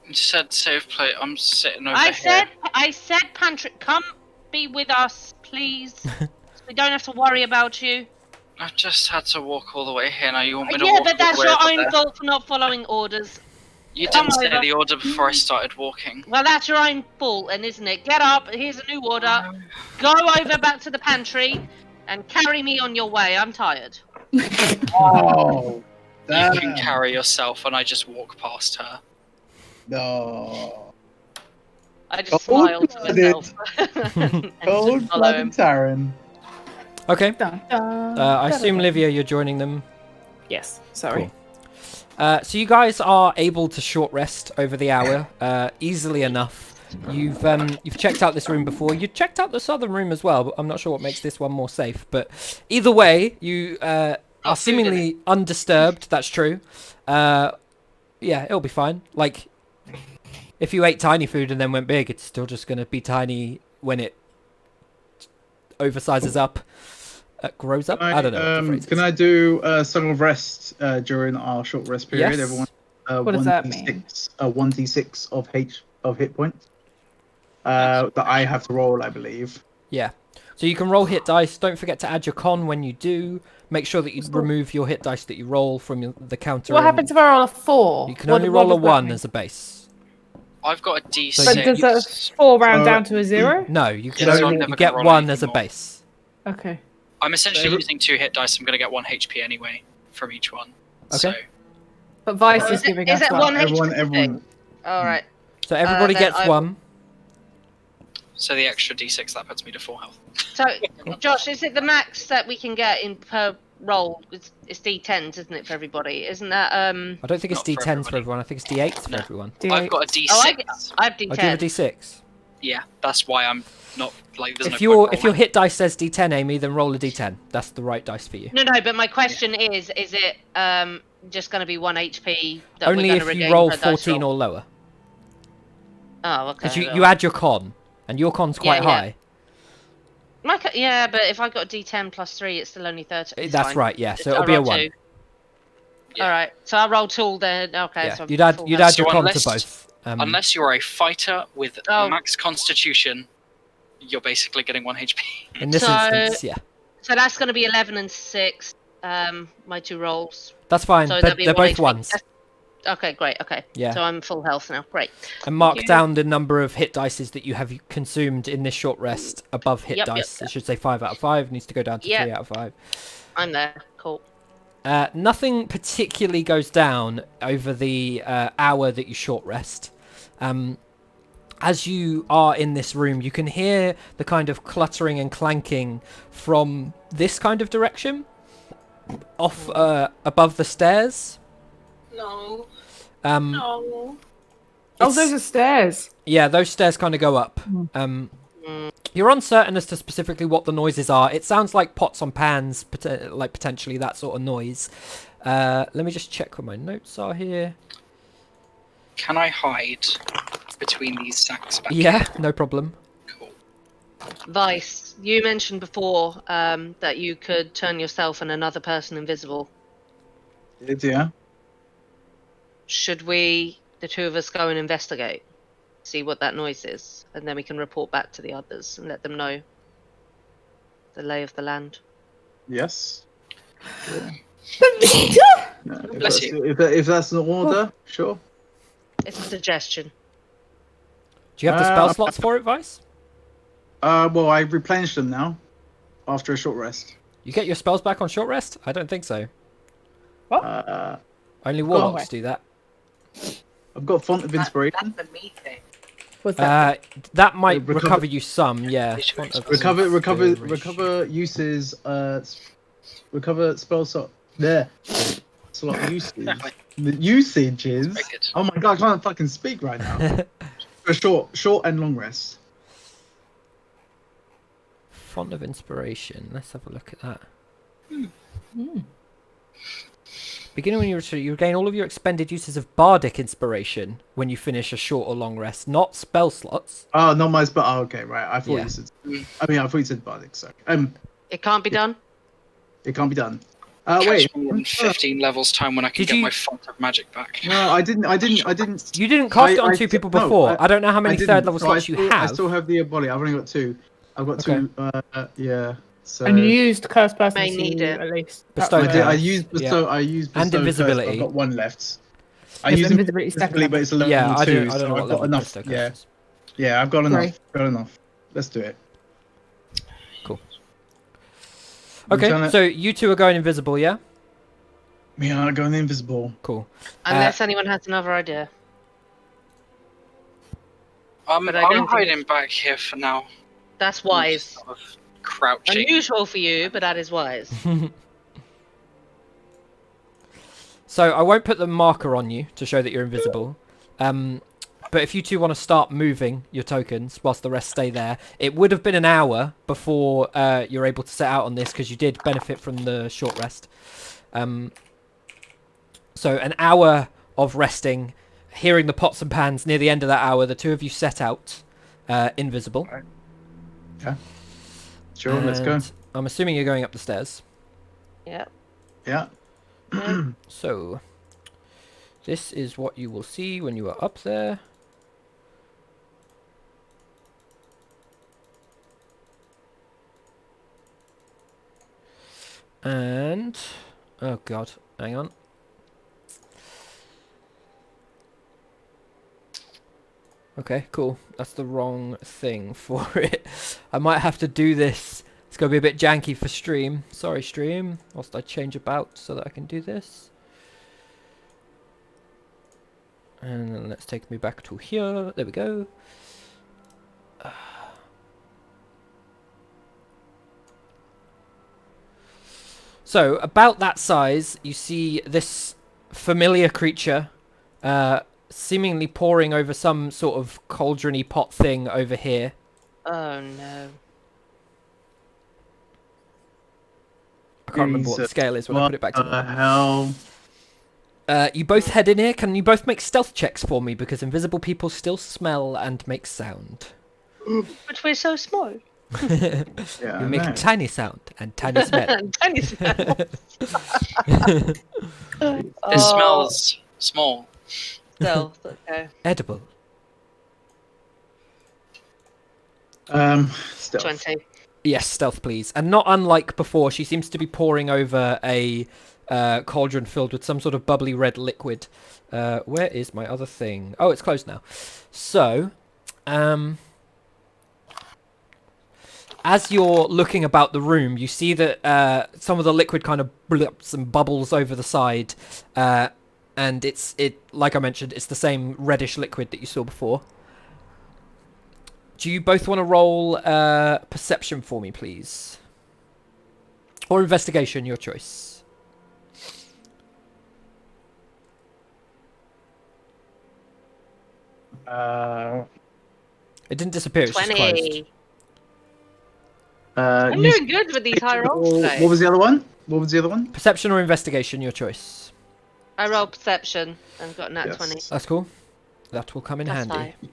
S4: You said save plate. I'm sitting over
S5: I
S4: here.
S5: said pantry. Come be with us, please. We don't have to worry about you.
S4: I've just had to walk all the way here. Now you want me to
S5: Yeah,
S4: walk
S5: but
S4: all the
S5: that's
S4: way
S5: your
S4: over
S5: own
S4: there?
S5: fault for not following orders.
S4: You
S5: Come
S4: didn't say
S5: over.
S4: the order before I started walking.
S5: Well, that's your own fault, and isn't it? Get up. Here's a new order. Go over back to the pantry and carry me on your way. I'm tired.
S3: Oh,
S4: You can
S3: damn.
S4: carry yourself, and I just walk past her.
S3: No.
S5: I just smiled to
S3: Cold-blooded.
S5: myself. and just follow
S3: Cold-blooded
S5: him.
S3: Taryn.
S2: Okay.
S1: Dun, dun,
S2: I
S1: dun,
S2: assume,
S1: dun.
S2: Livia, you're joining them.
S1: Yes. Sorry.
S2: Cool. So you guys are able to short rest over the hour easily enough. You've checked out this room before. You checked out the southern room as well, but I'm not sure what makes this one more safe. But either way, you are
S5: food in
S2: seemingly undisturbed. That's true. Yeah, it'll be fine. Like, if you ate tiny food and then went big, it's still just going to be tiny when it oversizes up. Grows up? I don't know. What the phrase
S3: Can
S2: is.
S3: I do a Song of Rest during our short rest period?
S2: Yes.
S3: Everyone.
S1: What does that mean?
S3: 1d6 of hit points.
S4: That's
S3: That I have to roll, I believe.
S2: Yeah. So you can roll hit dice. Don't forget to add your con when you do. Make sure that you remove your hit dice that you roll from the counter.
S1: What happens if I roll a 4?
S2: You can only roll a
S1: does that
S2: 1
S1: mean?
S2: as a base.
S4: I've got a D6.
S2: So
S1: But does that 4 round down to a 0?
S2: No, you can
S4: Yeah, so I'm
S2: only
S4: never
S2: you
S4: gonna
S2: get
S4: roll
S2: 1
S4: anything
S2: as a
S4: more.
S2: base.
S1: Okay.
S4: I'm essentially
S3: So-
S4: using 2 hit dice. I'm going to get 1 HP anyway from each one.
S2: Okay.
S4: So,
S1: But Vice
S5: Oh,
S1: is giving
S5: is
S1: us
S5: it
S1: one.
S5: one
S3: Everyone,
S5: HP
S3: everyone.
S5: thing? All right.
S2: So everybody
S5: then
S2: gets
S5: I-
S2: 1.
S4: so the extra D6 that puts me to full health.
S5: So, Josh, is it the max that we can get in per roll? It's D10s, isn't it, for everybody? Isn't that
S2: I don't think it's
S4: Not for
S2: D10s for
S4: everybody.
S2: everyone. I think it's D8s for
S4: No.
S2: everyone.
S4: I've got a D6.
S5: Oh, I have
S2: Oh, do you
S5: D10.
S2: have a D6?
S4: Yeah, that's why I'm not like. There's
S2: If
S4: no
S2: your
S4: point
S2: if your
S4: rolling.
S2: hit dice says D10, Amy, then roll a D10. That's the right dice for you.
S5: No, but my question is it just going to be 1 HP that
S2: Only
S5: we're
S2: if
S5: going to
S2: you
S5: regain
S2: roll
S5: per dice
S2: 14
S5: roll?
S2: or lower.
S5: Oh, okay.
S2: Because you
S5: well.
S2: add your con, and your con's quite
S5: Yeah, yeah.
S2: high.
S5: Yeah, but if I got a D10 plus 3, it's still only 30. It's
S2: That's
S5: fine.
S2: right, yeah. So
S5: I'll
S2: it'll be a
S5: roll
S2: 1.
S5: 2.
S4: Yeah.
S5: All right. So I roll 2 then. Okay.
S2: Yeah,
S5: So I'm
S2: you'd add
S5: full
S2: you'd
S5: health.
S2: add your
S4: So
S2: con to
S4: unless-
S2: both.
S4: Unless you're a fighter with
S5: Oh.
S4: max constitution, you're basically getting 1 HP.
S2: in this
S5: So-
S2: instance, yeah,
S5: So that's going to be 11 and 6. My 2 rolls.
S2: that's fine.
S5: So
S2: They're,
S5: that'd be
S2: they're
S5: 1
S2: both
S5: HP.
S2: ones.
S5: Okay, great. Okay.
S2: Yeah.
S5: So I'm full health now. Great.
S2: And mark
S5: you.
S2: down the number of hit dices that you have consumed in this short rest above hit
S5: Yep,
S2: dice.
S5: yep.
S2: It should say 5 out of 5. It needs to go down to
S5: Yep.
S2: 3 out of 5.
S5: I'm there. Cool.
S2: Nothing particularly goes down over the hour that you short rest. As you are in this room, you can hear the kind of cluttering and clanking from this kind of direction, off above the stairs.
S6: No.
S2: Um,
S6: No.
S1: Oh,
S2: it's-
S1: those are stairs.
S2: Yeah, those stairs kind of go up. You're uncertain as to specifically what the noises are. It sounds like pots on pans, like potentially that sort of noise. Let me just check what my notes are here.
S4: Can I hide between these sacks back
S2: Yeah,
S4: here?
S2: no problem.
S4: Cool.
S5: Vice, you mentioned before that you could turn yourself and another person invisible.
S3: Yeah.
S5: Should we, the 2 of us, go and investigate? See what that noise is, and then we can report back to the others and let them know the lay of the land.
S3: Yes.
S4: Bless you.
S3: If that's an order, sure.
S5: It's a suggestion.
S2: Do you have the spell slots for it, Vice?
S3: Well, I replenished them now after a short rest.
S2: You get your spells back on short rest? I don't think so. Only
S3: on.
S2: warlocks do that.
S3: I've got Font of Inspiration.
S6: That's the me thing.
S1: What's that?
S2: That might
S3: Recover-
S2: recover you some, yeah.
S4: Visual
S2: Font of
S3: Recover
S2: Inspiration.
S3: uses. Recover spell slot. There. Slot usage. The usage is.
S4: Very good.
S3: Oh my god, I can't fucking speak right now. For short and long rest.
S2: Font of Inspiration. Let's have a look at that. Beginning when you retreat, you regain all of your expended uses of bardic inspiration when you finish a short or long rest, not spell slots.
S3: Oh, not my spell. Oh, okay, right. I thought
S2: Yeah.
S3: you said. I thought you said bardic. Sorry.
S5: It can't be done.
S3: It can't be done.
S4: Catch
S3: Wait.
S4: me in 15 levels time when I can
S2: Did
S4: get
S2: you-
S4: my font of magic back.
S3: No, I didn't.
S2: You didn't cast it on two people
S3: no,
S2: before. I don't know how many
S3: I didn't.
S2: third level
S3: So
S2: slots you have.
S3: I still have the ability. I've only got 2. I've got
S2: Okay.
S3: 2. Yeah. So
S1: And you used curse person
S5: May need it.
S1: at least.
S2: Bestowed
S3: I did. I
S2: curse,
S3: used
S2: yeah.
S3: bestow. I used
S2: And
S3: bestow
S2: invisibility.
S3: Curse, I've got 1 left. I
S1: Yes,
S3: use
S1: invisibility second
S3: invisibility, but it's a level
S2: Yeah, I
S3: 2.
S2: don't know
S3: so
S2: what
S3: I've
S2: level
S3: got enough.
S2: bestow curse
S3: Yeah.
S2: is.
S3: Yeah, I've got enough.
S1: Great.
S3: Got enough. Let's do it.
S2: Cool.
S3: I'm
S2: Okay,
S3: trying to-
S2: so you two are going invisible, yeah?
S3: We are going invisible.
S2: Cool.
S5: Unless anyone has another idea.
S4: I'm
S5: But I don't think
S4: hiding back here for now.
S5: That's
S4: I'm
S5: wise.
S4: just sort of crouching.
S5: Unusual for you, but that is wise.
S2: So I won't put the marker on you to show that you're invisible. But if you two want to start moving your tokens whilst the rest stay there, it would have been an hour before you're able to set out on this because you did benefit from the short rest. So an hour of resting, hearing the pots and pans near the end of that hour, the two of you set out invisible.
S3: Yeah. Sure. Let's go.
S2: And I'm assuming you're going up the stairs.
S5: Yep.
S3: Yeah.
S2: So this is what you will see when you are up there. And oh god, hang on. Okay, cool. That's the wrong thing for it. I might have to do this. It's going to be a bit janky for stream. Sorry, stream. Whilst I change about so that I can do this. And then let's take me back to here. There we go. So, about that size, you see this familiar creature seemingly poring over some sort of cauldron-y pot thing over here.
S5: Oh no.
S2: I can't remember what the
S3: Jesus.
S2: scale is when I put it back to
S3: What
S2: normal.
S3: the hell?
S2: You both head in here. Can you both make stealth checks for me? Because invisible people still smell and make sound.
S5: But we're so small.
S3: Yeah,
S2: You
S3: I
S2: make
S3: know.
S2: tiny sound and tiny smell.
S5: Tiny smell.
S4: It smells small.
S5: Stealth, okay.
S2: Edible.
S3: Stealth.
S5: 20.
S2: Yes, stealth, please. And not unlike before, she seems to be poring over a cauldron filled with some sort of bubbly red liquid. Where is my other thing? Oh, it's closed now. So, as you're looking about the room, you see that some of the liquid kind of blips and bubbles over the side. And like I mentioned, it's the same reddish liquid that you saw before. Do you both want to roll perception for me, please? Or investigation, your choice. It didn't disappear, it's just closed.
S5: 20. I'm
S3: You-
S5: doing good with these high rolls today.
S3: What was the other one? What was the other one?
S2: Perception or investigation, your choice.
S5: I rolled perception and got nat
S3: Yes.
S5: 20.
S2: That's cool. That will come in
S5: That's
S2: handy.
S5: fine.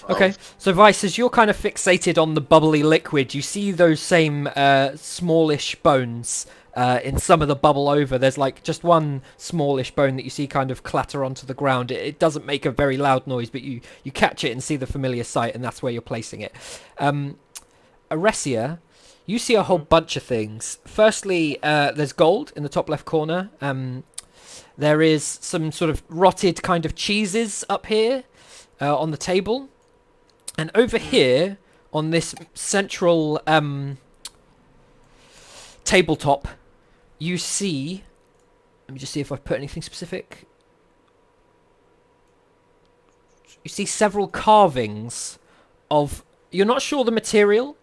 S2: Okay, so Vice, as you're kind of fixated on the bubbly liquid, you see those same smallish bones in some of the bubble over. There's like just one smallish bone that you see kind of clatter onto the ground. It doesn't make a very loud noise, but you catch it and see the familiar sight, and that's where you're placing it. Aresia, you see a whole bunch of things. Firstly, there's gold in the top left corner. There is some sort of rotted kind of cheeses up here on the table. And over here, on this central tabletop, you see... Let me just see if I've put anything specific. You see several carvings of... You're not sure the material,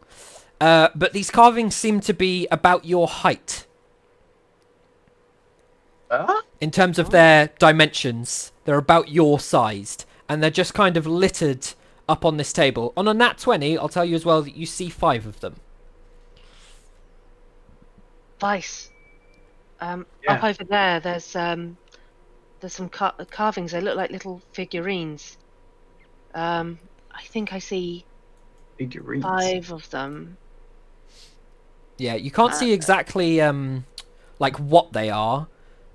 S2: but these carvings seem to be about your height. In terms of their dimensions, they're about your sized. And they're just kind of littered up on this table. On a nat 20, I'll tell you as well that you see 5 of them.
S5: Vice.
S3: Yeah.
S5: Up over there, there's some carvings. They look like little figurines. I think I see
S3: Figurines.
S5: 5 of them.
S2: Yeah, you can't see exactly like what they are,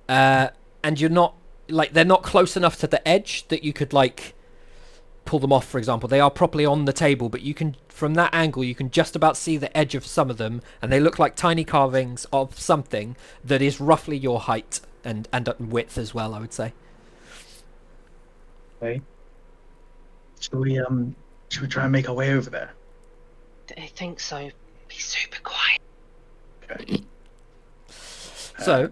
S2: and you're not like they're not close enough to the edge that you could like pull them off. For example, they are properly on the table, but you can from that angle you can just about see the edge of some of them, and they look like tiny carvings of something that is roughly your height and width as well, I would say.
S3: Okay. Should we try and make our way over there?
S5: I think so. Be super quiet.
S3: Okay.
S2: So,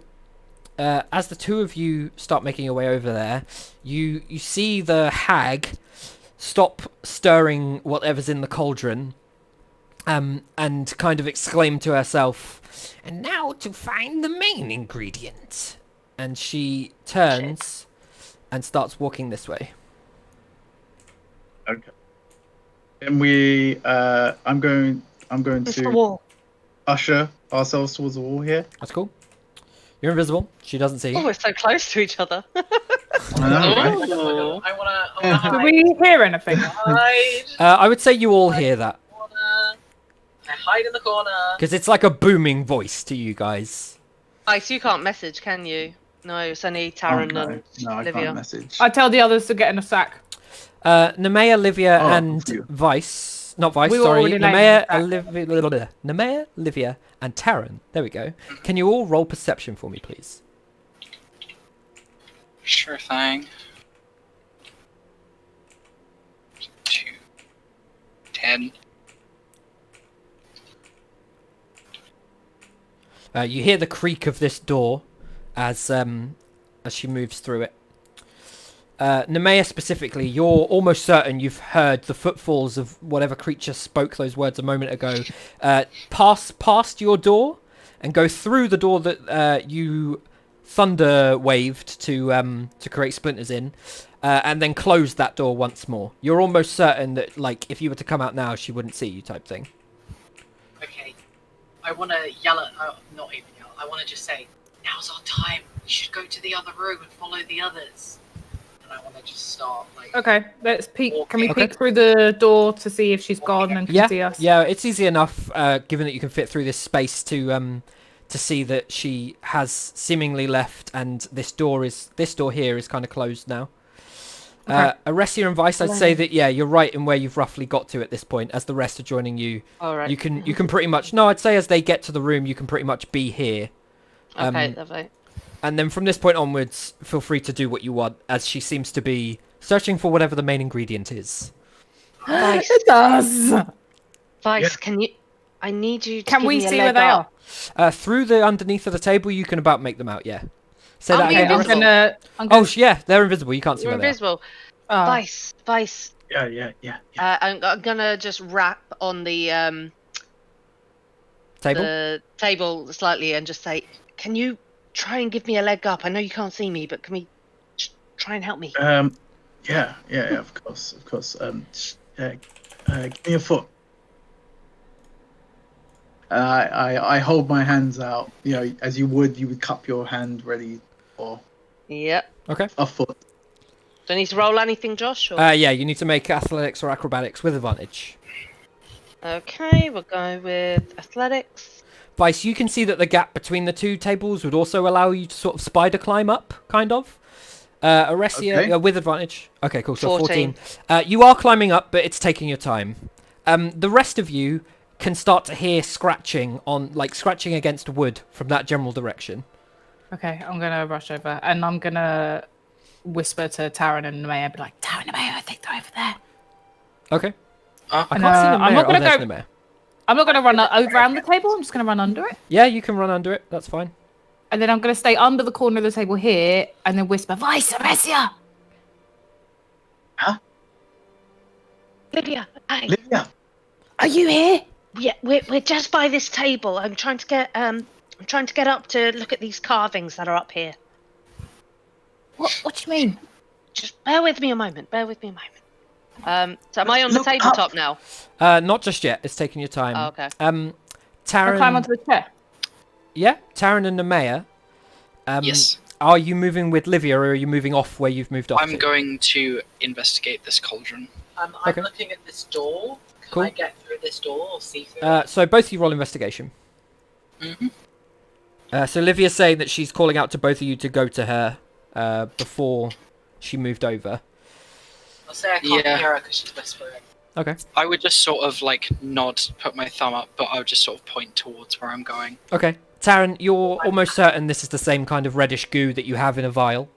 S2: as the two of you start making your way over there, you see the hag stop stirring whatever's in the cauldron, and kind of exclaim to herself, "And now to find the main ingredient." And she turns and starts walking this way.
S3: Okay. And I'm going
S5: It's the
S3: to
S5: wall.
S3: usher ourselves towards the wall here.
S2: That's cool. You're invisible. She doesn't see
S5: Oh,
S2: you.
S5: we're so close to each other.
S3: I know, right?
S4: Ooh.
S6: I wanna
S1: Do
S6: hide.
S1: we hear anything?
S6: hide.
S2: I would say you all hear that
S6: Corner. I hide in the corner.
S2: because it's like a booming voice to you guys.
S5: Ice, you can't message, can you? No, it's only
S3: Oh,
S5: Taryn
S3: no,
S5: and
S3: no, I
S5: Olivia.
S3: can't message.
S1: I tell the others to get in a sack.
S2: Nemea, Olivia,
S3: Oh,
S2: and
S3: phew.
S2: Vice. Not Vice,
S1: We were
S2: sorry.
S1: already laying
S2: Nemea,
S1: in the
S2: Nemea, Olivia, and Taryn. There we go. Can you all roll perception for me, please?
S4: Sure thing. 2, 10.
S2: You hear the creak of this door as she moves through it. Nemea specifically, you're almost certain you've heard the footfalls of whatever creature spoke those words a moment ago pass past your door and go through the door that you thunder waved to create splinters in, and then close that door once more. You're almost certain that, like, if you were to come out now, she wouldn't see you, type thing.
S6: Okay. I wanna yell at. Not even yell. I wanna just say, "Now's our time. We should go to the other room and follow the others." And I wanna just start like.
S1: Okay, let's peek. Can we
S2: Okay.
S1: peek through the door to see if she's gone and can see us?
S2: Yeah, it's easy enough, given that you can fit through this space to see that she has seemingly left, and this door here is kind of closed now.
S1: Okay.
S2: Aresia and Vice, I'd say that you're right in where you've roughly got to at this point. As the rest are joining you,
S5: All right.
S2: you can pretty much I'd say as they get to the room, you can pretty much be here.
S5: Okay, lovely.
S2: And then from this point onwards, feel free to do what you want, as she seems to be searching for whatever the main ingredient is.
S5: Vice,
S1: It does.
S5: Vice, can you? I need you to
S1: Can
S5: give
S1: we
S5: me a
S1: see
S5: leg
S1: where they
S5: up.
S1: are?
S2: Through the underneath of the table, you can about make them out. Yeah. Say that
S5: I'm
S2: again.
S5: invisible.
S2: Aresia.
S1: I'm gonna.
S2: Yeah, they're invisible. You can't see
S5: You're
S2: where they are.
S5: invisible.
S1: Oh.
S5: Vice.
S3: Yeah.
S5: I'm gonna just rap on the
S2: Table.
S5: the table slightly and just say, "Can you try and give me a leg up? I know you can't see me, but can we try and help me?"
S3: Yeah, of course. Give me a foot. I hold my hands out, as you would cup your hand ready for
S5: Yep.
S2: Okay.
S3: a foot.
S5: Do I need to roll anything, Josh? Or...
S2: Yeah, you need to make athletics or acrobatics with advantage.
S5: Okay, we'll go with athletics.
S2: Vice, you can see that the gap between the two tables would also allow you to sort of spider climb up, kind of. Aresia,
S3: Okay.
S2: with advantage. Okay, cool. So
S5: 14.
S2: 14. You are climbing up, but it's taking your time. The rest of you can start to hear scratching against wood from that general direction.
S1: Okay, I'm gonna rush over and I'm gonna whisper to Taryn and Nemea, be like, "Taryn and Nemea, I think they're over there."
S2: Okay. I
S1: And,
S2: can't see the
S1: I'm not gonna
S2: there's
S1: go-
S2: Nemea.
S1: I'm not gonna run around the table. I'm just gonna run under it,
S2: Yeah, you can run under it. That's fine.
S1: and then I'm gonna stay under the corner of the table here, and then whisper, "Vice, Aresia."
S5: Lydia, hi.
S3: Olivia.
S1: Are you here?
S5: Yeah, we're just by this table. I'm trying to get up to look at these carvings that are up here.
S1: What do you mean?
S5: Just bear with me a moment. So am I on the
S3: Look up.
S5: tabletop now?
S2: Not just yet. It's taking your time.
S5: Oh, okay.
S1: Can I
S2: Taryn.
S1: climb onto the chair?
S2: Yeah, Taryn and Nemea,
S4: Yes.
S2: Are you moving with Livia, or are you moving off where you've moved off
S4: I'm
S2: to?
S4: going to investigate this cauldron.
S6: I'm
S2: Okay.
S6: looking at this door. Can
S2: Cool.
S6: I get through this door or see through it?
S2: So both of you roll investigation.
S4: Mm-hmm.
S2: So Livia's saying that she's calling out to both of you to go to her before she moved over.
S6: I'll say I can't
S4: Yeah.
S6: hear her because she's whispering.
S2: Okay.
S4: I would just sort of like nod, put my thumb up, but I would just sort of point towards where I'm going.
S2: Okay. Taryn, you're almost certain this is the same kind of reddish goo that you have in a vial.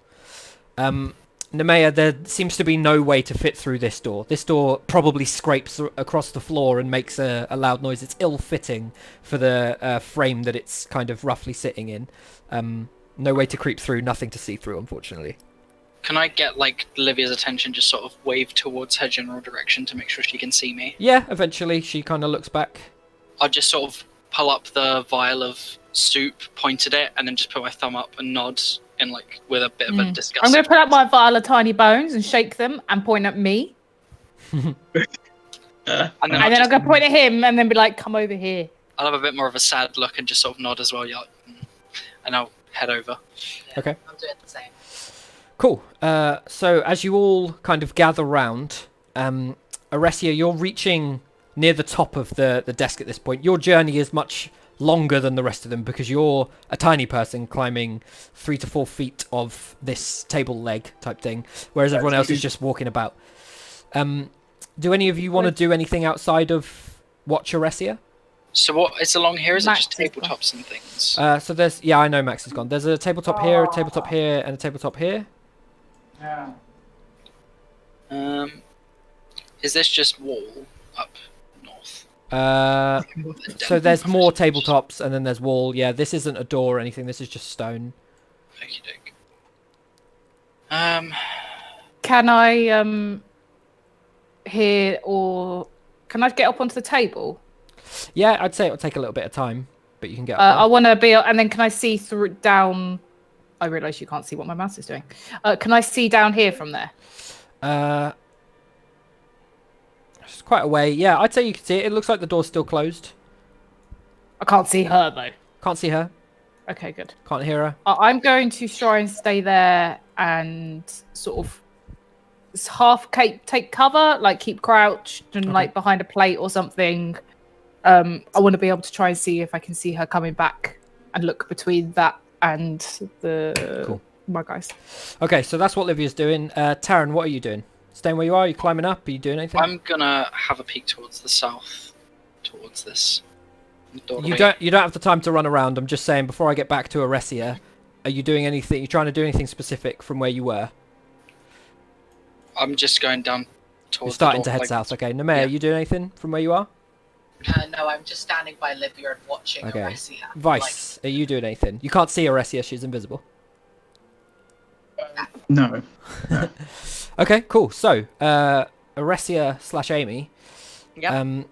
S2: Nemea, there seems to be no way to fit through this door. This door probably scrapes across the floor and makes a loud noise. It's ill-fitting for the frame that it's kind of roughly sitting in. No way to creep through, nothing to see through, unfortunately.
S4: Can I get like Livia's attention, just sort of wave towards her general direction to make sure she can see me?
S2: Yeah, eventually she kind of looks back.
S4: I'll just sort of pull up the vial of soup, point at it, and then just put my thumb up and nod in like with a bit of a disgust.
S1: I'm going to put up my vial of tiny bones and shake them and point at me.
S4: and then
S1: And then I'm going to point at him and then be like, come over here.
S4: I'll have a bit more of a sad look and just sort of nod as well, yeah. And I'll head over.
S6: Yeah,
S2: Okay.
S6: I'm doing the same.
S2: Cool. So as you all kind of gather round, Aresia, you're reaching near the top of the desk at this point. Your journey is much longer than the rest of them because you're a tiny person climbing 3 to 4 feet of this table leg type thing, whereas everyone else is just walking about. Do any of you want to do anything outside of watch Aresia?
S4: So what is along here? Is
S1: Max
S4: it just
S1: is
S4: tabletops and things?
S2: So there's, yeah, I know Max is gone. There's a tabletop here, a tabletop here, and a tabletop here.
S4: Is this just wall up north?
S2: So there's more tabletops, and then there's wall. Yeah, this isn't a door or anything. This is just stone.
S4: Okie doke.
S1: Can I hear or can I get up onto the table?
S2: Yeah, I'd say it would take a little bit of time, but you can get up
S1: I want to be, and then can I see through down? I realise you can't see what my mouse is doing. Can I see down here from there?
S2: It's quite a way. Yeah, I'd say you can see it. It looks like the door's still closed.
S1: I can't see her though.
S2: Can't see her.
S1: Okay, good.
S2: Can't hear her.
S1: I'm going to try and stay there and sort of half take cover, like keep crouched and like behind a plate or something. I want to be able to try and see if I can see her coming back and look between that and the my guys.
S2: Okay, so that's what Livia's doing. Taryn, what are you doing? Staying where you are? Are you climbing up? Are you doing anything?
S4: I'm gonna have a peek towards the south, towards this doorway.
S2: You don't have the time to run around. I'm just saying, before I get back to Aresia, are you doing anything? You trying to do anything specific from where you were?
S4: I'm just going down towards.
S2: You're starting
S4: the
S2: to
S4: door,
S2: head
S4: like,
S2: south. Okay, Nemea,
S4: yeah.
S2: are you doing anything from where you are?
S6: No, I'm just standing by Livia and watching
S2: Okay.
S6: Aresia.
S2: Vice, are you doing anything? You can't see Aresia. She's invisible.
S3: No.
S2: Okay, cool. So, Aresia / Amy,
S5: Yep.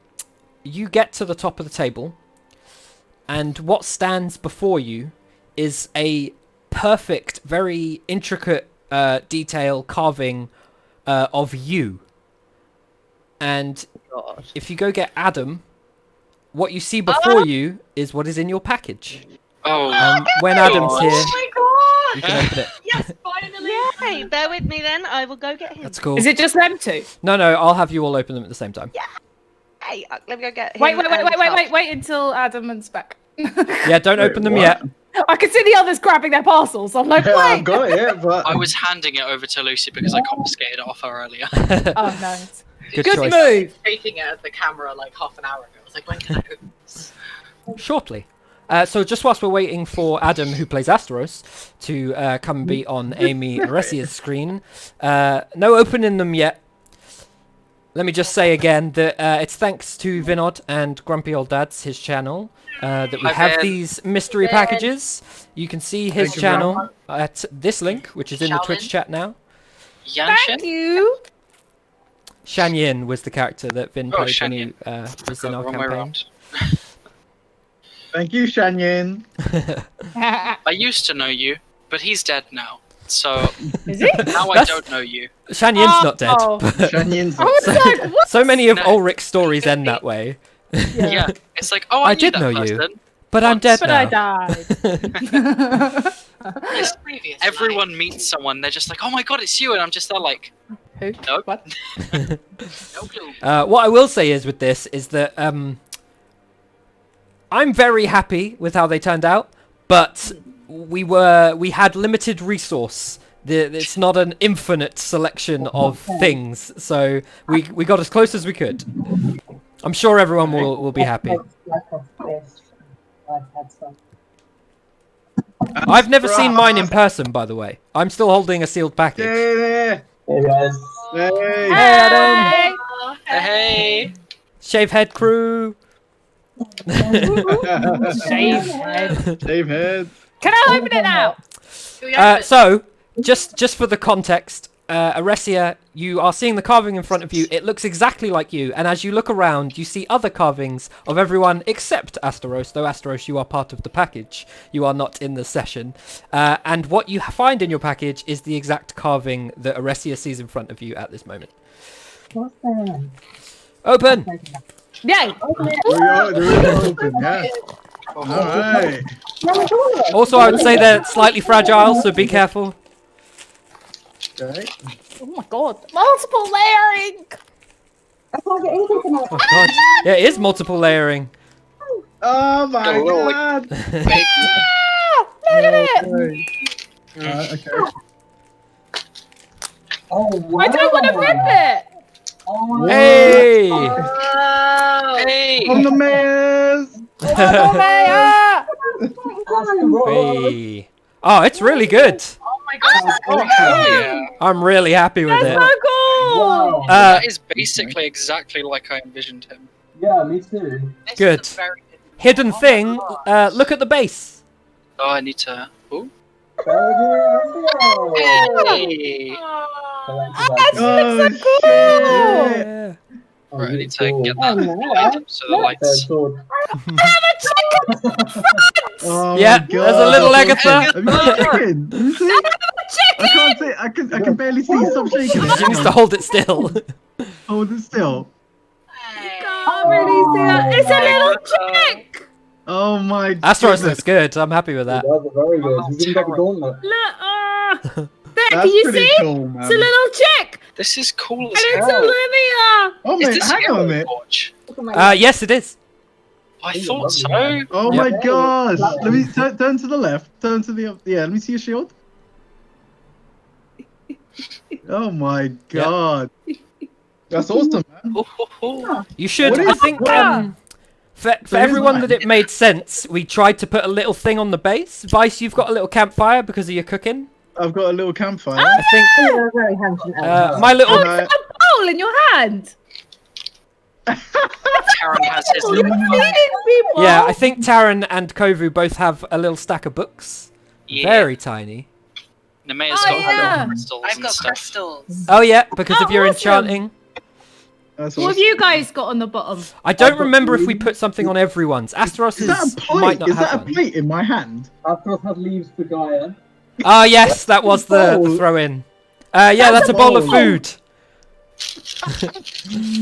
S2: you get to the top of the table, and what stands before you is a perfect, very intricate detail carving of you. And
S5: God.
S2: if you go get Adam, what you see before you is what is in your package.
S4: Oh,
S2: When Adam's here,
S6: Oh my god!
S2: you can open it.
S6: Yes, finally!
S5: Yay! Bear with me then. I will go get him.
S2: That's cool.
S1: Is it just them two?
S2: No, I'll have you all open them at the same time.
S5: Hey, let me go get him.
S1: Wait
S5: and Tuck.
S1: until Adam's back.
S2: Yeah, don't
S3: Wait,
S2: open them
S3: what?
S2: yet.
S1: I can see the others grabbing their parcels. I'm like,
S3: Yeah, I've
S1: wait.
S3: got it, but
S4: I was handing it over to Lucy because I confiscated it off her earlier.
S1: Oh no.
S2: Good
S1: Good
S2: choice.
S1: move.
S6: Taking it at the camera like half an hour ago. I was like, when can I open this?
S2: Shortly. So just whilst we're waiting for Adam, who plays Asteros, to come and be on Amy Aresia's screen, no opening them yet. Let me just say again that it's thanks to Vinod and Grumpy Old Dad's, his channel, that we
S4: Hi,
S2: have
S4: Vin.
S2: these mystery packages. You can see his
S3: Thank you,
S2: channel at this link, which is in the
S6: Shaolin.
S2: Twitch chat now.
S1: Thank
S4: Yanshin?
S1: you.
S2: Shan Yin was the character that Vin
S4: Oh,
S2: played
S4: Shan
S2: when he
S4: Yin.
S2: was in our
S4: Wrong way
S2: campaign.
S4: around.
S3: thank you, Shanyin.
S4: I used to know you, but he's dead now. So
S1: Is he?
S4: now I
S2: That's-
S4: don't know you.
S2: Shan Yin's not dead.
S1: Oh.
S3: Shanyin's
S1: I was like, what?
S2: So many of
S4: No.
S2: Ulrich's stories end that way.
S4: Yeah. It's like, oh,
S2: I
S4: I, knew
S2: did
S4: that
S2: know you.
S4: person.
S2: But I'm dead
S1: But
S2: now.
S1: I died.
S4: Yes,
S6: Previous
S4: everyone meets someone, they're just like, oh my god, it's you, and I'm just there like,
S1: Who?
S4: nope.
S1: What?
S6: no clue.
S2: What I will say is with this is that I'm very happy with how they turned out, but we had limited resource. It's not an infinite selection of things, so we got as close as we could. I'm sure everyone will be happy. I've never seen mine in person, by the way. I'm still holding a sealed package.
S3: Hey,
S7: Hey guys.
S3: hey.
S2: Hey, Adam!
S6: Oh,
S4: Hey!
S2: Shave head crew!
S1: Shave head.
S3: Shave head.
S1: Can I open it now?
S2: So, just for the context, Aresia, you are seeing the carving in front of you. It looks exactly like you, and as you look around, you see other carvings of everyone except Asteros, though Asteros, you are part of the package. You are not in the session. And what you find in your package is the exact carving that Aresia sees in front of you at this moment.
S7: What's that?
S2: Open!
S1: Yay!
S3: They're open, yeah. Alright.
S2: Also, I would say they're slightly fragile, so be careful.
S3: Okay.
S1: Oh my god. Multiple layering!
S7: I can't get anything tonight.
S2: Oh god. Yeah, it is multiple layering.
S3: Oh my
S4: Oh, like-
S3: god.
S1: Ah, look at it!
S3: Okay.
S7: Oh wow.
S1: I don't want to rip it!
S7: Oh,
S2: Hey!
S6: Oh.
S4: Hey!
S3: From the mayor's.
S1: Oh, Maya!
S2: Hey. Oh, it's really good.
S6: Oh my god.
S4: Oh, hell yeah.
S2: I'm really happy with
S1: That's
S2: it.
S1: so cool!
S7: Wow.
S4: That is basically exactly like I envisioned him.
S7: Yeah, me too.
S6: This
S2: Good.
S6: is a very good one.
S2: Hidden
S6: Oh my
S2: thing,
S6: God.
S2: look at the base.
S4: Oh, I need to... Ooh.
S7: Oh,
S4: Hey!
S3: Oh,
S1: cool.
S2: Yeah.
S4: Right, I need to get that light up so the lights...
S3: Oh
S2: Yeah,
S3: my god.
S2: there's a little
S3: That's
S2: Agatha.
S3: awesome. Have you got a chicken? Let me see. I can't see. I can barely see. Stop shaking it.
S2: She needs to hold it still.
S3: Hold it still.
S1: Can't really see that. It's a little chick!
S3: Oh my
S2: Asteros
S3: goodness.
S2: looks good. I'm happy with that.
S7: That's very good. He's even got the gauntlet.
S1: Look, there,
S3: That's
S1: can you
S3: pretty
S1: see?
S3: cool, man.
S1: It's a little chick!
S4: This is cool
S1: And
S4: as
S1: it's
S4: hell.
S1: Olivia!
S3: Oh
S4: Is
S3: man,
S4: this
S3: hang on a minute.
S4: Watch?
S2: Yes, it is.
S4: I thought so.
S3: Oh
S2: Yep.
S3: my gosh. Let me turn to the left. Turn to the yeah. Let me see your shield. Oh my god. That's awesome, man.
S4: Ooh, ooh, ooh.
S2: You should.
S3: What
S2: I
S3: is-
S2: think
S3: what-
S2: for
S3: So here's
S2: everyone
S3: mine.
S2: that it made sense, we tried to put a little thing on the base. Vice, you've got a little campfire because of your cooking.
S3: I've got a little campfire.
S2: I think
S7: You're very handsome.
S2: my little.
S3: And I-
S1: A bowl in your hand!
S4: Taron has his
S1: You're
S4: little...
S1: feeding people!
S2: Yeah, I think Taran and Kovu both have a little stack of books.
S4: Yeah.
S2: Very tiny.
S4: Nemea's
S1: Oh,
S4: got
S1: yeah.
S4: crystals
S6: I've
S4: and
S6: got
S4: stuff.
S6: crystals.
S2: Oh yeah, because
S1: Oh,
S2: of your
S1: awesome.
S2: enchanting.
S3: That's
S1: What have
S3: awesome.
S1: you guys got on the bottom?
S2: I don't
S7: I've got
S2: remember if
S7: three.
S2: we put something on everyone's. Asteros
S3: Is that a
S2: might
S3: plate?
S2: not
S3: Is
S2: have
S3: that a
S2: one.
S3: plate in my hand?
S7: After I've had leaves for Gaia.
S2: Ah yes, that was the
S3: Bowl.
S2: throw in. Yeah, that's a bowl of
S3: bowl.
S2: food.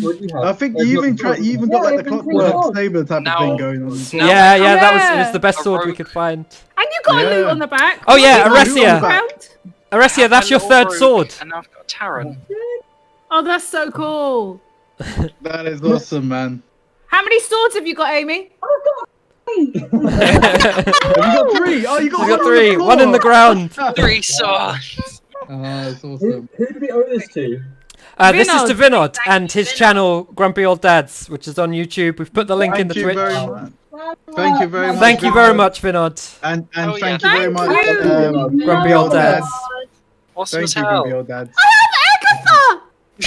S7: What do you have?
S3: I think
S7: There's
S3: you even
S7: nothing.
S3: you even got like the
S7: Yeah, everything
S3: clockwork
S7: else.
S3: saber type
S4: Now-
S3: of thing going on.
S4: now-
S2: Yeah, yeah, that was it
S1: Yeah.
S2: was the best
S4: A
S2: sword we
S4: rogue.
S2: could find.
S1: And you got a loot
S3: Yeah.
S1: on the back.
S2: Oh, yeah,
S1: What have you got on
S3: Aresia.
S1: the ground?
S2: Aresia, that's your
S4: Hello,
S2: third
S4: rogue,
S2: sword.
S4: And now I've got Taron.
S1: Oh, that's so cool.
S3: That is awesome, man.
S1: How many swords have you got, Amy?
S3: Have you got three? Oh, you got,
S2: She's got
S3: one
S2: three,
S3: on the
S2: one in the
S3: floor.
S2: ground.
S4: 3 swords.
S3: Oh, that's
S7: Who,
S3: awesome.
S7: who do we owe this to?
S2: This is to Vinod
S6: Thank
S2: and
S6: you,
S2: his
S6: Vinod.
S2: channel, Grumpy Old Dads, which is on YouTube. We've put the link in the
S3: Thank you
S2: Twitch.
S3: very much. Thank you very much.
S2: Thank you very much, Vinod.
S3: And
S4: Oh, yeah.
S3: thank you very
S1: Thank
S3: much,
S1: you.
S2: Grumpy Old Dads.
S4: Awesome as
S3: Thank you,
S4: hell.
S3: Grumpy Old Dads.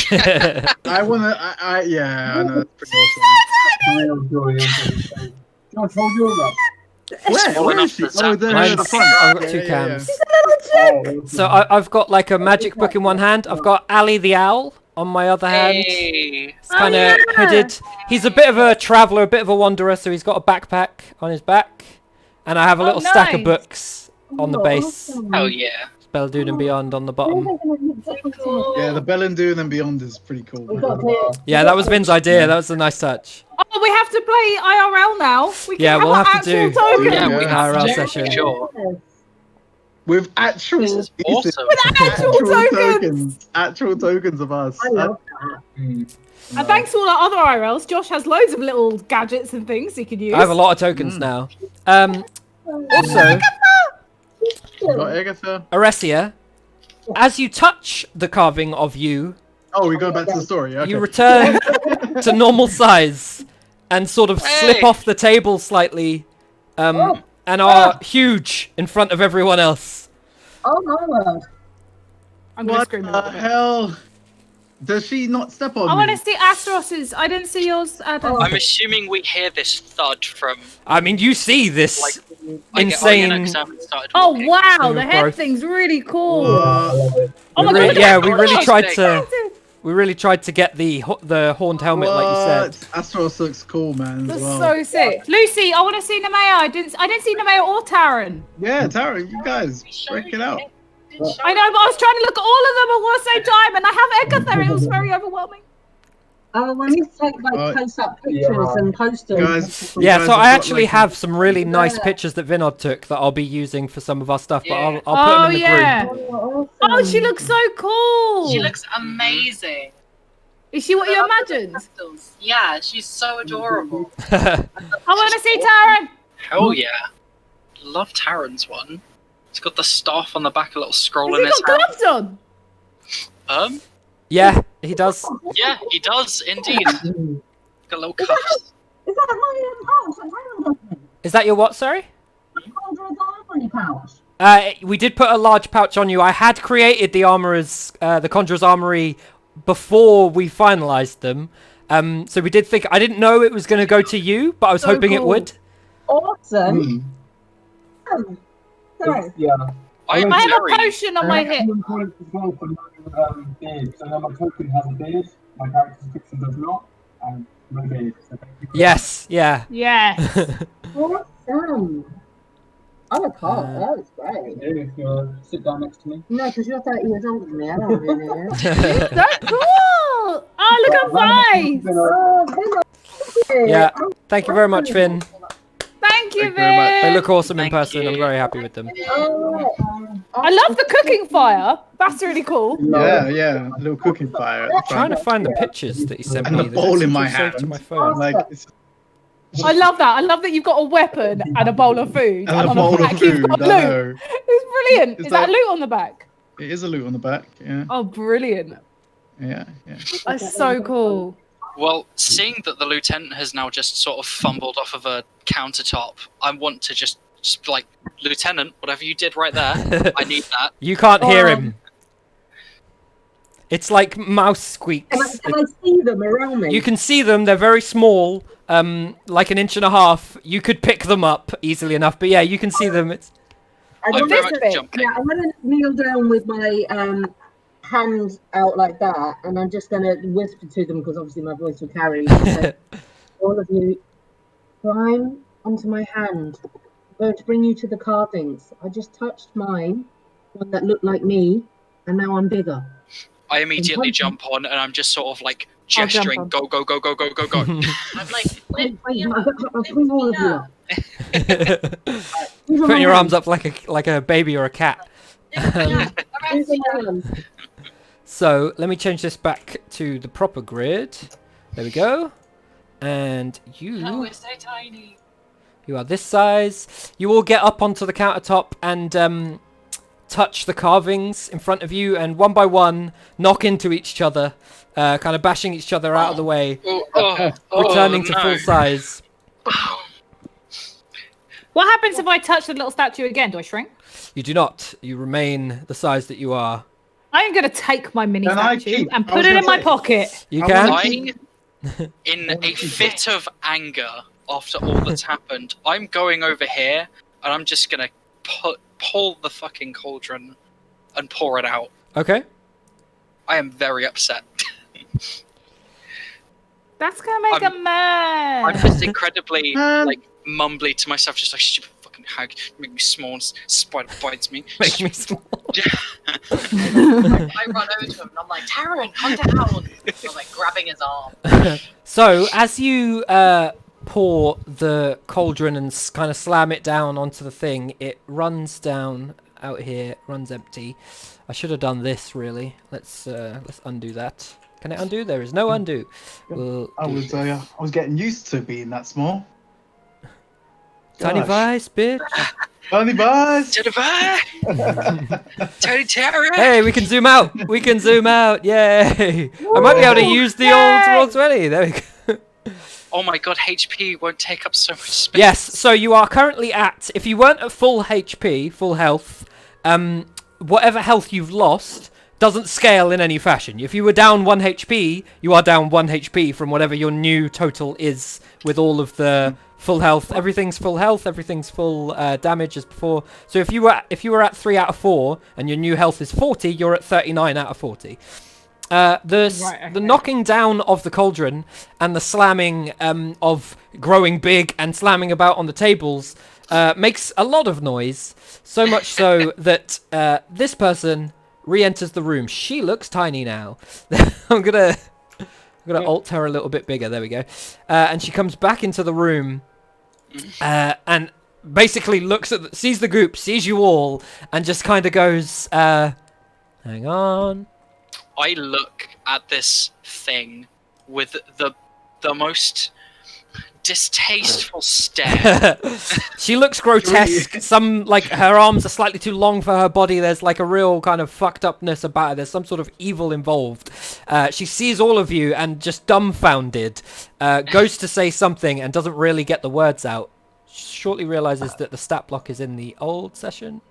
S1: Agatha!
S3: I wanna, yeah, I know, that's pretty awesome.
S7: Real joy. Josh, hold yours up.
S3: Where?
S4: falling
S3: Where
S4: off
S3: is she?
S4: the
S3: Oh,
S4: zap.
S3: there,
S2: Mine's-
S3: at the front.
S2: I've got
S3: Yeah,
S2: two
S3: yeah,
S2: cams.
S7: Oh,
S2: So I've got like a magic book in one hand. I've got Ali the Owl on my other hand.
S4: Hey.
S2: It's kind of
S1: yeah.
S2: hooded. He's a bit of a traveller, a bit of a wanderer, so he's got a backpack on his back. And I have a
S1: Oh,
S2: little stack of
S1: nice.
S2: books on the base.
S4: Oh yeah.
S2: Bela'Dun and Beyond on the bottom.
S3: Yeah, the Bela'Dun and Beyond is pretty cool.
S7: We've
S3: man.
S7: got here.
S2: Yeah, that was Vin's idea. That was a nice touch.
S1: Oh, we have to play IRL now. We can
S2: Yeah,
S1: have
S2: we'll
S1: our
S2: have to
S1: actual
S2: do-
S1: token.
S4: Yeah, we
S3: Yeah.
S4: have
S2: IRL
S4: to,
S2: session.
S4: Sure.
S3: with actual
S4: This is
S3: pieces,
S4: awesome.
S1: Actual tokens.
S3: actual tokens of us.
S8: I love that.
S1: And thanks to all our other IRLs, Josh has loads of little gadgets and things he could use.
S2: I have a lot of tokens now. Also,
S3: You got Agatha.
S2: Aresia, as you touch the carving of you,
S3: Oh, we go back to the story. Okay.
S2: you return to normal size and sort of slip
S4: Hey.
S2: off the table slightly, and are huge in front of everyone else.
S8: Oh my word.
S1: I'm gonna
S3: What
S1: scream a
S3: the
S1: little bit.
S3: hell? Does she not step on
S1: I
S3: me?
S1: want to see Astros's. I didn't see yours, Adam.
S4: I'm assuming we hear this thud from
S2: I mean, you see this
S4: like
S2: insane.
S4: I haven't started
S1: Oh
S4: walking.
S1: wow,
S2: Thing
S1: the
S2: of
S1: head
S2: growth.
S1: thing's really cool.
S3: What?
S1: Oh my
S2: We
S1: god,
S2: re-
S1: look
S2: yeah,
S1: at
S2: we
S1: that.
S2: really
S4: Look,
S2: tried
S4: it's
S2: to. We really tried to get the horned helmet, like you said.
S3: Astros looks cool, man.
S1: That's
S3: As well.
S1: so sick. Lucy, I want to see Nemea. I didn't see Nemea or Taran.
S3: Yeah, Tara, you guys break it out.
S1: I know, but I was trying to look at all of them at one same time, and I have Agatha. It was very overwhelming.
S8: Oh, we need to take like close-up pictures and post them.
S3: Guys,
S2: Yeah,
S3: you
S2: so
S3: guys
S2: I
S3: have got,
S2: actually
S3: like,
S2: have some really nice
S8: Yeah.
S2: pictures that Vinod took that I'll be using for some of our stuff, but
S4: Yeah.
S2: I'll put them in the
S1: yeah.
S2: group.
S8: Oh,
S1: Oh,
S8: awesome.
S1: she looks so cool.
S6: She looks amazing.
S1: Is she what you imagined?
S6: Crystals. Yeah, she's so adorable.
S1: I want to see Taran.
S4: Hell yeah. Love Taran's one. It's got the staff on the back, a little scroll
S1: Has
S4: in
S1: he
S4: his
S1: got
S4: hand.
S1: gloves on?
S2: Yeah, he does.
S4: Yeah, he does indeed. Got a little cuffs.
S8: Is that my pouch? Hang on.
S2: Is that your what, sorry?
S8: Conjurer's Armory pouch.
S2: We did put a large pouch on you. I had created the armorer's, the Conjurer's Armory before we finalized them. So we did think, I didn't know it was going to go to you, but I was
S1: So
S2: hoping it
S1: cool.
S2: would.
S8: Awesome. Sorry.
S7: Yeah.
S1: I have a
S4: very-
S1: potion on my hip.
S7: Points as well for no beard. So now my token has a beard, my character description does not, and no beard. So thank you for
S2: Yes, yeah.
S1: Yes.
S8: Awesome. I look hot. That was great.
S7: that. If you sit down next to me.
S8: No, because you're 30 years older than me. I don't want to be in here.
S1: So cool. Oh, look at Vice.
S8: Oh, Villa.
S2: Yeah. Thank you very much, Finn.
S1: Thank you,
S3: Thank you very much.
S2: They
S1: Vin.
S2: look awesome in
S4: Thank
S2: person. I'm
S4: you.
S2: very happy with them.
S1: I love the cooking fire. That's really cool.
S3: Yeah, yeah, a little cooking fire. At the
S2: I'm trying
S3: front.
S2: to find the pictures that he sent
S3: And
S2: me.
S3: the
S2: They don't
S3: bowl
S2: seem
S3: in
S2: to
S3: my
S2: have saved to
S3: hand.
S2: my phone.
S3: Like, it's
S1: I love that. I love that you've got a weapon and a bowl of food.
S3: and a
S1: on
S3: bowl
S1: the back
S3: of
S1: you've
S3: food.
S1: got
S3: I
S1: loot.
S3: know.
S1: It's brilliant.
S3: Is
S1: Is that
S3: that-
S1: loot on the back?
S3: It is a loot on the back. Yeah,
S1: Oh, brilliant.
S3: yeah, yeah.
S1: That's so cool.
S4: Well, seeing that the lieutenant has now just sort of fumbled off of a countertop, I want to just like, Lieutenant, whatever you did right there, I need that.
S2: You can't hear him. It's like mouse squeaks.
S8: Can I see them around me?
S2: You can see them. They're very small, like an inch and a half. You could pick them up easily enough. But yeah, you can see them. It's
S4: I'm
S8: want
S4: very
S1: this
S4: much
S1: bit.
S4: jumping.
S8: Yeah, I'm gonna kneel down with my hands out like that, and I'm just gonna whisper to them because obviously my voice will carry. So, all of you, climb onto my hand. I'm going to bring you to the carvings. I just touched mine, one that looked like me, and now I'm bigger.
S4: I immediately jump on and I'm just sort of like
S1: I'll jump
S4: gesturing,
S1: on.
S4: go, go, go, go, go, go, go.
S6: I'm like,
S8: Wait,
S6: lift me
S8: I'll
S6: up.
S8: bring all of you up. These are my
S2: putting your arms
S8: hands.
S2: up like a baby or a cat.
S6: Lift me up.
S8: These are my hands.
S2: So let me change this back to the proper grid. There we go. And
S6: Oh,
S2: you
S6: it's so tiny.
S2: are this size. You all get up onto the countertop and touch the carvings in front of you, and one by one knock into each other, kind of bashing each other out of the way, returning to full size.
S1: What happens if I touch the little statue again? Do I shrink?
S2: You do not. You remain the size that you are.
S1: I am going to take my mini
S3: Can I
S1: statue
S3: keep-
S1: and
S3: I
S1: put
S3: was
S1: it
S3: gonna
S1: in my
S3: say-
S1: pocket.
S2: You
S3: I
S2: can.
S3: wanna
S4: In a fit of anger after all that's happened, I'm going over here and I'm just gonna pull the fucking cauldron and pour it out.
S2: Okay.
S4: I am very upset.
S1: That's going to make
S4: I'm-
S1: him mad.
S4: I'm just incredibly
S3: Man.
S4: like mumbly to myself, just like stupid fucking hag, make me small, and spider bites me.
S2: Make me small.
S6: I run over to him and I'm like, Taran, come down. I'm like grabbing his arm.
S2: So as you pour the cauldron and kind of slam it down onto the thing, it runs down out here runs empty. I should have done this really. Let's undo that. Can it undo? There is no undo. We'll
S3: I
S2: do
S3: was
S2: this.
S3: I was getting used to being that small.
S2: Tiny
S3: Gosh.
S2: Vice, bitch.
S3: Tiny Buzz!
S4: Jennifer! Tony Terra!
S2: Hey, we can zoom out. We can zoom out. Yay! I might be able to use the old Roll20. There we go.
S4: Oh my god, HP won't take up so much space.
S2: Yes. So you are currently at. If you weren't at full HP, full health, whatever health you've lost doesn't scale in any fashion. If you were down 1 HP, you are down 1 HP from whatever your new total is with all of the full health. Everything's full health. Everything's full damage as before. So if you were at 3 out of 4 and your new health is 40, you're at 39 out of 40. The knocking down of the cauldron and the slamming of growing big and slamming about on the tables makes a lot of noise. So much so that this person re-enters the room. She looks tiny now. I'm gonna alt her a little bit bigger. There we go. And she comes back into the room and basically sees the group, sees you all, and just kind of goes, "Hang on."
S4: I look at this thing with the most distasteful stare.
S2: She looks grotesque. Some, like, her arms are slightly too long for her body. There's like a real kind of fucked upness about her. There's some sort of evil involved. She sees all of you and just dumbfounded goes to say something and doesn't really get the words out. Shortly realizes that the stat block is in the old session.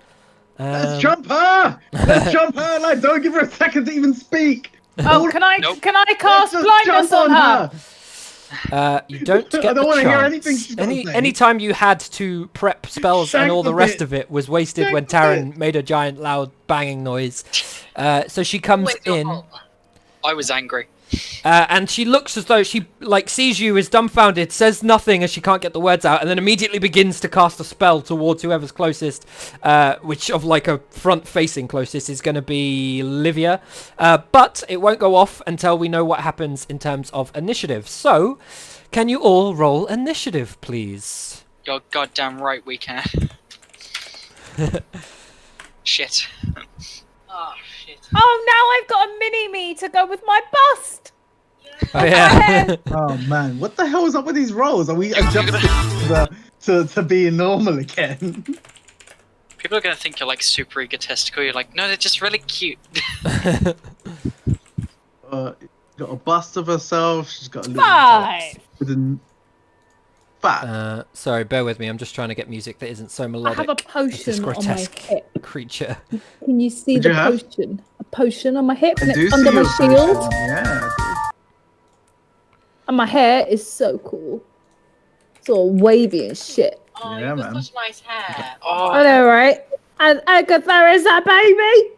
S3: Let's jump her! Let's jump her! Like, don't give her a second to even speak.
S1: Oh, can I cast
S3: Let's just
S1: blindness
S3: jump
S1: on her?
S2: You don't get
S3: I don't
S2: the
S3: want to hear
S2: chance.
S3: anything she's got to say.
S2: Any time you had to prep spells
S3: Shank
S2: and all the
S3: the
S2: rest
S3: bit.
S2: of it was wasted
S3: Shank
S2: when
S3: the
S2: Taryn
S3: bit.
S2: made a giant loud banging noise. So she comes
S6: Wait, your
S2: in.
S6: fault.
S4: I was angry.
S2: And she looks as though she sees you, is dumbfounded, says nothing as she can't get the words out, and then immediately begins to cast a spell towards whoever's closest, which of like a front-facing closest is going to be Livia. But it won't go off until we know what happens in terms of initiative. So, can you all roll initiative, please?
S4: You're goddamn right we can. Shit.
S6: Oh shit.
S1: Oh, now I've got a mini-me to go with my bust.
S2: Oh yeah.
S3: Oh man, what the hell is up with these rolls? Are we adjusting to being normal again?
S4: People are gonna think you're like super egotistical. You're like, no, they're just really cute.
S3: Got a bust of herself. She's got a little
S1: 5.
S3: with a 5.
S2: Sorry, bear with me. I'm just trying to get music that isn't so
S1: I
S2: melodic.
S1: have a
S2: This
S1: potion on my
S2: grotesque
S1: hip.
S2: creature.
S1: Can you see
S3: What'd
S1: the
S3: you have?
S1: potion? A potion on my hip,
S3: I
S1: and
S3: do
S1: it's
S3: see
S1: under my
S3: your
S1: shield.
S3: potion, yeah.
S1: And my hair is so cool. It's all wavy and shit.
S6: Oh,
S3: Yeah,
S6: you've got
S3: man.
S6: such nice hair.
S1: I know, right? And Agatha is that baby?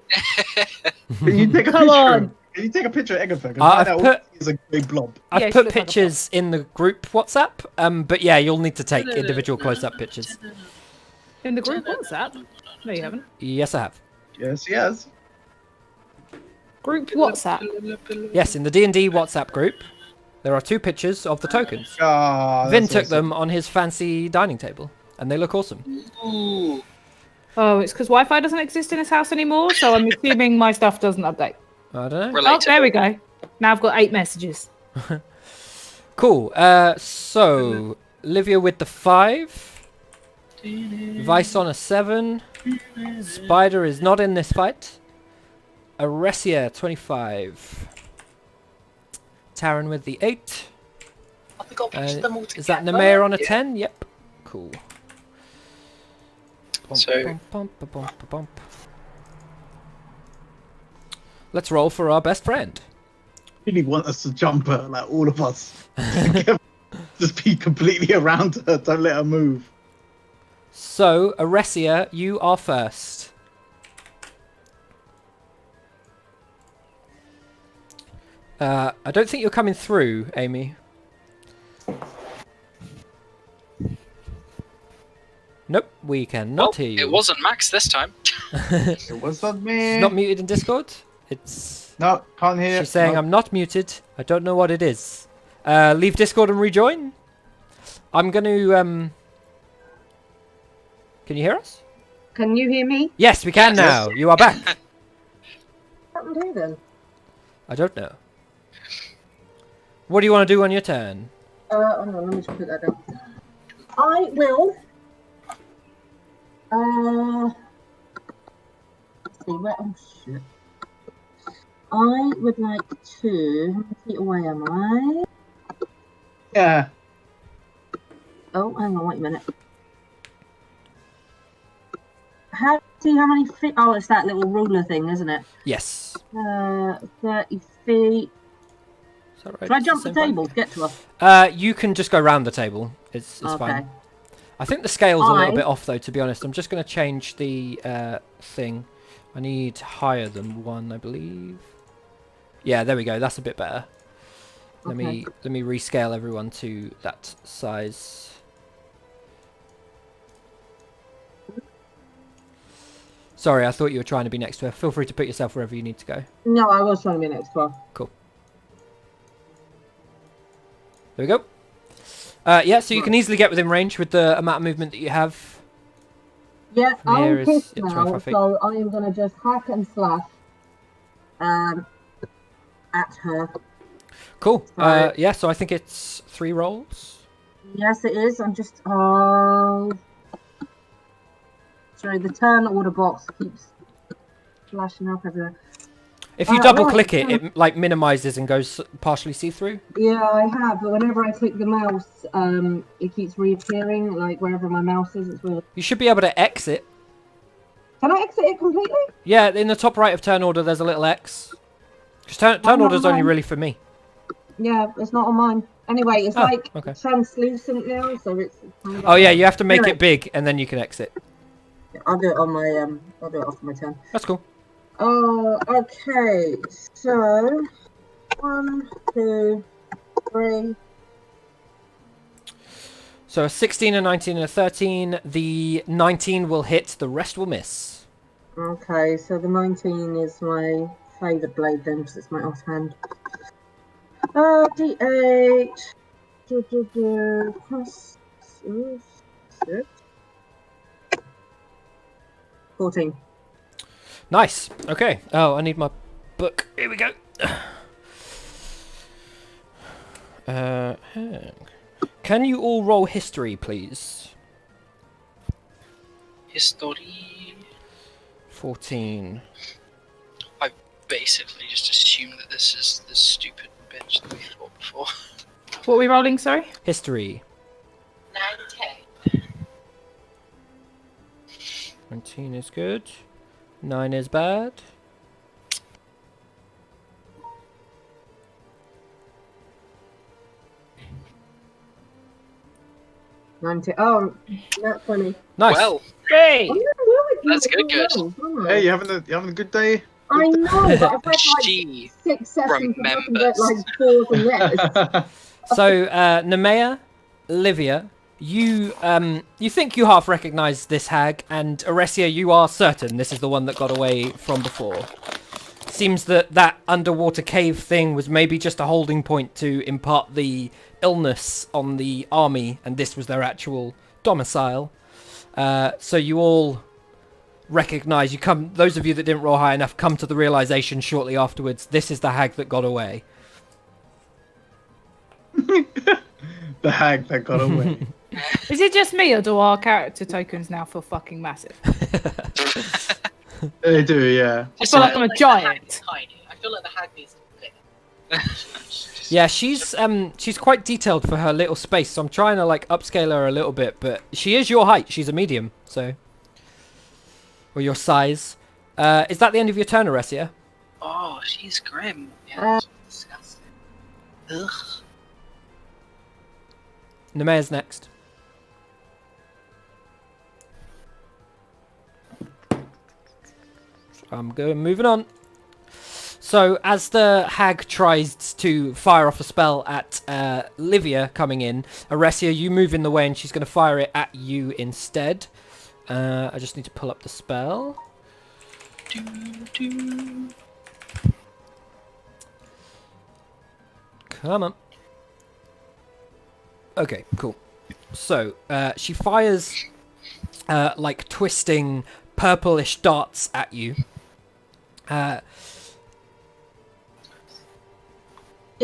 S3: Can you take a
S1: Come
S3: picture?
S1: on.
S3: Can you take a picture of Agatha? Because
S2: I've
S3: right now, all she is a big blob.
S2: I've
S1: Yeah, she
S2: put
S1: looks like a
S2: pictures in the group WhatsApp, but yeah, you'll need to take individual close-up pictures.
S1: In the group WhatsApp? No, you haven't.
S2: Yes, I have.
S3: Yes, yes.
S1: Group WhatsApp.
S2: Yes, in the D&D WhatsApp group, there are 2 pictures of the tokens.
S3: Ah,
S2: Vin
S3: that's
S2: took
S3: awesome.
S2: them on his fancy dining table, and they look awesome.
S4: Ooh.
S1: Oh, it's because Wi-Fi doesn't exist in this house anymore, so I'm assuming my stuff doesn't update.
S2: I don't know.
S1: Oh,
S4: Related.
S1: there we go. Now I've got 8 messages.
S2: Cool. So, Livia with the 5. Vice on a 7. Spider is not in this fight. Aresia, 25. Taryn with the 8.
S6: I think I'll picture them all together.
S2: Is that Nameir on a 10? Yep. Cool. Bump,
S4: So-
S2: bump, bump, bump, bump, bump. Let's roll for our best friend.
S3: Really want us to jump her, like all of us. Just be completely around her. Don't let her move.
S2: So, Aresia, you are first. I don't think you're coming through, Amy. Nope, we cannot hear you.
S4: It wasn't Max this time.
S3: It was not me.
S2: She's not muted in Discord. It's
S3: No, can't hear.
S2: she's saying
S3: No.
S2: I'm not muted. I don't know what it is. Leave Discord and rejoin. I'm going to. Can you hear us?
S8: Can you hear me?
S2: Yes, we can now. You are back.
S8: What happened here then?
S2: I don't know. What do you want to do on your turn?
S8: Hold on, let me just put that down. I will. Let's see where. Oh shit. I would like to. How many feet away am I?
S3: Yeah.
S8: Oh, hang on, wait a minute. See how many feet? Oh, it's that little ruler thing, isn't it?
S2: Yes.
S8: 30 feet.
S2: Is that right?
S8: Should I
S2: It's
S8: jump the
S2: same
S8: table to get to her?
S2: You can just go round the table. It's
S8: Okay.
S2: fine. I think the scale's a little bit off, though, to be honest. I'm just going to change the thing. I need higher than 1, I believe. Yeah, there we go. That's a bit better. Let me rescale everyone to that size. Sorry, I thought you were trying to be next to her. Feel free to put yourself wherever you need to go.
S8: No, I was trying to be next to her.
S2: Cool. There we go. Yeah, so you can easily get within range with the amount of movement that you have.
S8: Yeah,
S2: From here
S8: I'm
S2: is-
S8: pissed
S2: yeah,
S8: now,
S2: 25 feet.
S8: so I am going to just hack and slash at her.
S2: Cool.
S8: Right.
S2: Yeah, so I think it's 3 rolls.
S8: Yes, it is. I'm just. Oh. Sorry, the turn order box keeps flashing up everywhere.
S2: If you
S8: right,
S2: double click
S8: so-
S2: it like minimizes and goes partially see-through.
S8: Yeah, I have, but whenever I click the mouse, it keeps reappearing, like wherever my mouse is. It's weird.
S2: You should be able to exit.
S8: Can I exit it completely?
S2: Yeah, in the top right of turn order, there's a little X. Because turn
S8: not
S2: order's only
S8: mine.
S2: really for me.
S8: Yeah, it's not on mine. Anyway, it's
S2: Oh,
S8: like
S2: okay.
S8: translucent now, so it's. Kind of
S2: Oh yeah, you have to make
S8: Anyway.
S2: it big and then you can exit.
S8: I'll do it on my I'll do it after my turn.
S2: That's cool.
S8: Okay, so 1, 2, 3.
S2: So a 16, a 19, and a 13. The 19 will hit, the rest will miss.
S8: Okay, so the 19 is my favourite blade then, because it's my offhand. D8. Plus 6. 14.
S2: Nice. Okay. Oh, I need my book. Here we go. Can you all roll history, please?
S4: History.
S2: 14.
S4: I basically just assume that this is the stupid bitch that we fought before.
S1: What are we rolling, sorry?
S2: History.
S6: 9, 10.
S2: 19 is good. 9 is bad.
S8: Oh, that's funny.
S2: Nice.
S4: Well,
S1: Hey!
S4: That's good, good.
S3: Hey, you having a good day?
S8: I know, but I've had like
S4: she
S8: 6 sessions and nothing but
S4: remembers.
S8: like 4 and yes.
S2: So, Nemea, Livia, you think you half recognise this hag, and Aresia, you are certain this is the one that got away from before. Seems that underwater cave thing was maybe just a holding point to impart the illness on the army, and this was their actual domicile. So you all recognise, those of you that didn't roll high enough come to the realisation shortly afterwards, this is the hag that got away.
S3: The hag that got away.
S1: Is it just me, or do our character tokens now feel fucking massive?
S3: They do, yeah.
S1: I feel like I'm a
S6: The hag
S1: giant.
S6: is tiny. I feel like the hag needs to be bigger.
S2: Yeah, she's quite detailed for her little space, so I'm trying to like upscale her a little bit, but she is your height. She's a medium, so or your size. Is that the end of your turn, Aresia?
S4: oh, she's grim.
S6: Yeah, it's disgusting.
S4: Ugh.
S2: Nemea's next. I'm moving on. So, as the hag tries to fire off a spell at Livia coming in, Aresia, you move in the way and she's going to fire it at you instead. I just need to pull up the spell. Come on. Okay, cool. So, she fires like twisting purplish darts at you.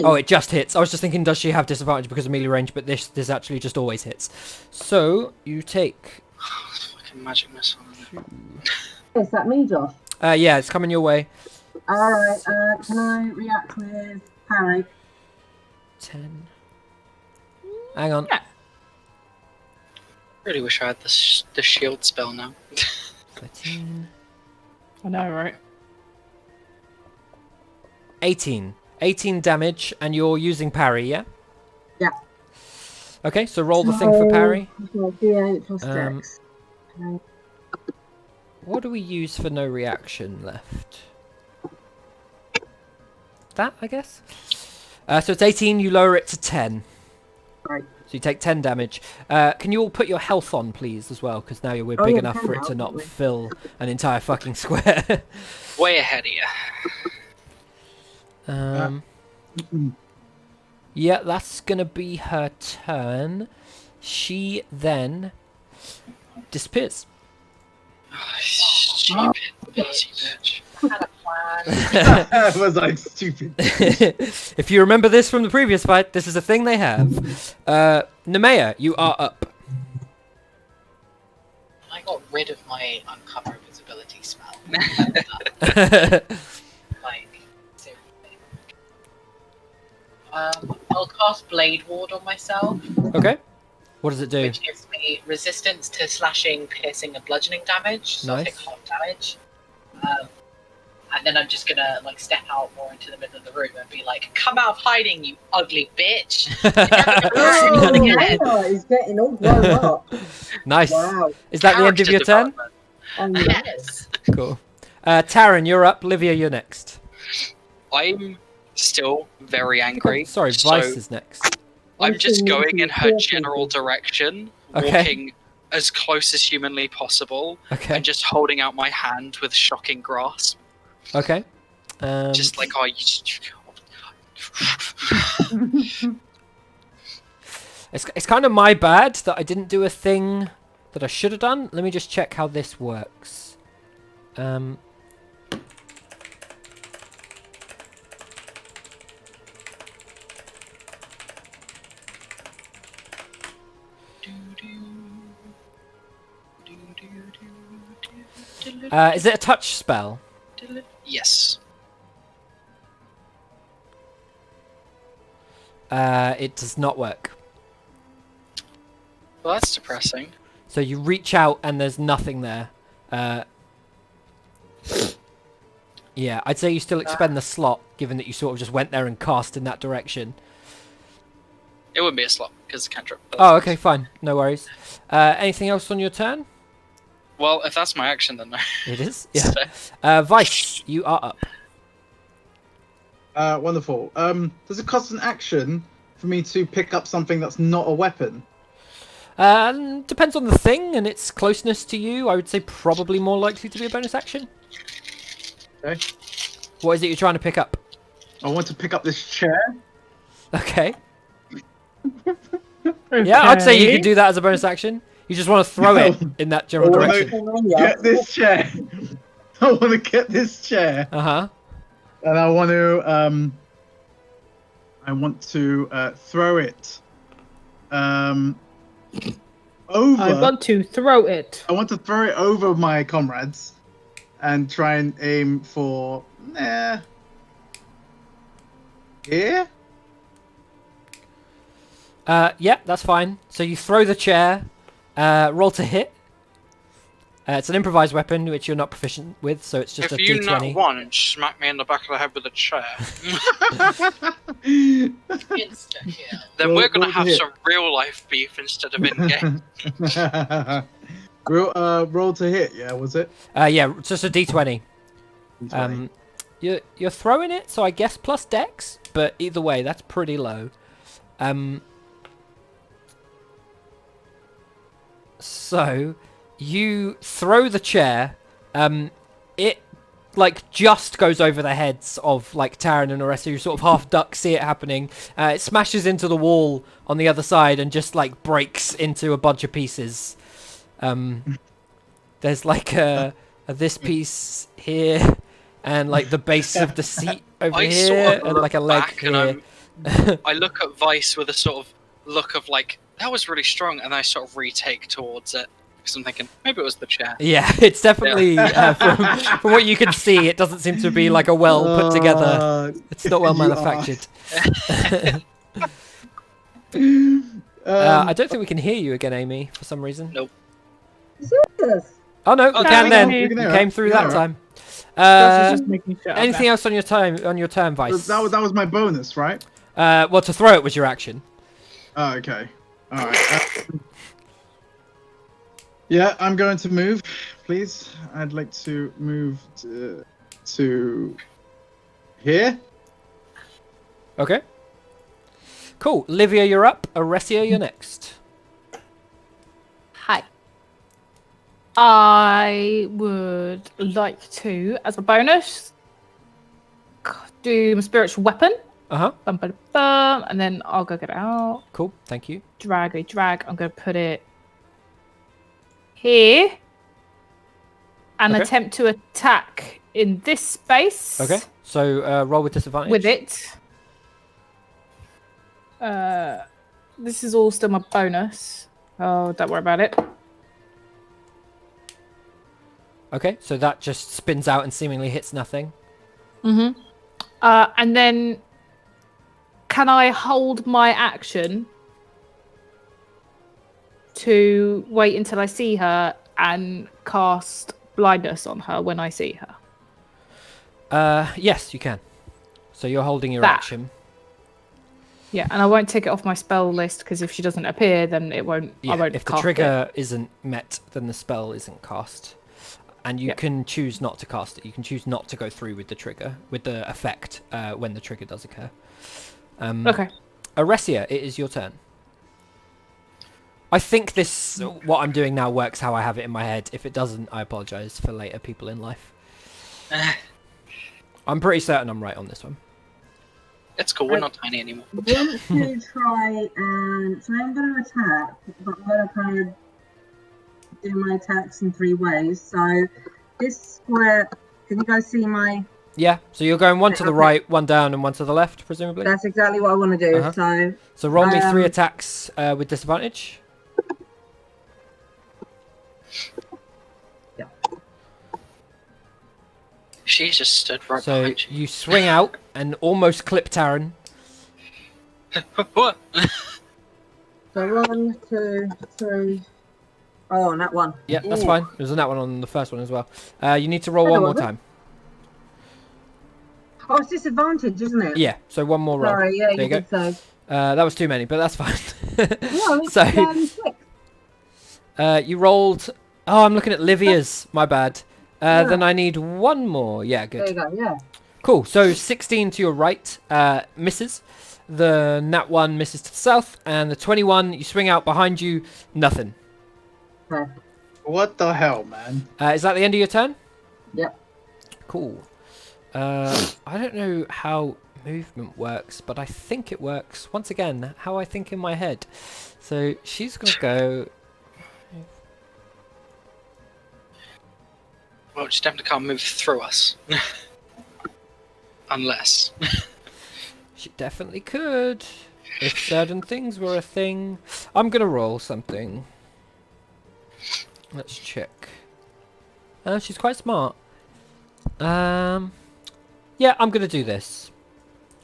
S2: Oh, it just hits. I was just thinking, does she have disadvantage because of melee range? But this actually just always hits. So you take.
S4: Fucking magic missile.
S8: Is that me, Josh?
S2: Yeah, it's coming your way.
S8: All right. Can I react with parry?
S2: 10. Hang on.
S1: Yeah.
S4: Really wish I had the shield spell now.
S2: 13.
S1: I know, right?
S2: 18. 18 damage, and you're using parry, yeah?
S8: Yeah.
S2: Okay, so roll the thing for parry.
S8: D8 plus dex.
S2: What do we use for no reaction left? That, I guess? So it's 18, you lower it to 10.
S8: Right.
S2: So you take 10 damage. Can you all put your health on, please, as well? Because now we're big enough for it to not fill an entire fucking square.
S4: Way ahead of you.
S2: Yeah, that's gonna be her turn. She then disappears.
S4: Stupid busy bitch.
S6: Had a plan.
S3: Was I stupid?
S2: If you remember this from the previous fight, this is a thing they have. Nemea, you are up.
S6: I got rid of my uncover invisibility spell. Like, seriously. I'll cast Blade Ward on myself,
S2: Okay. What does it do?
S6: which gives me resistance to slashing, piercing, and bludgeoning damage. So I take
S2: Nice.
S6: half damage. And then I'm just gonna like step out more into the middle of the room and be like, "Come out of hiding, you ugly bitch!"
S8: Oh,
S6: again.
S8: Leia is getting all grown up.
S2: Nice.
S8: Wow.
S2: Is that the end of
S4: Character
S2: your turn?
S4: development.
S6: Yes.
S2: Cool. Taryn, you're up. Livia, you're next.
S4: I'm still very angry.
S2: Sorry,
S4: so
S2: Vice is next.
S4: I'm just
S8: Actually,
S4: going in her
S8: yeah.
S4: general direction,
S2: Okay.
S4: walking as close as humanly possible,
S2: Okay.
S4: and just holding out my hand with shocking grasp.
S2: Okay.
S4: Just like, oh,
S2: It's kind of my bad that I didn't do a thing that I should have done. Let me just check how this works. Is it a touch spell?
S4: Yes.
S2: It does not work.
S4: Well, that's depressing.
S2: So you reach out and there's nothing there. Yeah, I'd say you still expend the slot, given that you sort of just went there and cast in that direction.
S4: It wouldn't be a slot because it's cantrip.
S2: Oh, okay, fine. No worries. Anything else on your turn?
S4: Well, if that's my action, then no.
S2: It is? Yeah. Vice, you are up.
S3: Wonderful. Does it cost an action for me to pick up something that's not a weapon?
S2: Depends on the thing and its closeness to you. I would say probably more likely to be a bonus action.
S3: Okay.
S2: What is it you're trying to pick up?
S3: I want to pick up this chair.
S2: Okay. Yeah, I'd say you could do that as a bonus action. You just want to throw it in that general
S3: I wanna
S2: direction.
S3: Get this chair. I want to get this chair,
S2: Uh-huh.
S3: and I want to throw it. Over.
S1: I want to throw it.
S3: I want to throw it over my comrades, and try and aim for here.
S2: Yeah, that's fine. So you throw the chair, roll to hit. It's an improvised weapon, which you're not proficient with, so it's just
S4: If
S2: a
S4: you
S2: d20.
S4: nut one and smack me in the back of the head with a chair,
S6: Insta kill.
S4: then
S3: Roll-
S4: we're gonna
S3: roll to
S4: have
S3: hit.
S4: some real life beef instead of in game.
S3: Roll to hit. Yeah, was it?
S2: Yeah, it's just a d20. You're throwing it, so I guess plus dex, but either way, that's pretty low. So you throw the chair. It like just goes over the heads of like Taryn and Oressa, who sort of half duck, see it happening. It smashes into the wall on the other side and just like breaks into a bunch of pieces. There's like this piece here, and like the base of the seat over
S4: I
S2: here,
S4: sort of
S2: and like a
S4: look
S2: leg
S4: back
S2: here.
S4: and I look at Vice with a sort of look of like, that was really strong, and I sort of retake towards it. Because I'm thinking, maybe it was the chair.
S2: Yeah, it's definitely from what you can see, it doesn't seem to be like a well put together. It's not well
S3: you
S2: manufactured. I don't think we can hear you again, Amy, for some reason.
S4: Nope.
S8: Serious?
S2: Oh no,
S4: Oh,
S2: we
S4: no,
S2: can
S4: we
S2: then.
S1: can hear
S2: You
S3: you.
S2: came through that
S3: Yeah.
S2: time.
S1: Gus is just making shit up
S2: Anything
S1: now.
S2: else on your turn, Vice?
S3: That was my bonus, right?
S2: Well, to throw it was your action.
S3: Oh, okay. All right. Yeah, I'm going to move, please. I'd like to move to here.
S2: Okay. Cool. Livia, you're up. Aresia, you're next.
S1: Hi. I would like to, as a bonus, do my spiritual weapon.
S2: Uh-huh.
S1: Bum, bum, bum, and then I'll go get it out.
S2: Cool. Thank you.
S1: Drag. I'm going to put it here and
S2: Okay.
S1: attempt to attack in this space.
S2: Okay. So roll with disadvantage.
S1: With it. This is all still my bonus. Oh, don't worry about it.
S2: Okay. So that just spins out and seemingly hits nothing.
S1: Mm-hmm. And then can I hold my action to wait until I see her and cast blindness on her when I see her?
S2: Yes, you can. So you're holding your
S1: That.
S2: action.
S1: Yeah, and I won't take it off my spell list because if she doesn't appear, then it won't.
S2: Yeah,
S1: I won't
S2: if the
S1: cast
S2: trigger isn't met, then the spell isn't cast. And you
S1: Yeah.
S2: can choose not to cast it. You can choose not to go through with the trigger, with the effect, when the trigger does occur.
S1: It. Okay.
S2: Aresia, it is your turn. I think this, what I'm doing now, works how I have it in my head. If it doesn't, I apologise for later people in life. I'm pretty certain I'm right on this one.
S4: It's cool, we're not tiny anymore.
S8: I want to try and... So I'm going to attack, but I'm going to kind of do my attacks in 3 ways. So this square... Can you guys see my...
S2: Yeah, so you're going one to the
S8: Okay.
S2: right, one down, and one to the left, presumably?
S8: That's exactly what I want to do.
S2: Uh-huh.
S8: So
S2: So roll me 3
S8: Um,
S2: attacks with disadvantage.
S4: She just stood right
S2: So
S4: behind you.
S2: you swing out and almost clip Taryn.
S4: What?
S8: So 1, 2, 3. Oh, and that one.
S2: Yeah, that's
S8: Ooh.
S2: fine. There's that one on the first one as well. You need to roll
S8: Oh,
S2: one more
S8: was it?
S2: time.
S8: Oh, it's disadvantage, isn't it?
S2: Yeah, so one more roll.
S8: Sorry, yeah,
S2: There
S8: you
S2: you
S8: did say.
S2: That was too many, but that's fine.
S8: No, it's
S2: So-
S8: 6.
S2: You rolled... Oh, I'm looking at Livia's. My bad.
S8: Yeah.
S2: Then I need one more. Yeah,
S8: There you
S2: good.
S8: go, yeah.
S2: Cool. So 16 to your right misses. The nat 1 misses to the south. And the 21, you swing out behind you. Nothing.
S8: Okay.
S3: What the hell, man?
S2: Is that the end of your turn?
S8: Yep.
S2: Cool. I don't know how movement works, but I think it works. Once again, how I think in my head. So she's going to go...
S4: Well, she definitely can't move through us. Unless.
S2: She definitely could. If certain things were a thing. I'm going to roll something. Let's check. She's quite smart. Yeah, I'm going to do this.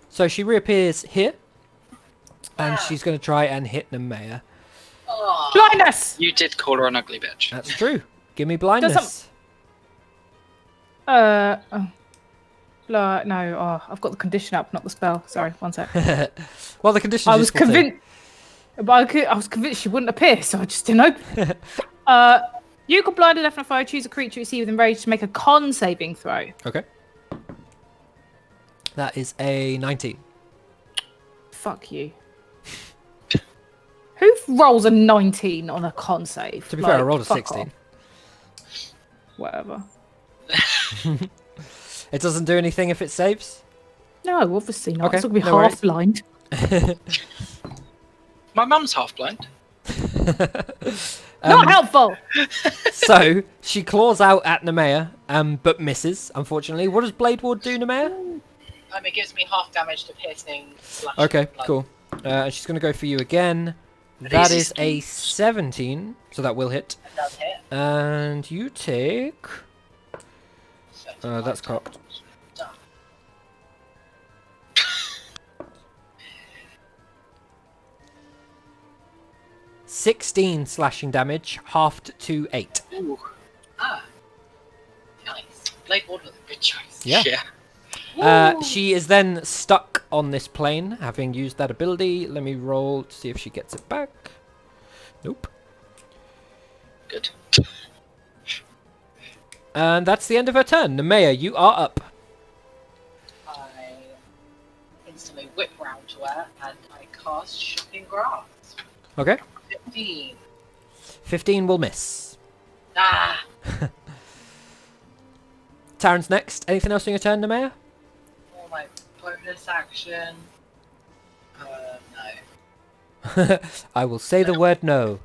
S2: So she reappears here. And she's going to try and hit Nemea.
S6: Oh,
S1: Blindness!
S4: You did call her an ugly bitch.
S2: That's true. Give me blindness.
S1: Oh. No, I've got the condition up, not the spell. Sorry, one sec.
S2: Well, the condition
S1: I
S2: is
S1: was
S2: useful too.
S1: convinced, but I was convinced she wouldn't appear, so I just didn't open it. You can blind a deaf and foe, choose a creature you see within range to make a con saving throw.
S2: Okay. That is a 19.
S1: Fuck you. Who rolls a 19 on a con save?
S2: To be fair, I rolled a
S1: fuck
S2: 16.
S1: off. Whatever.
S2: It doesn't do anything if it saves?
S1: No, obviously not.
S2: Okay,
S1: It's not going to be
S2: no
S1: half
S2: worries.
S1: blind.
S4: My mum's half blind.
S1: Not helpful.
S2: So she claws out at Nemea, but misses, unfortunately. What does Blade Ward do, Nemea?
S6: It gives me half damage to piercing. Slashing,
S2: Okay,
S6: blood.
S2: cool. She's going to go for you again.
S4: It
S2: That
S4: is
S2: is a 17, so that will hit.
S6: That does hit.
S2: And you take... that's cocked. 16 slashing damage, halved to 8.
S6: Ooh. Nice. Blade Ward was a good choice.
S2: Yeah. She is then stuck on this plane, having used that ability. Let me roll to see if she gets it back. Nope.
S4: Good.
S2: And that's the end of her turn. Nemea, you are up.
S6: I instantly whip round to her and I cast Shocking Grass.
S2: Okay.
S6: 15.
S2: 15 will miss.
S6: Ah!
S2: Taryn's next. Anything else on your turn, Nemea?
S6: Oh, my bonus action. No.
S2: I will say the word no.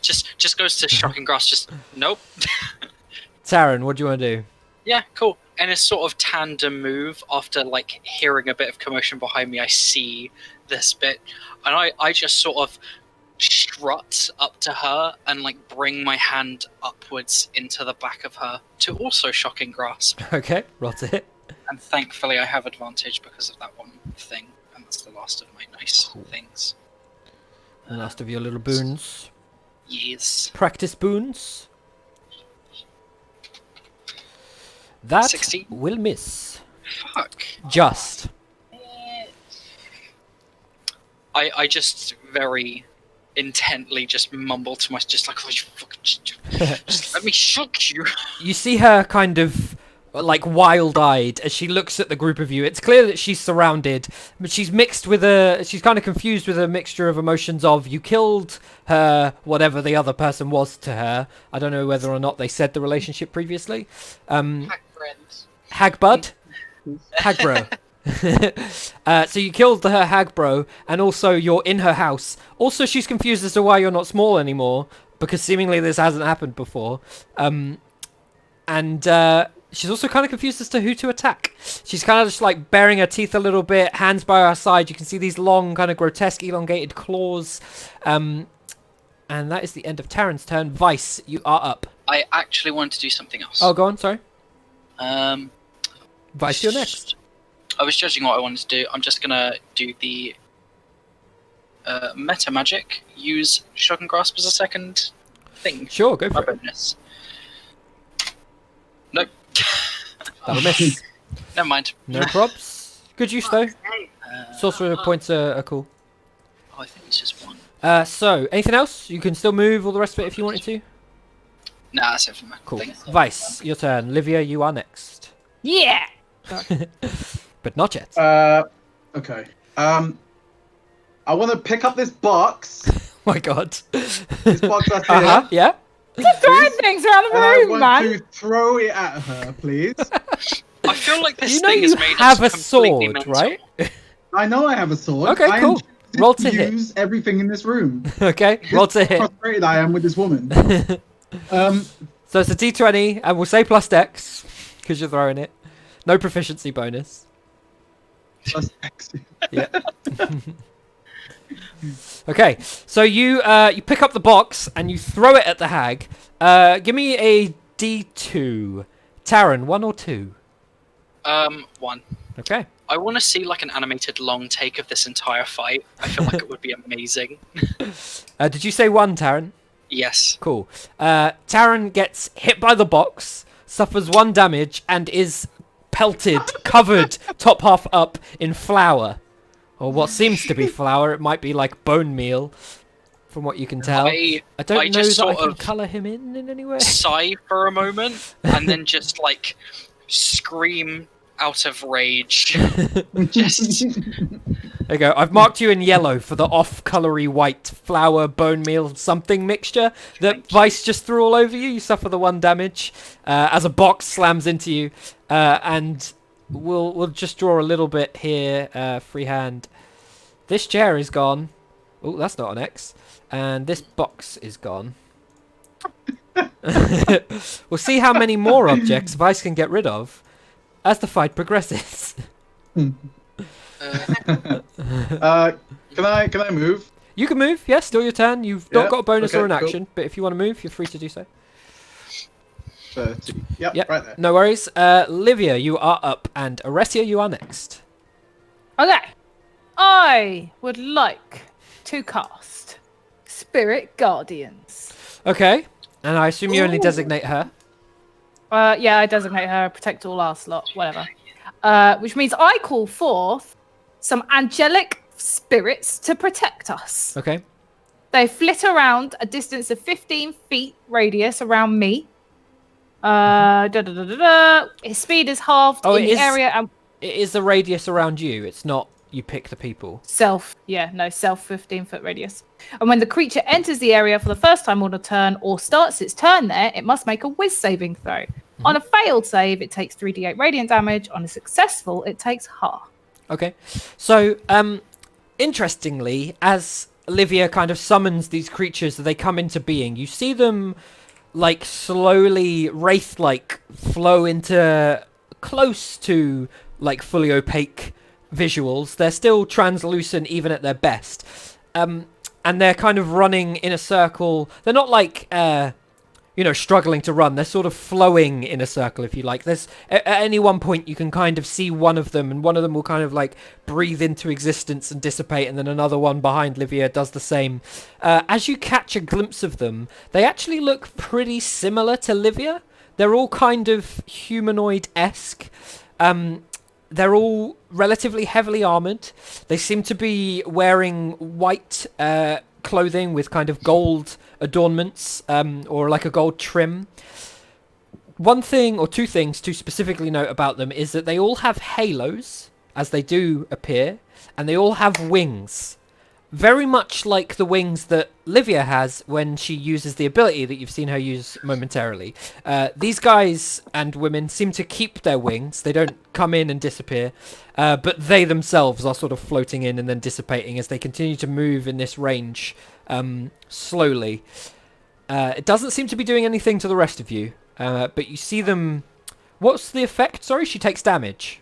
S4: just goes to shocking grass. Just nope.
S2: Taryn, what do you want to do?
S4: Yeah, cool. And a sort of tandem move after like hearing a bit of commotion behind me, I see this bit, and I just sort of strut up to her and like bring my hand upwards into the back of her to also shocking grasp.
S2: Okay, roll to hit.
S4: And thankfully I have advantage because of that one thing, and that's the last of my nice things.
S2: The last of your little boons.
S4: Yes.
S2: Practice boons. That
S4: 16.
S2: will miss.
S4: Fuck.
S2: Just.
S4: I just very intently just mumble to myself, just like, oh, you fucking, just let me shock you.
S2: You see her kind of like wild-eyed as she looks at the group of you. It's clear that she's surrounded, but she's she's kind of confused with a mixture of emotions of you killed her, whatever the other person was to her. I don't know whether or not they said the relationship previously.
S6: Hack friends.
S2: Hagbud? Hagbro. So you killed her hag bro, and also you're in her house. Also, she's confused as to why you're not small anymore, because seemingly this hasn't happened before. She's also kind of confused as to who to attack. She's kind of just like baring her teeth a little bit, hands by her side. You can see these long, kind of grotesque, elongated claws. And that is the end of Taryn's turn. Vice, you are up.
S4: I actually wanted to do something else.
S2: Oh, go on, sorry.
S4: Um,
S2: Vice, you're next.
S4: I was judging what I wanted to do. I'm just gonna do the meta magic. Use shock and grasp as a second thing.
S2: Sure, go
S4: My
S2: for it.
S4: bonus. Nope.
S2: That'll miss.
S4: Never mind.
S2: No props. Good use, though. Sorcerer points are cool.
S4: Oh, I think it's just one.
S2: So, anything else? You can still move all the rest of it if you wanted to.
S4: Nah, that's it for my
S2: Cool.
S4: thing.
S2: Vice, your turn. Livia, you are next.
S1: Yeah.
S2: But not yet.
S3: Okay. I want to pick up this box.
S2: My god.
S3: This box that's here.
S2: Uh-huh, yeah?
S1: Just throwing things around the
S3: And I
S1: room,
S3: want
S1: man.
S3: to throw it at her, please.
S4: I feel like this
S2: You know
S4: thing
S2: you
S4: is made
S2: have a
S4: us completely
S2: sword,
S4: mental.
S2: right?
S3: I know I have a sword.
S2: Okay,
S3: I am
S2: cool.
S3: choosing
S2: Roll to hit.
S3: use everything in this room.
S2: Okay, roll to
S3: This is
S2: hit.
S3: how frustrated I am with this woman.
S2: So it's a d20, and we'll say plus dex, because you're throwing it. No proficiency bonus.
S3: Plus X.
S2: Yeah. Okay, so you pick up the box and you throw it at the hag. Give me a d2. Taryn, 1 or 2?
S4: 1.
S2: Okay.
S4: I want to see like an animated long take of this entire fight. I feel like it would be amazing.
S2: Did you say 1, Taryn?
S4: Yes.
S2: Cool. Taryn gets hit by the box, suffers 1 damage, and is pelted, covered, top half up, in flour. Or what seems to be flour. It might be like bone meal, from what you can tell. I don't know
S4: just
S2: that I
S4: sort
S2: can
S4: of
S2: colour him in any way.
S4: sigh for a moment and then just like scream out of rage. Just
S2: There you go. I've marked you in yellow for the off-colory white flour, bone meal, something mixture that Vice just threw all over you. You suffer the 1 damage as a box slams into you. And we'll just draw a little bit here, freehand. This chair is gone. Oh, that's not an X. And this box is gone. We'll see how many more objects Vice can get rid of as the fight progresses.
S3: Can I move?
S2: You can move, yes, still your turn. You've not got a bonus
S3: okay,
S2: or an
S3: cool.
S2: action, but if you want to move, you're free to do so.
S3: 30. Yep,
S2: Yep,
S3: right there.
S2: no worries. Livia, you are up, and Aresia, you are next.
S1: Okay. I would like to cast Spirit Guardians.
S2: Okay, and I assume you only
S1: Ooh.
S2: designate her.
S1: Yeah, I designate her, protect all our slot, whatever. Which means I call forth some angelic spirits to protect us.
S2: Okay.
S1: They flit around a distance of 15 feet radius around me. His speed is halved in the area, and
S2: it is the radius around you. It's not you pick the people.
S1: self 15-foot radius. And when the creature enters the area for the first time on a turn or starts its turn there, it must make a whiz saving throw. On a failed save, it takes 3d8 radiant damage. On a successful, it takes half.
S2: Okay. So, interestingly, as Olivia kind of summons these creatures, they come into being. You see them, like, slowly, wraith-like, flow into close to, like, fully opaque visuals. They're still translucent even at their best. And they're kind of running in a circle. They're not like, struggling to run. They're sort of flowing in a circle, if you like. There's at any one point you can kind of see one of them, and one of them will kind of like breathe into existence and dissipate, and then another one behind Livia does the same. As you catch a glimpse of them, they actually look pretty similar to Livia. They're all kind of humanoid-esque. They're all relatively heavily armored. They seem to be wearing white clothing with kind of gold adornments, or like a gold trim. One thing or two things to specifically note about them is that they all have halos, as they do appear, and they all have wings. Very much like the wings that Livia has when she uses the ability that you've seen her use momentarily. These guys and women seem to keep their wings. They don't come in and disappear, but they themselves are sort of floating in and then dissipating as they continue to move in this range slowly. It doesn't seem to be doing anything to the rest of you, but you see them... What's the effect? Sorry, she takes damage.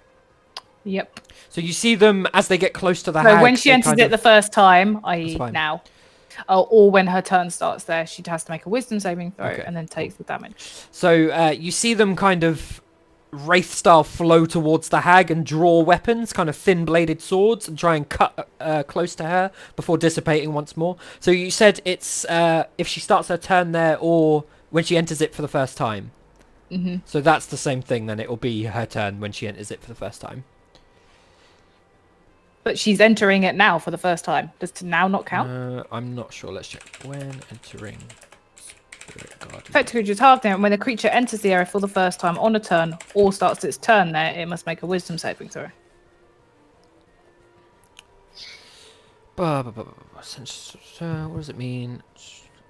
S1: Yep.
S2: So you see them as they get close to the
S1: So
S2: hag.
S1: when she enters it the first time, i.e.
S2: fine.
S1: now, or when her turn starts there, she has to make a wisdom saving throw and then takes the damage.
S2: So you see them kind of wraith-style flow towards the hag and draw weapons, kind of thin-bladed swords, and try and cut close to her before dissipating once more. So you said it's if she starts her turn there or when she enters it for the first time.
S1: Mm-hmm.
S2: So that's the same thing then. It will be her turn when she enters it for the first time.
S1: But she's entering it now for the first time. Does to now not count?
S2: I'm not sure. Let's check. When entering Spirit Guardian.
S1: Effect creature's halved now, and when the creature enters the area for the first time on a turn or starts its turn there, it must make a wisdom saving throw.
S2: What does it mean?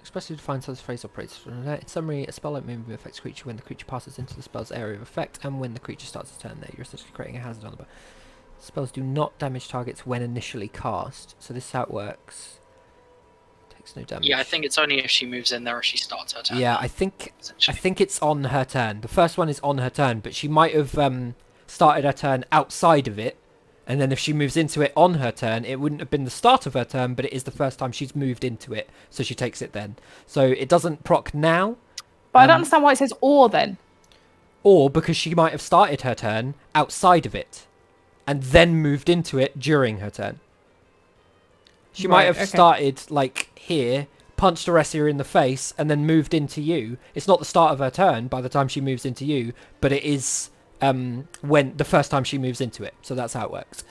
S2: Expressly defines how this phrase operates. In summary, a spell like movement affects a creature when the creature passes into the spell's area of effect, and when the creature starts its turn there. You're essentially creating a hazard on the board. Spells do not damage targets when initially cast, so this is how it works. Takes no damage.
S4: Yeah, I think it's only if she moves in there or she starts her turn.
S2: Yeah, I think it's on her turn. The first one is on her turn, but she might have started her turn outside of it, and then if she moves into it on her turn, it wouldn't have been the start of her turn, but it is the first time she's moved into it, so she takes it then. So it doesn't proc now.
S1: But I don't understand why it says or then.
S2: Or because she might have started her turn outside of it, and then moved into it during her turn. She might have started, like, here, punched Aresia in the face, and then moved into you. It's not the start of her turn by the time she moves into you, but it is when the first time she moves into it. So that's how it works.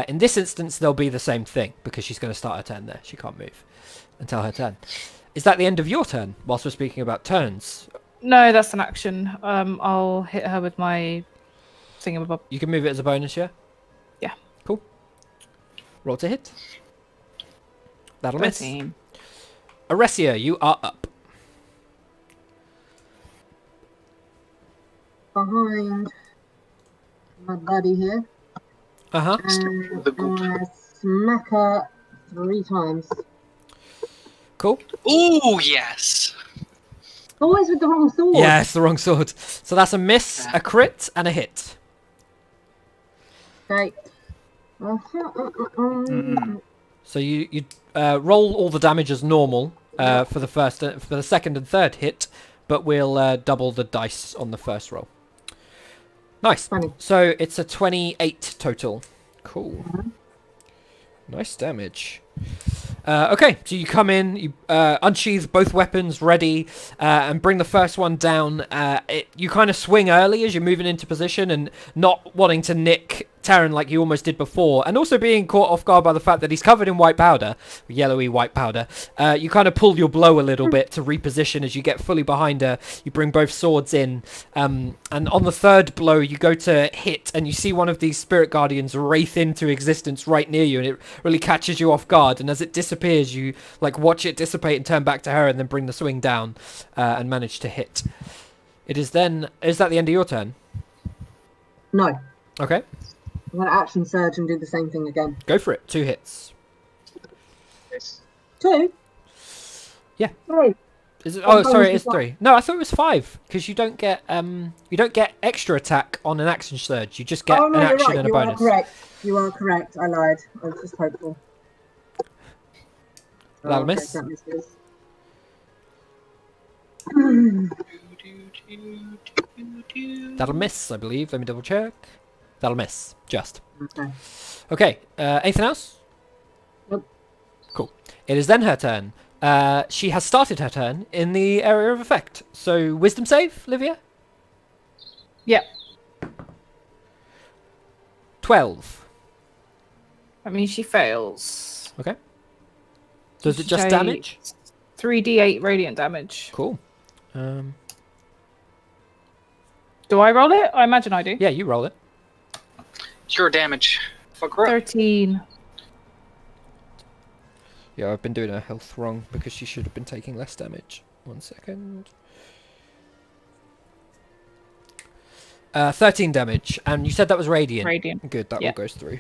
S2: In this instance, there'll be the same thing, because she's going to start her turn there. She can't move until her turn. Is that the end of your turn, whilst we're speaking about turns?
S1: No, that's an action. I'll hit her with my thingamabob.
S2: You can move it as a bonus, yeah?
S1: Yeah.
S2: Cool. Roll to hit. That'll miss.
S1: 13.
S2: Aresia, you are up.
S8: Behind my buddy here.
S2: Uh-huh.
S8: And I smack her 3 times.
S2: Cool.
S4: Ooh, yes.
S8: Always with the wrong sword.
S2: Yeah, it's the wrong sword. So that's a miss, a crit, and a hit.
S8: Okay.
S2: So you roll all the damage as normal for the second and third hit, but we'll double the dice on the first roll. Nice.
S8: Funny.
S2: So it's a 28 total. Cool. Nice damage. Okay, so you come in, you unsheath both weapons, ready, and bring the first one down. You kind of swing early as you're moving into position and not wanting to nick Taran like you almost did before, and also being caught off guard by the fact that he's covered in white powder, yellowy white powder. You kind of pull your blow a little bit to reposition as you get fully behind her. You bring both swords in, and on the third blow, you go to hit, and you see one of these spirit guardians wraith into existence right near you, and it really catches you off guard. And as it disappears, you like watch it dissipate and turn back to her, and then bring the swing down and manage to hit. It is then. Is that the end of your turn?
S8: No.
S2: Okay.
S8: I'm going to action surge and do the same thing again.
S2: Go for it. 2 hits.
S3: Yes.
S8: 2?
S2: Yeah.
S8: 3.
S2: Is it? Oh, sorry, it's 3. No, I thought it was 5 because you don't get extra attack on an action surge. You just get
S8: Oh, no,
S2: an
S8: you're
S2: action
S8: right.
S2: and a
S8: You
S2: bonus.
S8: are correct. You are correct. I lied. I was just hopeful.
S2: That'll
S8: Okay,
S2: miss.
S8: that misses.
S2: That'll miss, I believe. Let me double check. That'll miss. Just.
S8: Okay.
S2: Okay. Anything else?
S8: Nope.
S2: Cool. It is then her turn. She has started her turn in the area of effect. So, wisdom save, Livia?
S1: Yep.
S2: 12.
S1: I mean, she fails.
S2: Okay. So is it just
S1: Say
S2: damage?
S1: 3d8 radiant damage.
S2: Cool.
S1: Do I roll it? I imagine I do.
S2: Yeah, you roll it.
S4: Cure damage. Fuck her up.
S1: 13.
S2: Yeah, I've been doing her health wrong because she should have been taking less damage. 1 second. 13 damage, and you said that was radiant.
S1: Radiant.
S2: Good, that
S1: Yeah.
S2: all goes through.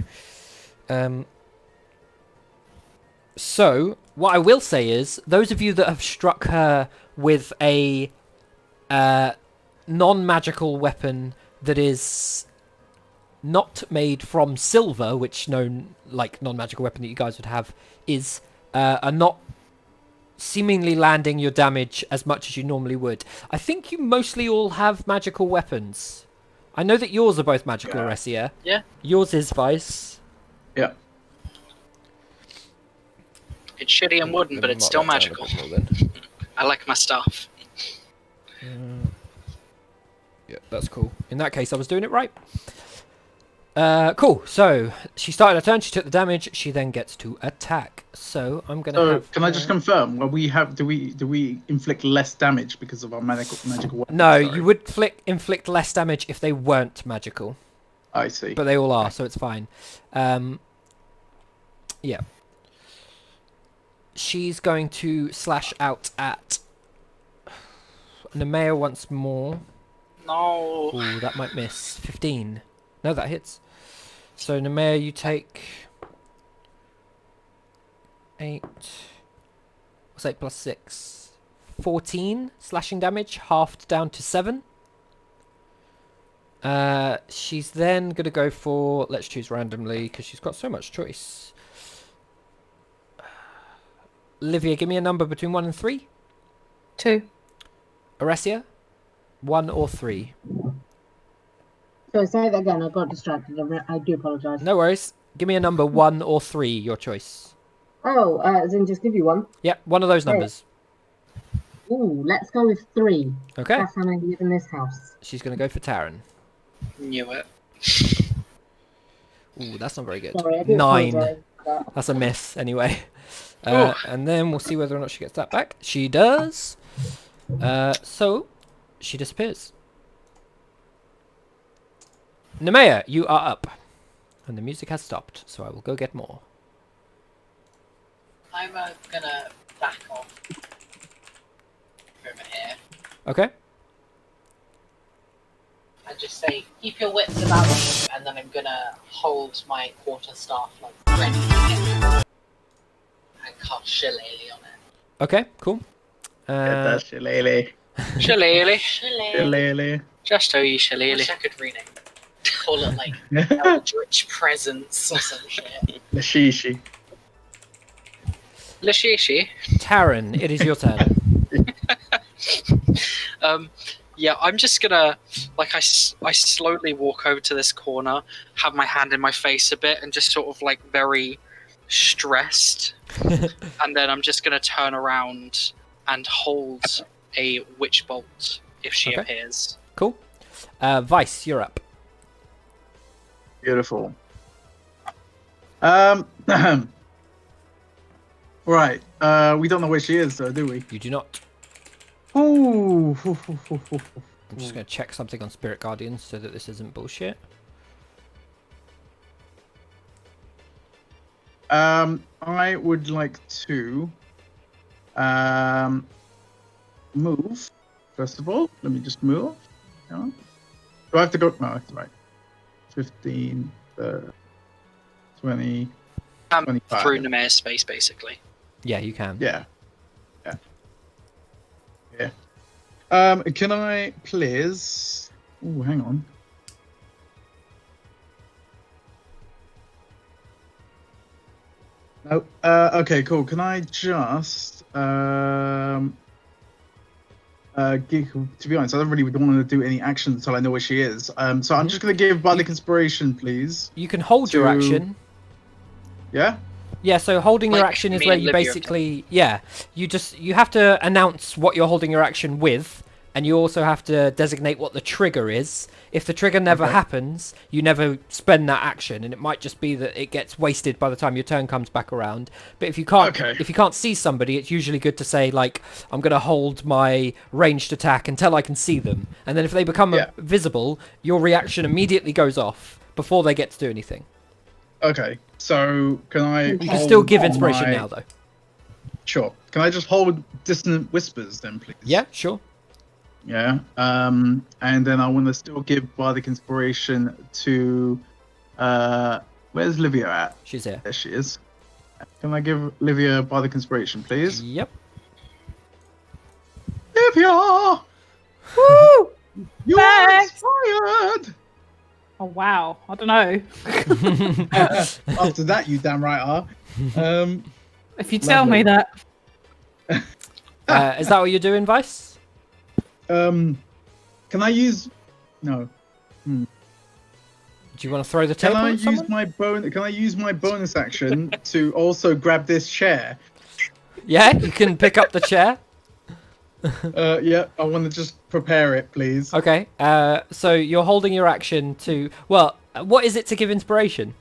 S2: So, what I will say is, those of you that have struck her with a non-magical weapon that is not made from silver, which non-magical weapon that you guys would have is, are not seemingly landing your damage as much as you normally would. I think you mostly all have magical weapons. I know that yours are both magical, Aresia.
S4: Yeah.
S2: Yours is Vice.
S3: Yeah.
S4: It's shitty and wooden, but it's still magical. I like my stuff.
S2: Yeah, that's cool. In that case, I was doing it right. Cool. So she started her turn. She took the damage. She then gets to attack. So I'm gonna.
S3: So
S2: have
S3: can I just confirm? Well, do we inflict less damage because of our magical weapons?
S2: No,
S3: Sorry.
S2: you would inflict less damage if they weren't magical,
S3: I see.
S2: but they all are, so it's fine. Yeah. She's going to slash out at Nemea once more.
S4: No.
S2: Ooh, that might miss. 15. No, that hits. So, Nemea, you take 8. What's 8 plus 6? 14 slashing damage, halved down to 7. She's then going to go for... Let's choose randomly, because she's got so much choice. Livia, give me a number between 1 and 3.
S1: 2.
S2: Aresia? 1 or 3.
S8: So say that again. I got distracted. I do apologise.
S2: No worries. Give me a number 1 or 3, your choice.
S8: Oh, as in just give you one.
S2: Yep, one of those numbers.
S8: Ooh, let's go with 3.
S2: Okay.
S8: That's how many live in this house.
S2: She's going to go for Taran.
S4: Knew it.
S2: Ooh, that's not very good.
S8: Sorry, I do
S2: 9.
S8: apologise for that.
S2: That's a miss, anyway. And then we'll see whether or not she gets that back. She does. So, she disappears. Nemea, you are up. And the music has stopped, so I will go get more.
S6: I'm gonna back off over here
S2: Okay.
S6: and just say, keep your wits about you, and then I'm gonna hold my quarterstaff like ready and cast Shillelagh on it.
S2: Okay, cool.
S3: Get that shillelagh.
S4: Shillelagh.
S3: Shillelagh.
S4: Just how you
S6: Wish
S4: shillelagh.
S6: I could rename it. Call it like Eldritch Presence or some shit.
S3: Lashishi.
S4: Lashishi.
S2: Taryn, it is your turn.
S4: Yeah, I'm just gonna, like, I slowly walk over to this corner, have my hand in my face a bit, and just sort of, like, very stressed. And then I'm just gonna turn around and hold a witch bolt if she
S2: Okay.
S4: appears.
S2: Cool. Vice, you're up.
S3: Beautiful. Right. We don't know where she is, though, do we?
S2: You do not.
S3: Ooh.
S2: I'm just going to check something on Spirit Guardians so that this isn't bullshit.
S3: I would like to move. First of all, let me just move. Hang on. Do I have to go? No, that's right. 15, 20, 25.
S4: Through Nemair's space, basically.
S2: Yeah, you can.
S3: Yeah. Can I please? Oh, hang on. No. Okay, cool. Can I just to be honest, I don't really want to do any action until I know where she is. So I'm just gonna give Bardic Inspiration, please.
S2: You can hold your action.
S3: Yeah.
S2: Yeah, so holding your
S4: Like
S2: action is
S4: me
S2: where
S4: and
S2: you
S4: Livia have
S2: basically, you have to announce what you're holding your action with, and you also have to designate what the trigger is. If the trigger never happens, you never spend that action, and it might just be that it gets wasted by the time your turn comes back around. But if you can't see somebody, it's usually good to say, like, I'm going to hold my ranged attack until I can see them, and then if they become visible, your reaction immediately goes off before they get to do anything.
S3: Okay, so can I?
S2: You can still give inspiration now, though.
S3: Sure. Can I just hold Dissonant Whispers then, please?
S2: Yeah, sure.
S3: Yeah. And then I want to still give Bardic Inspiration to. Where's Livia at?
S2: She's here.
S3: There she is. Can I give Livia Bardic Inspiration, please?
S2: Yep.
S3: Livia!
S1: Woo!
S3: You
S1: Thanks!
S3: are inspired!
S1: Oh wow! I don't know.
S3: After that, you damn right are.
S1: If you tell me that.
S2: Is that what you're doing, Vice?
S3: Can I use? No.
S2: Do you want to throw the
S3: Can
S2: table
S3: I
S2: at
S3: use
S2: someone?
S3: my Can I use my bonus action to also grab this chair?
S2: Yeah, you can pick up the chair.
S3: Yeah, I want to just prepare it, please.
S2: Okay. So you're holding your action to. Well, what is it to give inspiration?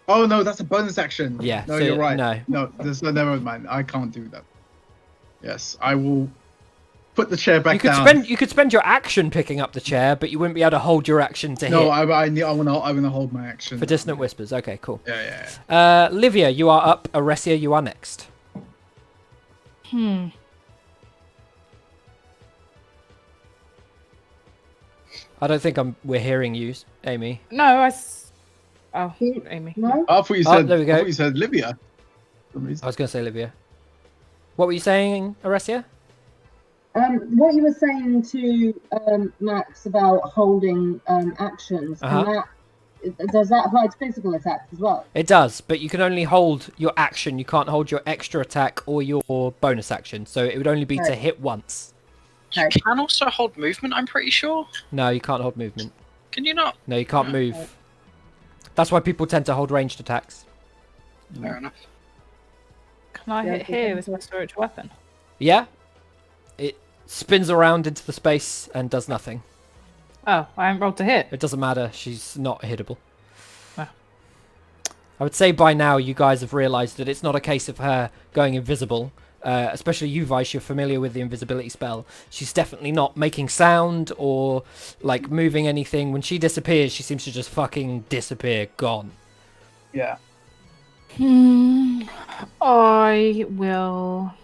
S3: Oh no, that's a bonus action.
S2: Yeah,
S3: No,
S2: so
S3: you're right.
S2: no.
S3: Never mind. I can't do that. Yes, I will put the chair back down.
S2: You could spend your action picking up the chair, but you wouldn't be able to hold your action to hit.
S3: No, I want to hold my action.
S2: For Dissonant Whispers. Okay, cool.
S3: Yeah.
S2: Livia, you are up. Aresia, you are next. I don't think we're hearing you, Amy.
S1: No, Oh, Amy.
S8: No?
S3: I thought you said.
S2: there we go.
S3: I thought you said Livia. For some reason.
S2: I was going to say Livia. What were you saying, Aresia?
S8: What you were saying to Max about holding actions, and does that apply to physical attacks as well?
S2: It does, but you can only hold your action. You can't hold your extra attack or your bonus action. So it would only be to hit once.
S4: You can also hold movement, I'm pretty sure.
S2: No, you can't hold movement.
S4: Can you not?
S2: No, you can't move. That's why people tend to hold ranged attacks.
S4: Fair enough.
S1: Can I hit here with my spiritual weapon?
S2: Yeah. It spins around into the space and does nothing.
S1: Oh, I haven't rolled to hit.
S2: It doesn't matter. She's not hittable.
S1: Oh.
S2: I would say by now you guys have realised that it's not a case of her going invisible. Especially you, Vice, you're familiar with the invisibility spell. She's definitely not making sound or like moving anything. When she disappears, she seems to just fucking disappear, gone.
S3: Yeah.
S1: I will.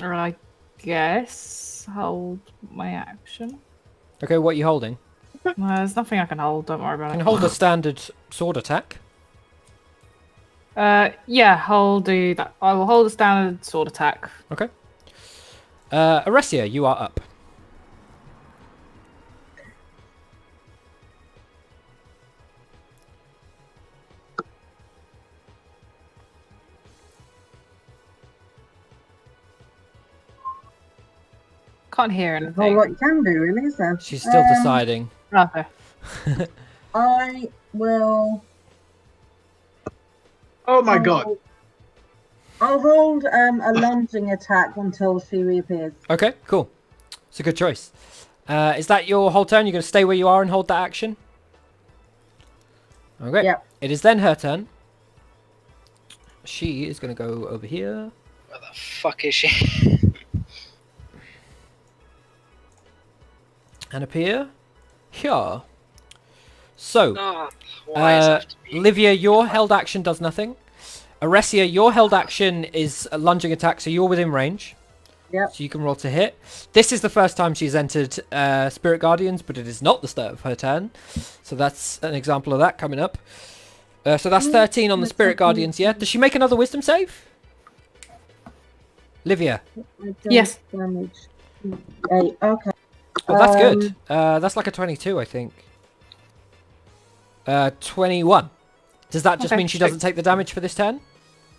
S1: Or I guess hold my action.
S2: Okay, what are you holding?
S1: No, there's nothing I can hold. Don't worry about
S2: You can
S1: it.
S2: hold a standard sword attack.
S1: Yeah, I'll do that. I will hold a standard sword attack.
S2: Okay. Aresia, you are up.
S1: Can't hear
S8: There's a whole
S1: anything.
S8: lot you can do, really, is there?
S2: She's still deciding.
S1: Okay.
S8: I will.
S3: Oh my god.
S8: I'll hold a lunging attack until she reappears.
S2: Okay, cool. It's a good choice. Is that your whole turn? You're going to stay where you are and hold that action? Okay.
S8: Yep.
S2: It is then her turn. She is going to go over here.
S4: Where the fuck is she?
S2: And appear here. So,
S4: Oh, why does it have to be-
S2: Livia, your held action does nothing. Aresia, your held action is a lunging attack, so you're within range.
S8: Yep.
S2: So you can roll to hit. This is the first time she's entered Spirit Guardians, but it is not the start of her turn. So that's an example of that coming up. So that's 13 on the Spirit Guardians, yeah? Does she make another wisdom save? Livia.
S1: Yes.
S8: Damage. 8. Okay.
S2: Oh, that's good. That's like a 22, I think. 21. Does that just
S1: Okay.
S2: mean she doesn't take the damage for this turn?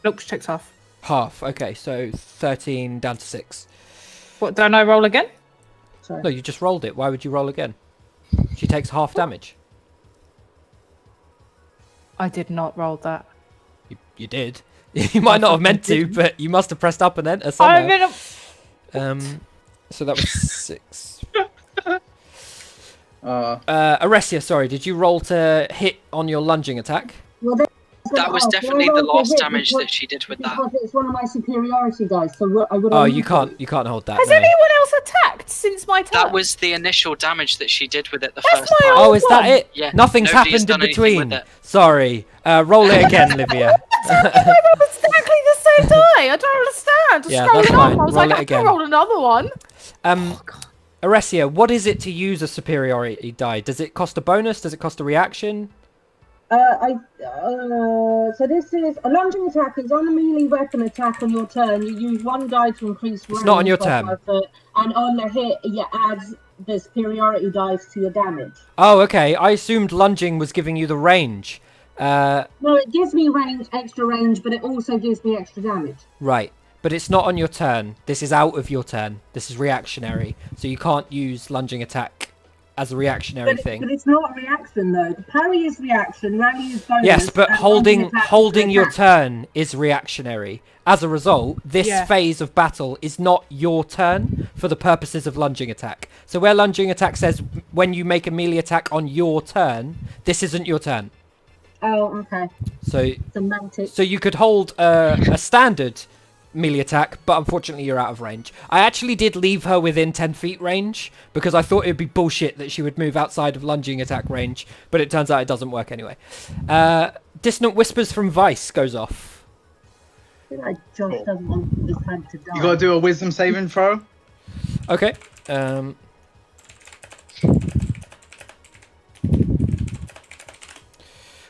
S1: Nope, she takes half.
S2: Half. Okay, so 13 down to 6.
S1: What, don't I roll again?
S8: Sorry.
S2: No, you just rolled it. Why would you roll again? She takes half damage.
S1: I did not roll that.
S2: You did. You might not have meant to, but you must have pressed up and enter
S1: I'm
S2: somehow.
S1: gonna...
S2: So that was 6.
S3: Uh,
S2: Aresia, sorry, did you roll to hit on your lunging attack?
S8: Well,
S4: That was definitely the last damage that she did with that.
S8: Because it's one of my superiority dice, so I would.
S2: Oh, you can't hold that.
S1: Has
S2: no.
S1: anyone else attacked since my turn?
S4: That was the initial damage that she did with it the
S1: That's
S4: first
S1: my
S4: time.
S2: Oh, is that
S1: one.
S2: it?
S4: Yeah,
S2: Nothing's
S4: nobody's
S2: happened in
S4: done anything with
S2: between.
S4: it.
S2: Sorry. Roll it again, Livia.
S1: I rolled exactly the same die. I don't understand. Just
S2: Yeah,
S1: scroll
S2: that's
S1: it up.
S2: fine.
S1: I was
S2: Roll
S1: like,
S2: it
S1: I
S2: again.
S1: can roll another one.
S2: Aresia, what is it to use a superiority die? Does it cost a bonus? Does it cost a reaction?
S8: So this is a lunging attack. Is on a melee weapon attack on your turn. You use one die to increase range.
S2: not on your
S8: by
S2: turn.
S8: 5 foot, and on the hit, you add the superiority dice to your damage.
S2: Oh, okay. I assumed lunging was giving you the range.
S8: No, it gives me range, extra range, but it also gives me extra damage.
S2: Right. But it's not on your turn. This is out of your turn. This is reactionary. So you can't use lunging attack as a reactionary thing.
S8: But it's not a reaction though. The parry is reaction, rally is bonus.
S2: Yes, but
S8: and
S2: holding
S8: lunging attack is
S2: holding your
S8: attack.
S2: turn is reactionary. As a result, this
S1: Yeah.
S2: phase of battle is not your turn for the purposes of lunging attack. So where lunging attack says when you make a melee attack on your turn, this isn't your turn.
S8: Oh, okay.
S2: So
S8: Semantics.
S2: so you could hold a standard melee attack, but unfortunately you're out of range. I actually did leave her within 10 feet range because I thought it would be bullshit that she would move outside of lunging attack range, but it turns out it doesn't work anyway. Dissonant Whispers from Vice goes off.
S8: I feel like Josh doesn't want his hand to die.
S3: you gotta do a wisdom saving throw.
S2: Okay.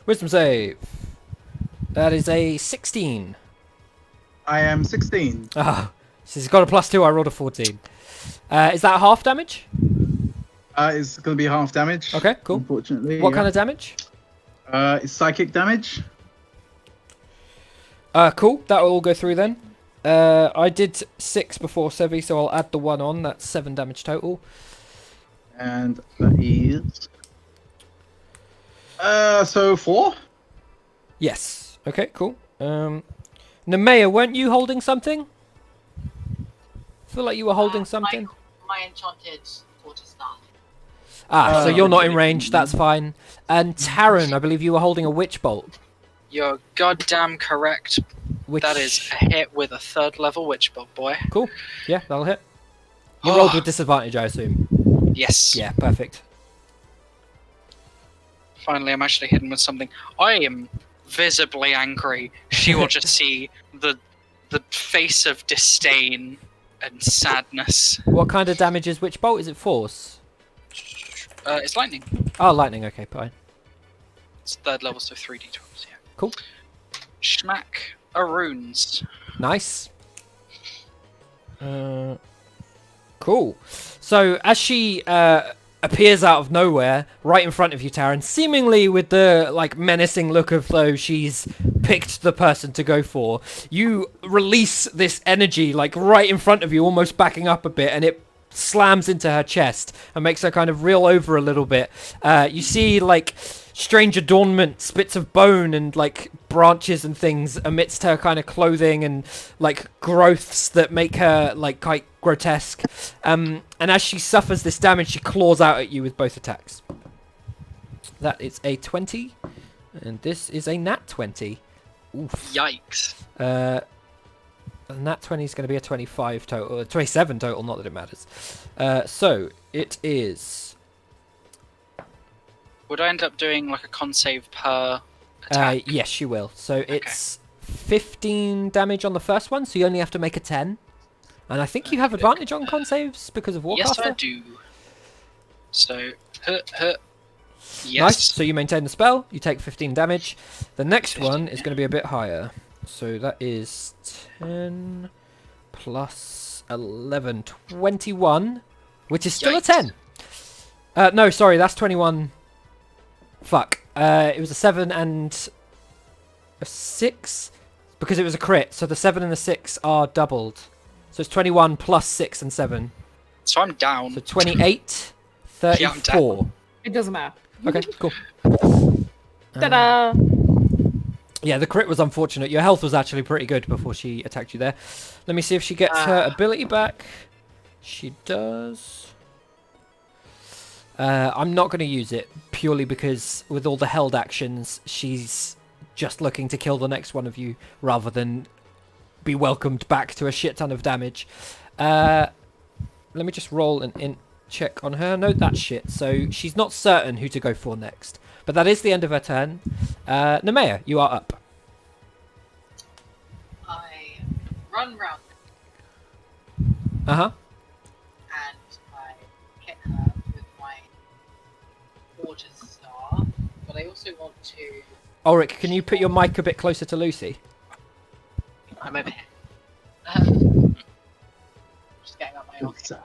S2: Wisdom save. That is a 16.
S3: I am 16.
S2: Ah, so he's got a +2. I rolled a 14. Is that half damage?
S3: It's gonna be half damage.
S2: Okay, cool.
S3: Unfortunately.
S2: What kind of damage?
S3: It's psychic damage.
S2: Cool. That will all go through then. I did 6 before Sevi, so I'll add the 1 on. That's 7 damage total.
S3: And that is. So 4?
S2: Yes. Okay, cool. Nemea, weren't you holding something? I feel like you were holding something.
S6: My enchanted quarterstaff.
S2: Ah, so you're not in range. That's fine. And Taryn, I believe you were holding a witch bolt.
S4: You're goddamn correct.
S2: Which...
S4: That is a hit with a 3rd level witch bolt, boy.
S2: Cool. Yeah, that'll hit. You rolled with disadvantage, I assume.
S4: Yes.
S2: Yeah, perfect.
S4: Finally, I'm actually hidden with something. I am visibly angry. She will just see the face of disdain and sadness.
S2: What kind of damage is witch bolt? Is it force?
S4: It's lightning.
S2: Oh, lightning. Okay, fine.
S4: It's 3rd level, so 3d12s, yeah.
S2: Cool.
S4: Schmack runes.
S2: Nice. Cool. So as she appears out of nowhere, right in front of you, Taryn, seemingly with the like menacing look of though she's picked the person to go for, you release this energy like right in front of you, almost backing up a bit, and it slams into her chest and makes her kind of reel over a little bit. You see like strange adornments, bits of bone and like branches and things amidst her kind of clothing, and like growths that make her like quite grotesque. And as she suffers this damage, she claws out at you with both attacks. That is a 20, and this is a nat 20. Oof.
S4: Yikes.
S2: And that 20 is going to be a 25 total, 27 total, not that it matters. So it is.
S4: Would I end up doing like a con save per attack?
S2: Yes, you will. So it's 15 damage on the first one, so you only have to make a 10. And I think you have advantage on con saves because of Warcaster.
S4: Yes, I do. So, yes.
S2: Nice. So you maintain the spell, you take 15 damage. The next one is going to be a bit higher. So that is 10 plus 11, 21, which is still
S4: Yikes.
S2: a 10. No, sorry, that's 21. Fuck. It was a 7 and a 6 because it was a crit. So the 7 and the 6 are doubled. So it's 21 plus 6 and 7.
S4: So I'm down.
S2: So 28,
S4: Yeah, I'm
S2: 34.
S1: It doesn't matter.
S2: Okay, cool.
S1: Ta-da!
S2: Yeah, the crit was unfortunate. Your health was actually pretty good before she attacked you there. Let me see if she gets her ability back. She does. I'm not going to use it purely because with all the held actions, she's just looking to kill the next one of you rather than be welcomed back to a shit ton of damage. Let me just roll an int check on her. No, that's shit. So she's not certain who to go for next. But that is the end of her turn. Nemea, you are up.
S6: I run round
S2: Uh-huh.
S6: and I hit her with my water star, but I also want to.
S2: Ulrich, can you put your mic a bit closer to Lucy?
S6: I'm over here. Just getting up my own.
S3: Sorry.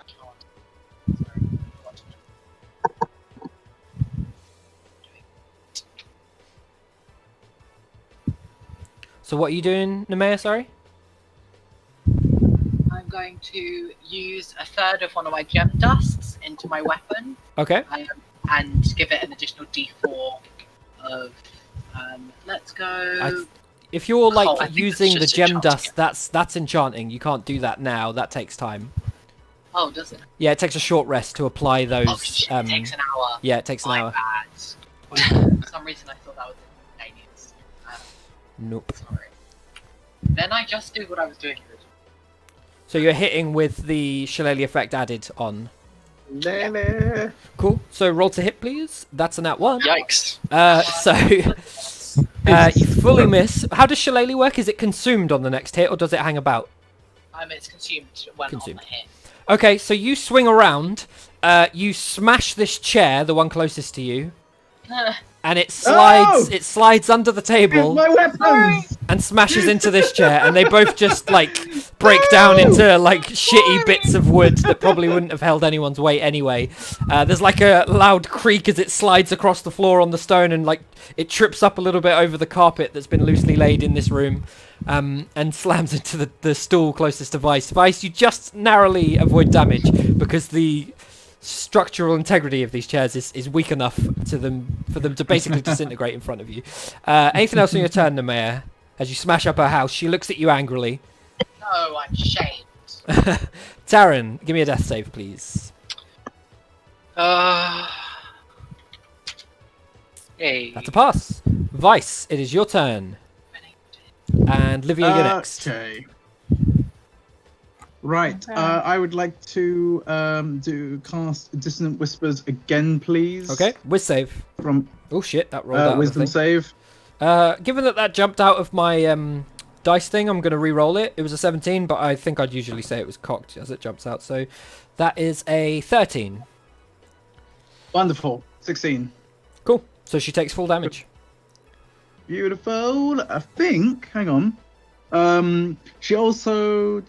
S2: So what are you doing, Nemea, sorry?
S6: I'm going to use a third of one of my gem dusts into my weapon
S2: Okay.
S6: and give it an additional d4 of. Let's go.
S2: If you're
S4: I
S2: like
S4: think
S2: using
S4: it's
S2: the
S4: just
S2: gem
S4: enchanting
S2: dust, that's enchanting. You can't do that now. That takes time.
S6: Oh, does it?
S2: Yeah, it takes a short rest to apply those.
S6: Oh, shit, it takes an hour.
S2: Yeah, it takes an
S6: My
S2: hour.
S6: bad. For some reason, I thought that was instantaneous.
S2: Nope.
S6: Sorry. Then I just do what I was doing originally.
S2: So you're hitting with the shillelagh effect added on.
S3: Lele.
S2: Cool. So roll to hit, please. That's a nat 1.
S4: Yikes.
S2: So you fully miss. How does shillelagh work? Is it consumed on the next hit, or does it hang about?
S6: It's consumed when
S2: Consumed.
S6: on the hit.
S2: Okay, so you swing around. You smash this chair, the one closest to you, and it slides.
S3: Oh!
S2: It slides under the table
S3: My weapons!
S2: and smashes into this chair, and they both just like break down into like shitty bits of wood that probably wouldn't have held anyone's weight anyway. There's like a loud creak as it slides across the floor on the stone, and like it trips up a little bit over the carpet that's been loosely laid in this room, and slams into the stool closest to Vice. Vice, you just narrowly avoid damage because the structural integrity of these chairs is weak enough for them to basically disintegrate in front of you. Anything else on your turn, Nemea? As you smash up her house, she looks at you angrily.
S6: No, I'm shamed.
S2: Taryn, give me a death save, please.
S4: Hey.
S2: That's a pass. Vice, it is your turn. And Livia, you're next.
S3: Okay. Right. I would like to cast Dissonant Whispers again, please.
S2: Okay, whiz save.
S3: From
S2: Oh shit, that rolled out.
S3: Wisdom
S2: of the thing.
S3: save.
S2: Given that jumped out of my dice thing, I'm going to re-roll it. It was a 17, but I think I'd usually say it was cocked as it jumps out. So that is a 13.
S3: Wonderful. 16.
S2: Cool. So she takes full damage.
S3: Beautiful. I think. Hang on. She also.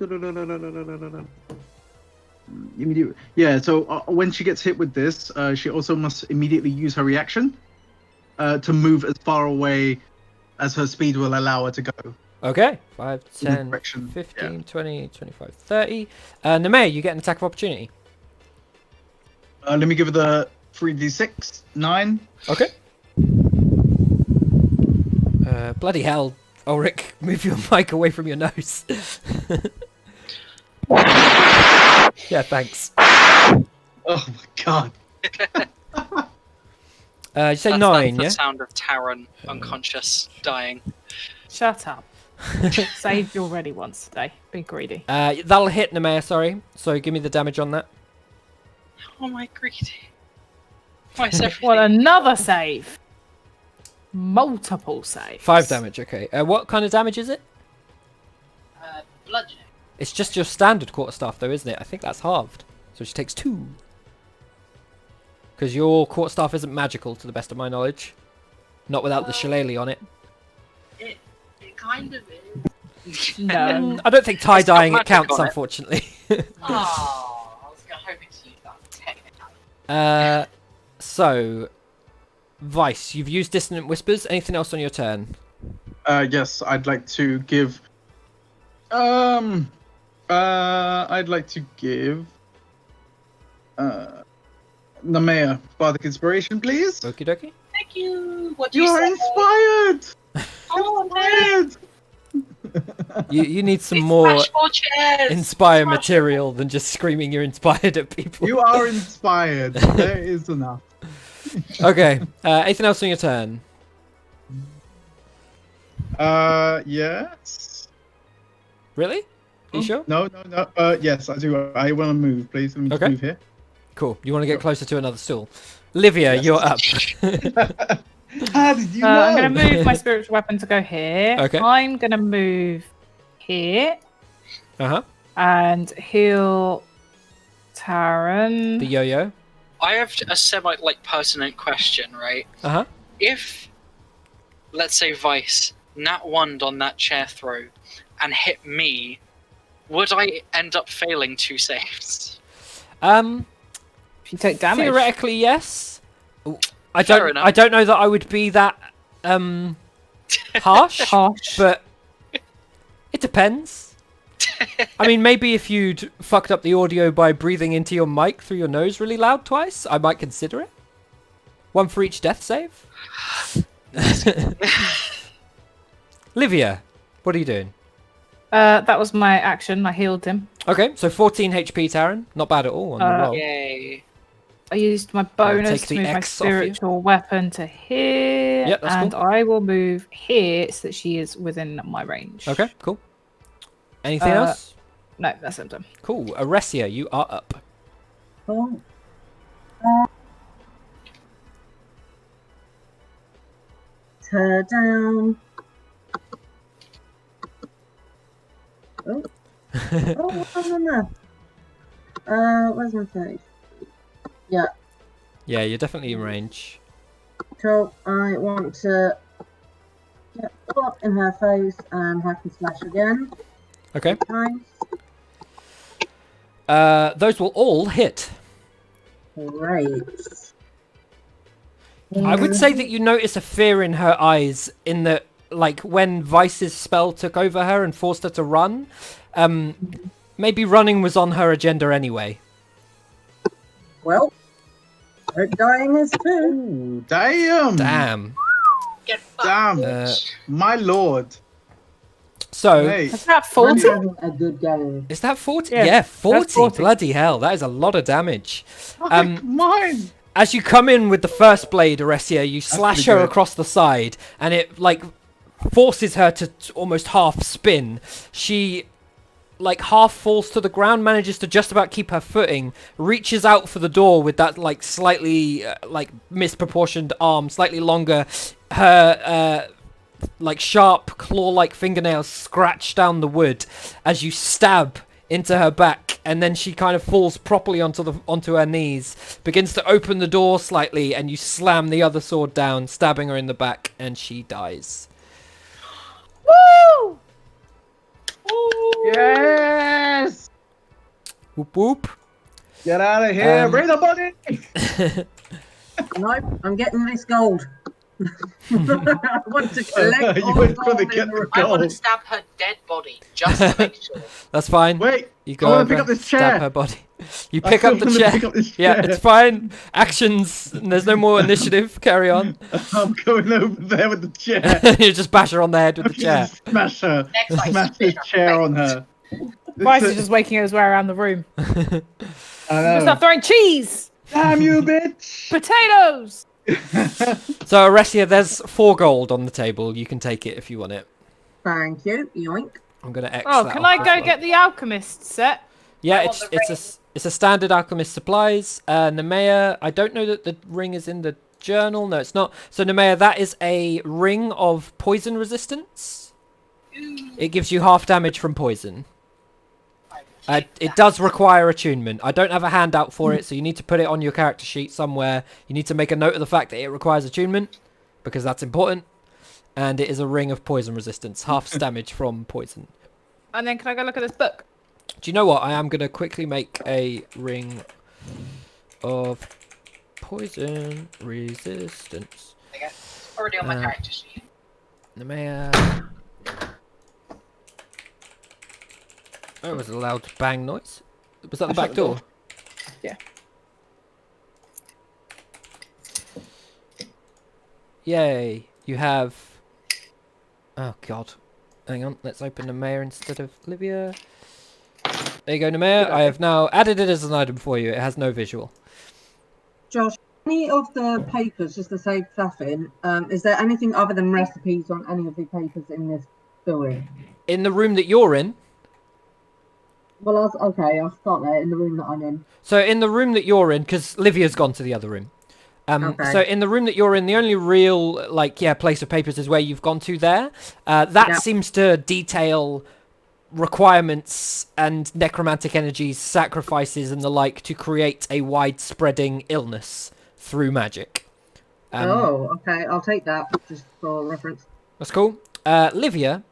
S3: Yeah. So when she gets hit with this, she also must immediately use her reaction to move as far away as her speed will allow her to go.
S2: Okay. 5,
S3: In the
S2: 10,
S3: direction,
S2: 15,
S3: yeah.
S2: 20, 25, 30. Nemea, you get an attack of opportunity.
S3: Let me give her the 3d6. 9.
S2: Okay. Bloody hell. Ulrich, move your mic away from your nose. Yeah, thanks.
S3: Oh my god.
S2: You say
S4: That's
S2: 9,
S4: the
S2: yeah?
S4: sound of Taran unconscious, dying.
S1: Shut up. Saved you already once today. Be greedy.
S2: That'll hit Nemea, sorry. So give me the damage on that.
S4: Oh my greedy. Why is everything?
S1: What, another save? Multiple saves.
S2: 5 damage, okay. What kind of damage is it?
S6: Bludgeoning.
S2: It's just your standard quarterstaff, though, isn't it? I think that's halved. So she takes 2. Because your quarterstaff isn't magical, to the best of my knowledge. Not without the shillelagh on it.
S6: It kind of is.
S1: No.
S2: I don't think tie-dyeing it
S4: magic
S2: counts,
S4: on it.
S2: unfortunately.
S6: Oh, I was hoping to use that technically.
S2: So, Vice, you've used Dissonant Whispers. Anything else on your turn?
S3: Yes, I'd like to give. I'd like to give. Nemea Bardic Inspiration, please.
S2: Okie dokie.
S6: Thank you. What do
S3: You
S6: you
S3: are
S6: say?
S3: inspired.
S6: Oh, man.
S3: Inspired.
S2: You need some
S6: We
S2: more
S6: smash more chairs.
S2: inspire
S6: Smash
S2: material than just screaming you're inspired at people.
S3: You are inspired. There is enough.
S2: Okay. Anything else on your turn?
S3: Yes.
S2: Really? Are you sure?
S3: No. Yes, I do. I want to move, please. Let me just
S2: Okay.
S3: move here.
S2: Cool. You want to get closer to another stool. Livia,
S3: Yes.
S2: you're up.
S3: How did you know?
S1: I'm going to move my spiritual weapon to go here.
S2: Okay.
S1: I'm going to move here
S2: Uh-huh.
S1: and heal Taran.
S2: The yo-yo.
S4: I have a semi pertinent question, right?
S2: Uh-huh.
S4: If, let's say, Vice nat one on that chair throw and hit me, would I end up failing 2 saves?
S1: If you take damage.
S2: Theoretically, yes. Ooh, I
S4: Fair enough.
S2: don't know that I would be that harsh,
S1: Harsh.
S2: but it depends. I mean, maybe if you'd fucked up the audio by breathing into your mic through your nose really loud twice, I might consider it. 1 for each death save. Livia, what are you doing?
S1: That was my action. I healed him.
S2: Okay, so 14 HP, Taran. Not bad at all on the roll.
S4: Yay.
S1: I used my bonus
S2: take
S1: to
S2: the
S1: move my
S2: X off you.
S1: spiritual weapon to here.
S2: Yep, that's
S1: and
S2: cool.
S1: I will move here so that she is within my range.
S2: Okay, cool. Anything else?
S1: No, that's it. Done.
S2: Cool. Aresia, you are up.
S8: Oh. Her down. Oh. Oh, what's on there? Where's my face? Yeah,
S2: Yeah, you're definitely in range.
S8: so I want to get up in her face and hack and slash again.
S2: Okay.
S8: Times.
S2: Those will all hit.
S8: Great.
S2: I would say that you notice a fear in her eyes in that, like, when Vice's spell took over her and forced her to run, maybe running was on her agenda anyway.
S8: Well, her dying is too.
S3: Ooh, damn.
S2: Damn.
S6: Get
S3: Damn.
S6: fucked.
S3: My lord.
S2: So,
S3: Hey.
S1: Is that
S8: Really
S1: 40?
S8: wasn't a good game.
S2: is that 40?
S1: Yeah,
S2: Yeah, 40.
S1: 40.
S2: Bloody hell, that is a lot of damage.
S3: Fuck mine.
S2: As you come in with the first blade, Aresia, you slash
S3: pretty
S2: her
S3: good.
S2: across the side, and it, like, forces her to almost half spin. She, like, half falls to the ground, manages to just about keep her footing, reaches out for the door with that, like, slightly, like, misproportioned arm, slightly longer. Her, like, sharp, claw-like fingernails scratch down the wood as you stab into her back. and then she kind of falls properly onto her knees, begins to open the door slightly, and you slam the other sword down, stabbing her in the back, and she dies.
S1: Woo!
S3: Yes!
S2: Whoop whoop.
S3: Get out of here!
S2: Um,
S3: Bring the body!
S8: No, I'm getting this gold. I want to collect
S3: You
S8: all
S3: went
S8: the
S3: for the
S8: gold
S3: get
S8: in the
S3: the
S8: room.
S6: I want to
S3: gold.
S6: stab her dead body just to make sure.
S2: That's fine.
S3: Wait,
S2: You
S3: I
S2: go
S3: wanna
S2: over,
S3: pick up this
S2: stab
S3: chair.
S2: her body. You
S3: I
S2: pick
S3: still
S2: up the
S3: wanna
S2: chair.
S3: pick up this
S2: Yeah,
S3: chair.
S2: it's fine. Actions. There's no more initiative. Carry on.
S3: I'm going over there with the chair.
S2: You just bash her on the head with the chair.
S3: Just smash her.
S6: Next, I
S3: Smash
S6: spit
S3: this
S6: her
S3: chair
S6: face.
S3: on her.
S1: Vice is just waking his way around the room.
S3: I
S1: Just
S3: know.
S1: start throwing cheese,
S3: Damn you, bitch!
S1: potatoes.
S2: So, Aresia, there's 4 gold on the table. You can take it if you want it.
S8: Thank you. Yoink.
S2: I'm gonna X
S1: Oh,
S2: that
S1: can
S2: off
S1: I
S2: as
S1: go
S2: well.
S1: get the alchemist set?
S2: Yeah,
S6: I want
S2: it's a standard alchemist supplies. Nemea, I don't know that the ring is in the journal. No, it's not. So Nemea, that is a ring of poison resistance. It gives you half damage from poison. It does require attunement. I don't have a handout for it, so you need to put it on your character sheet somewhere. You need to make a note of the fact that it requires attunement, because that's important. And it is a ring of poison resistance, half damage from poison.
S1: And then can I go look at this book?
S2: Do you know what? I am going to quickly make a ring of poison resistance.
S6: Okay. Already on my character sheet.
S2: Nemea. Oh, it was a loud bang noise. Was that the back door?
S1: Yeah.
S2: Yay. You have... Oh, God. Hang on. Let's open Nemea instead of Livia. There you go, Nemea. I have now added it as an item for you. It has no visual.
S8: Josh, any of the papers, just to save fluffing, is there anything other than recipes on any of the papers in this building?
S2: In the room that you're in,
S8: Well, I'll start there in the room that I'm in.
S2: so in the room that you're in, because Livia's gone to the other room.
S8: Okay.
S2: So in the room that you're in, the only real, place of papers is where you've gone to there. That
S8: Yeah.
S2: seems to detail requirements and necromantic energies, sacrifices and the like to create a wide-spreading illness through magic.
S8: Okay, I'll take that just for reference.
S2: That's cool. Livia,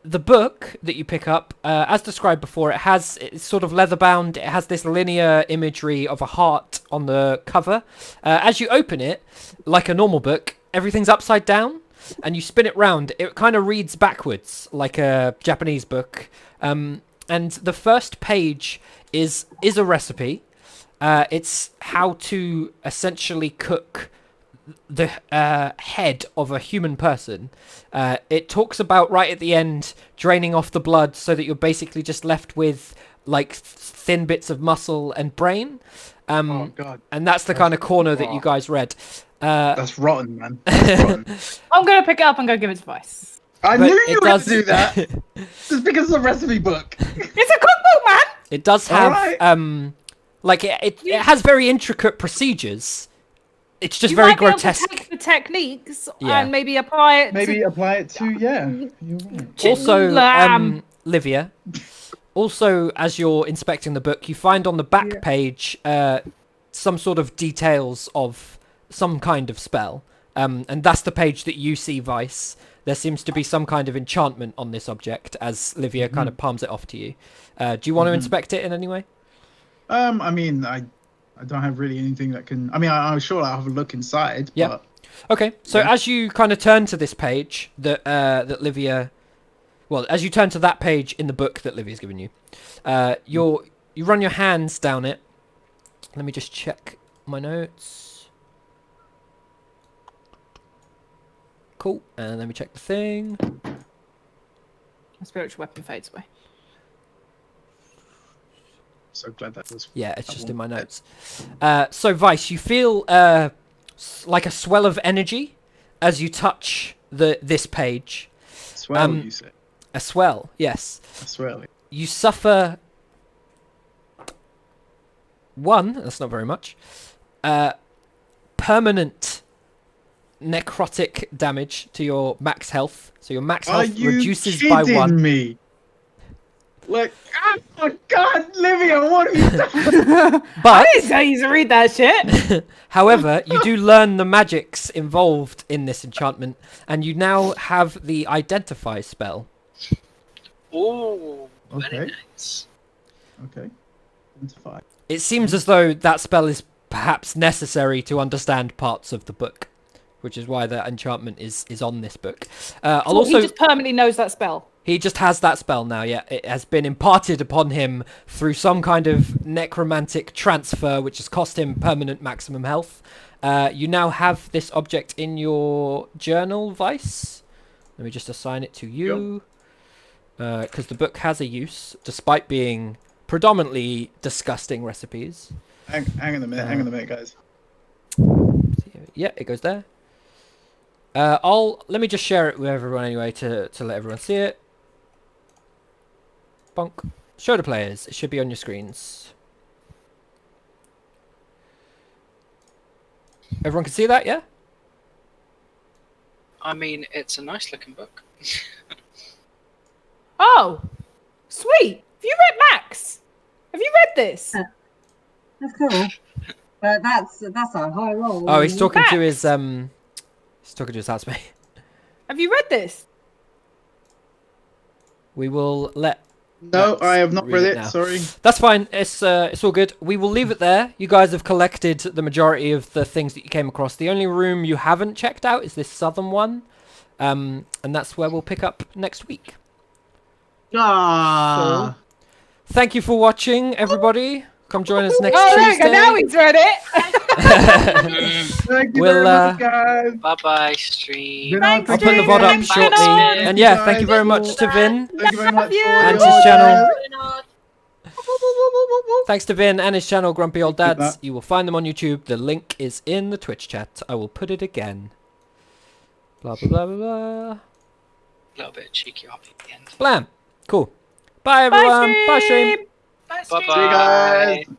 S2: the book that you pick up, as described before, it's sort of leather-bound. It has this linear imagery of a heart on the cover. As you open it, like a normal book, everything's upside down, and you spin it round. It kind of reads backwards, like a Japanese book. And the first page is a recipe. It's how to essentially cook the head of a human person. It talks about right at the end draining off the blood so that you're basically just left with like thin bits of muscle and brain.
S3: Oh God,
S2: And that's the kind of corner that you guys read.
S3: that's rotten, man. That's rotten.
S1: I'm gonna pick it up and go give it to Vice.
S3: I
S2: But
S3: knew
S2: it
S3: you were going
S2: does-
S3: to do that. Just because it's a recipe book.
S1: It's a cookbook, man.
S2: It does have
S3: Alright.
S2: it has very intricate procedures. It's just
S1: You
S2: very
S1: might be able to
S2: grotesque.
S1: take the techniques
S2: Yeah.
S1: and maybe apply it.
S3: Maybe apply it to You're right.
S2: Also,
S1: Lamb.
S2: Livia, also as you're inspecting the book, you find on the back page some sort of details of some kind of spell. And that's the page that you see, Vice. There seems to be some kind of enchantment on this object as Livia kind of palms it off to you. Do you want to inspect it in any way?
S3: I mean, I don't have really anything that can. I mean, I'm sure I'll have a look inside.
S2: Yeah.
S3: But
S2: Okay, so as you kind of turn to this page that Livia, well, as you turn to that page in the book that Livia's given you, you run your hands down it. Let me just check my notes. Cool, and let me check the thing.
S1: A spiritual weapon fades away.
S3: so glad that was.
S2: Yeah, it's just in my notes. So Vice, you feel like a swell of energy as you touch this page.
S3: Swell, you said.
S2: A swell, yes.
S3: A swell.
S2: You suffer that's not very much, permanent necrotic damage to your max health. So your max
S3: Are
S2: health
S3: you
S2: reduces
S3: kidding
S2: by 1.
S3: me? Like, oh God, Livia, what have you done?
S1: I
S2: But
S1: didn't tell you to read that shit.
S2: however, you do learn the magics involved in this enchantment, and you now have the identify spell.
S4: Ooh, very
S3: Okay.
S4: nice.
S3: Okay. Identify.
S2: It seems as though that spell is perhaps necessary to understand parts of the book, which is why the enchantment is on this book. I'll also.
S1: He just permanently knows that spell.
S2: He just has that spell now, yeah. It has been imparted upon him through some kind of necromantic transfer, which has cost him permanent maximum health. You now have this object in your journal, Vice. Let me just assign it to you. Because the book has a use, despite being predominantly disgusting recipes.
S3: Hang on a minute, guys.
S2: Yeah, it goes there. Let me just share it with everyone anyway to let everyone see it. Bonk. Show the players. It should be on your screens. Everyone can see that, yeah?
S4: I mean, it's a nice looking book.
S1: Oh, sweet. Have you read Max? Have you read this?
S8: That's cool. But that's a high roll.
S2: Oh, he's talking to
S1: Max.
S2: his he's talking to his housemate.
S1: Have you read this?
S2: We will let
S3: No,
S2: Max
S3: I have not read it.
S2: now.
S3: Sorry.
S2: That's fine. It's all good. We will leave it there. You guys have collected the majority of the things that you came across. The only room you haven't checked out is this southern one. And that's where we'll pick up next week.
S3: Ah.
S2: Thank you for watching, everybody. Come join us next
S1: Oh, there we
S2: Tuesday.
S1: go. Now he's read it.
S3: Thank you
S2: We'll,
S3: very much, guys.
S4: Bye bye, stream.
S1: Thanks,
S2: I'll put the
S1: Stream.
S2: VOD up
S1: Thanks,
S2: shortly.
S1: Vinod.
S2: And yeah, thank you very much to Vin.
S3: Thank you very much
S1: you.
S3: for
S2: And
S3: your
S2: his channel.
S6: Not
S2: Thanks to Vin and his channel, Grumpy Old
S3: Thank you,
S2: Dads.
S3: Matt.
S2: You will find them on YouTube. The link is in the Twitch chat. I will put it again. Blah, blah, blah, blah, blah.
S4: A little bit cheeky hoppy at the end.
S2: Blam. Cool. Bye, everyone. Bye, stream.
S6: Bye,
S4: Bye
S6: stream.
S3: See you
S4: bye.
S3: guys.